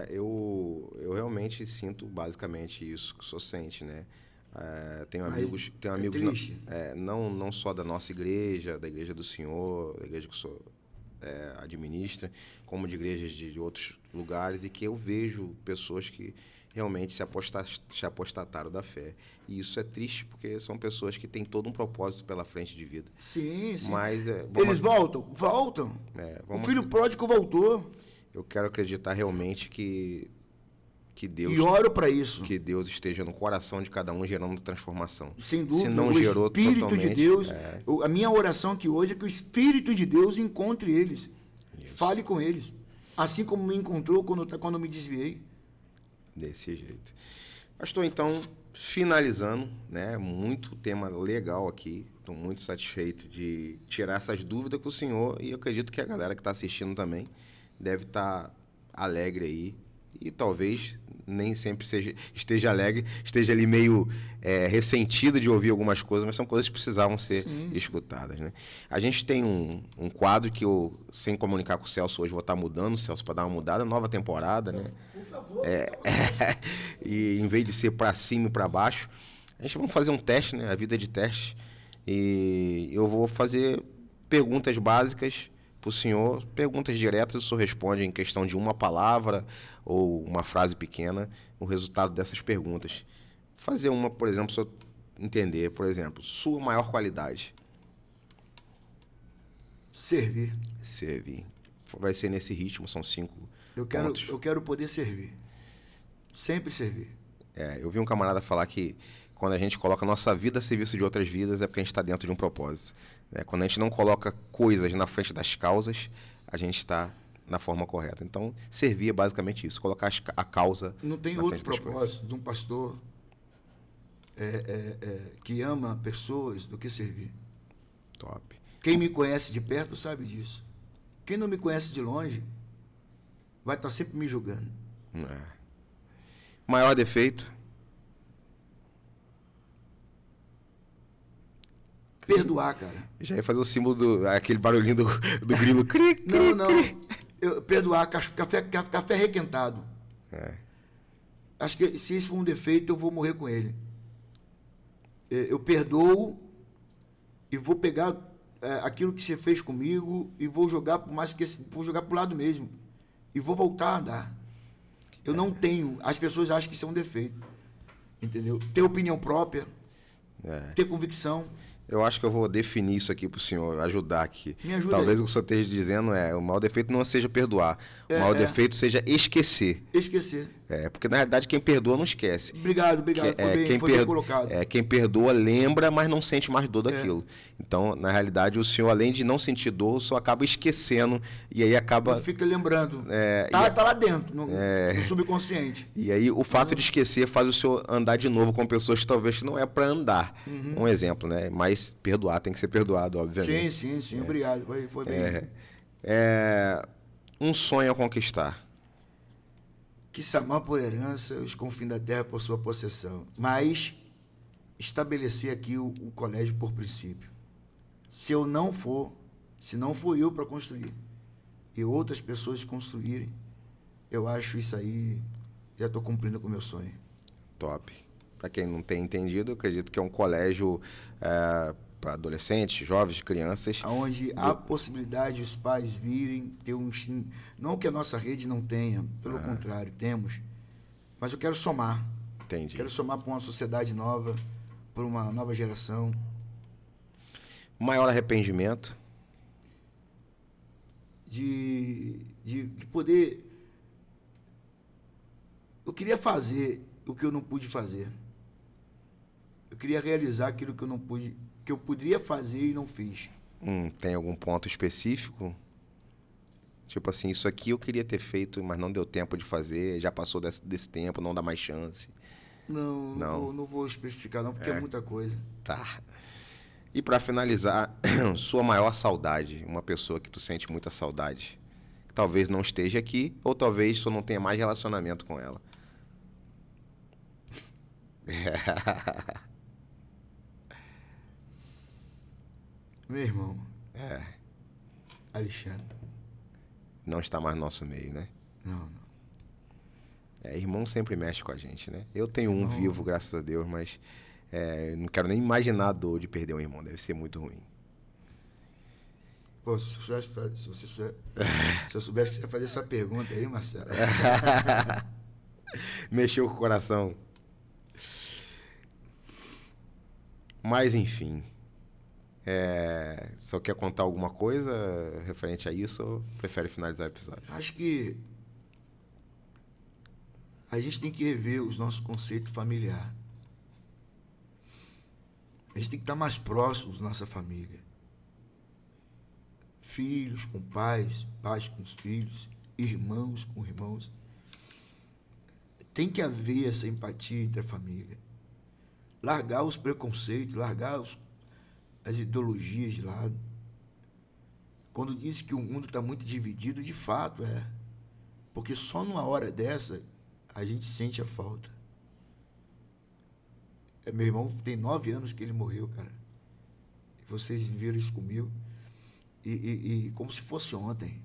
Speaker 1: Eu realmente sinto basicamente isso que o senhor sente, né? Tenho amigos não só da nossa igreja, da igreja do senhor, da igreja que o senhor administra, como de igrejas de outros lugares, e que eu vejo pessoas que realmente se apostataram da fé. E isso é triste, porque são pessoas que têm todo um propósito pela frente de vida.
Speaker 2: Sim.
Speaker 1: Mas,
Speaker 2: eles voltam. O filho pródigo voltou.
Speaker 1: Eu quero acreditar realmente que Deus,
Speaker 2: e oro para isso.
Speaker 1: Que Deus esteja no coração de cada um gerando transformação.
Speaker 2: Sem dúvida.
Speaker 1: Se não
Speaker 2: o
Speaker 1: gerou
Speaker 2: Espírito
Speaker 1: totalmente,
Speaker 2: de Deus, a minha oração aqui hoje é que o Espírito de Deus encontre eles. Isso. Fale com eles. Assim como me encontrou quando me desviei.
Speaker 1: Desse jeito. Pastor, então, finalizando, né? Muito tema legal aqui. Estou muito satisfeito de tirar essas dúvidas com o senhor, e eu acredito que a galera que está assistindo também deve estar alegre aí. E talvez nem sempre esteja alegre, esteja ali meio ressentido de ouvir algumas coisas, mas são coisas que precisavam ser escutadas, né? A gente tem um quadro que eu, sem comunicar com o Celso, hoje vou estar mudando, Celso, para dar uma mudada, nova temporada, né?
Speaker 3: Por favor.
Speaker 1: E em vez de ser para cima e para baixo, a gente vai fazer um teste, né? A vida de teste. E eu vou fazer perguntas básicas para o senhor, perguntas diretas, o senhor responde em questão de uma palavra ou uma frase pequena, o resultado dessas perguntas. Fazer uma, por exemplo, se eu entender, por exemplo, sua maior qualidade.
Speaker 2: Servir.
Speaker 1: Servir. Vai ser nesse ritmo, são 5 pontos.
Speaker 2: Eu quero poder servir. Sempre servir.
Speaker 1: Eu vi um camarada falar que quando a gente coloca a nossa vida a serviço de outras vidas é porque a gente está dentro de um propósito. Quando a gente não coloca coisas na frente das causas, a gente está na forma correta. Então, servir é basicamente isso, colocar a causa
Speaker 2: Não tem
Speaker 1: na
Speaker 2: outro
Speaker 1: frente das coisas.
Speaker 2: propósito de um pastor que ama pessoas do que servir.
Speaker 1: Top.
Speaker 2: Quem me conhece de perto sabe disso. Quem não me conhece de longe vai estar sempre me julgando.
Speaker 1: Maior defeito?
Speaker 2: Perdoar, cara.
Speaker 1: Já ia fazer o símbolo aquele barulhinho do grilo. Cri, cri,
Speaker 2: Não. Perdoar, café requentado. Acho que se isso for um defeito, eu vou morrer com ele. Eu perdoo e vou pegar aquilo que você fez comigo e vou jogar vou jogar pro lado mesmo. E vou voltar a andar. Eu não tenho. As pessoas acham que isso é um defeito. Entendeu? Ter opinião própria. Ter convicção.
Speaker 1: Eu acho que eu vou definir isso aqui pro senhor, ajudar aqui.
Speaker 2: Me ajuda.
Speaker 1: Talvez
Speaker 2: aí.
Speaker 1: o que o senhor esteja dizendo o maior defeito não seja perdoar. O maior defeito seja esquecer.
Speaker 2: Esquecer.
Speaker 1: Porque na realidade quem perdoa não esquece.
Speaker 2: Obrigado. Foi bem colocado.
Speaker 1: Quem perdoa lembra, mas não sente mais dor daquilo. Então, na realidade, o senhor, além de não sentir dor, só acaba esquecendo e aí acaba...
Speaker 2: Não fica lembrando. Tá lá dentro, no subconsciente.
Speaker 1: E aí o fato de esquecer faz o senhor andar de novo com pessoas que talvez não é para andar. Um exemplo, né? Mas perdoar, tem que ser perdoado, obviamente.
Speaker 2: Sim. Obrigado. Foi bem.
Speaker 1: Um sonho a conquistar.
Speaker 2: Que Samar por herança, os confins da terra por sua possessão. Mas estabelecer aqui o colégio por princípio. Se não for eu para construir e outras pessoas construírem, eu acho isso aí, já estou cumprindo com o meu sonho.
Speaker 1: Top. Para quem não tem entendido, eu acredito que é um colégio para adolescentes, jovens, crianças.
Speaker 2: Onde há possibilidade de os pais virem ter um ensino. Não que a nossa rede não tenha, pelo contrário, temos. Mas eu quero somar.
Speaker 1: Entendi.
Speaker 2: Quero somar para uma sociedade nova, para uma nova geração.
Speaker 1: Maior arrependimento?
Speaker 2: De poder... Eu queria fazer o que eu não pude fazer. Eu queria realizar aquilo que eu não pude, que eu poderia fazer e não fiz.
Speaker 1: Tem algum ponto específico? Tipo assim, isso aqui eu queria ter feito, mas não deu tempo de fazer, já passou desse tempo, não dá mais chance.
Speaker 2: Não vou especificar não, porque é muita coisa.
Speaker 1: Tá. E para finalizar, sua maior saudade, uma pessoa que tu sente muita saudade, que talvez não esteja aqui, ou talvez tu não tenha mais relacionamento com ela.
Speaker 2: Meu irmão. Alexandre.
Speaker 1: Não está mais no nosso meio, né?
Speaker 2: Não.
Speaker 1: Irmão sempre mexe com a gente, né? Eu tenho um vivo, graças a Deus, mas não quero nem imaginar a dor de perder um irmão. Deve ser muito ruim.
Speaker 2: Pô, se eu soubesse que você ia fazer essa pergunta aí, Marcelo.
Speaker 1: Mexeu com o coração. Mas, enfim. Só quer contar alguma coisa referente a isso ou prefere finalizar o episódio?
Speaker 2: Acho que a gente tem que rever os nossos conceitos familiares. A gente tem que estar mais próximos da nossa família. Filhos com pais, pais com os filhos, irmãos com irmãos. Tem que haver essa empatia entre a família. Largar os preconceitos, largar as ideologias de lado. Quando diz que o mundo está muito dividido, de fato é. Porque só numa hora dessa a gente sente a falta. Meu irmão tem 9 anos que ele morreu, cara. Vocês viram isso comigo. E como se fosse ontem.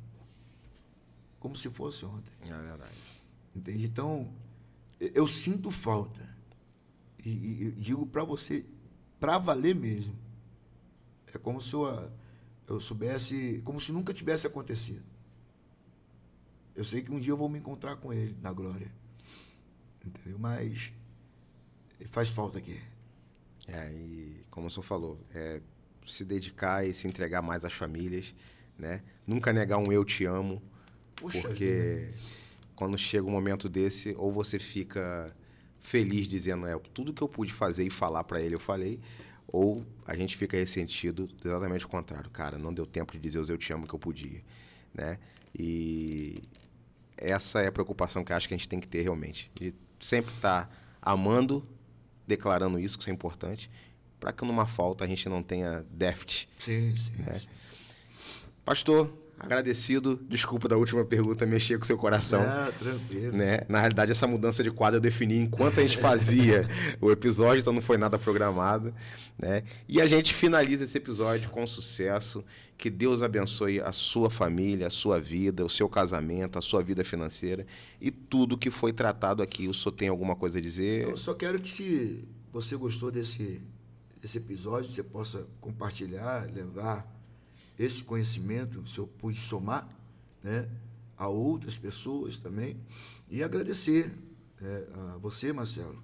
Speaker 2: Como se fosse ontem.
Speaker 1: É verdade.
Speaker 2: Entende? Então, eu sinto falta. E digo para você, para valer mesmo. É como se eu soubesse, como se nunca tivesse acontecido. Eu sei que um dia eu vou me encontrar com ele na glória. Entendeu? Mas faz falta aqui.
Speaker 1: E como o senhor falou, se dedicar e se entregar mais às famílias, né? Nunca negar um eu te amo,
Speaker 2: Puxa
Speaker 1: porque
Speaker 2: vida.
Speaker 1: quando chega um momento desse, ou você fica feliz dizendo, tudo que eu pude fazer e falar pra ele eu falei, ou a gente fica ressentido, exatamente o contrário. Cara, não deu tempo de dizer os eu te amo que eu podia, né? E essa é a preocupação que eu acho que a gente tem que ter realmente, de sempre estar amando, declarando isso, que isso é importante, para que numa falta a gente não tenha déficit.
Speaker 2: Sim, sim.
Speaker 1: Né?
Speaker 2: Sim.
Speaker 1: Pastor, agradecido. Desculpa da última pergunta, mexer com o seu coração.
Speaker 2: Ah, tranquilo.
Speaker 1: Né? Na realidade, essa mudança de quadro eu defini enquanto a gente fazia o episódio, então não foi nada programado. Né? E a gente finaliza esse episódio com sucesso. Que Deus abençoe a sua família, a sua vida, o seu casamento, a sua vida financeira e tudo que foi tratado aqui. O senhor tem alguma coisa a dizer?
Speaker 2: Eu só quero que, se você gostou desse episódio, você possa compartilhar, levar esse conhecimento, se eu pude somar, né, a outras pessoas também, e agradecer a você, Marcelo.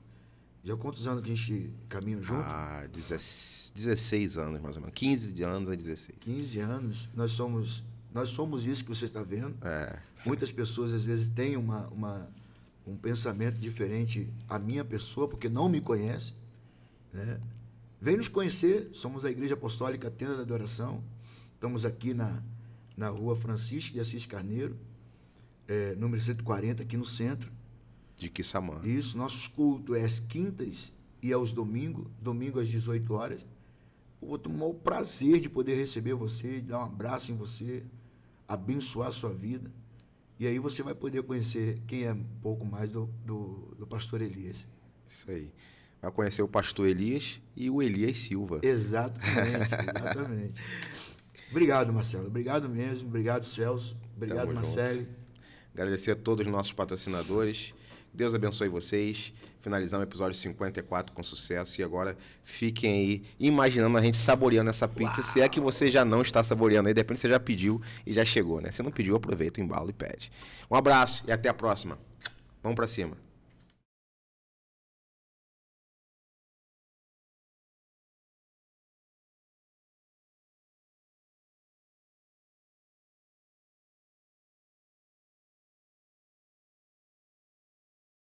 Speaker 2: Já há quantos anos que a gente caminha junto?
Speaker 1: 16 anos, mais ou menos. 15 anos a 16.
Speaker 2: 15 anos. Nós somos isso que você está vendo.
Speaker 1: É.
Speaker 2: Muitas pessoas, às vezes, têm um pensamento diferente à minha pessoa, porque não me conhecem. Né? Vem nos conhecer. Somos a Igreja Apostólica Tenda da Adoração. Estamos aqui na rua Francisco de Assis Carneiro, número 140, aqui no centro.
Speaker 1: De Quissamã.
Speaker 2: Isso, nossos cultos é às quintas e aos domingos, domingo às 18 horas. Eu vou ter o maior prazer de poder receber você, de dar um abraço em você, abençoar a sua vida. E aí você vai poder conhecer quem é um pouco mais do pastor Elias.
Speaker 1: Isso aí. Vai conhecer o pastor Elias e o Elias Silva.
Speaker 2: Exatamente, exatamente. Obrigado, Marcelo. Obrigado mesmo. Obrigado, Celso. Obrigado, Marcelo.
Speaker 1: Agradecer a todos os nossos patrocinadores. Deus abençoe vocês. Finalizar o episódio 54 com sucesso. E agora fiquem aí imaginando a gente saboreando essa pizza. Uau. Se é que você já não está saboreando aí, de repente você já pediu e já chegou, né? Se não pediu, aproveita o embalo e pede. Um abraço e até a próxima. Vamos pra cima.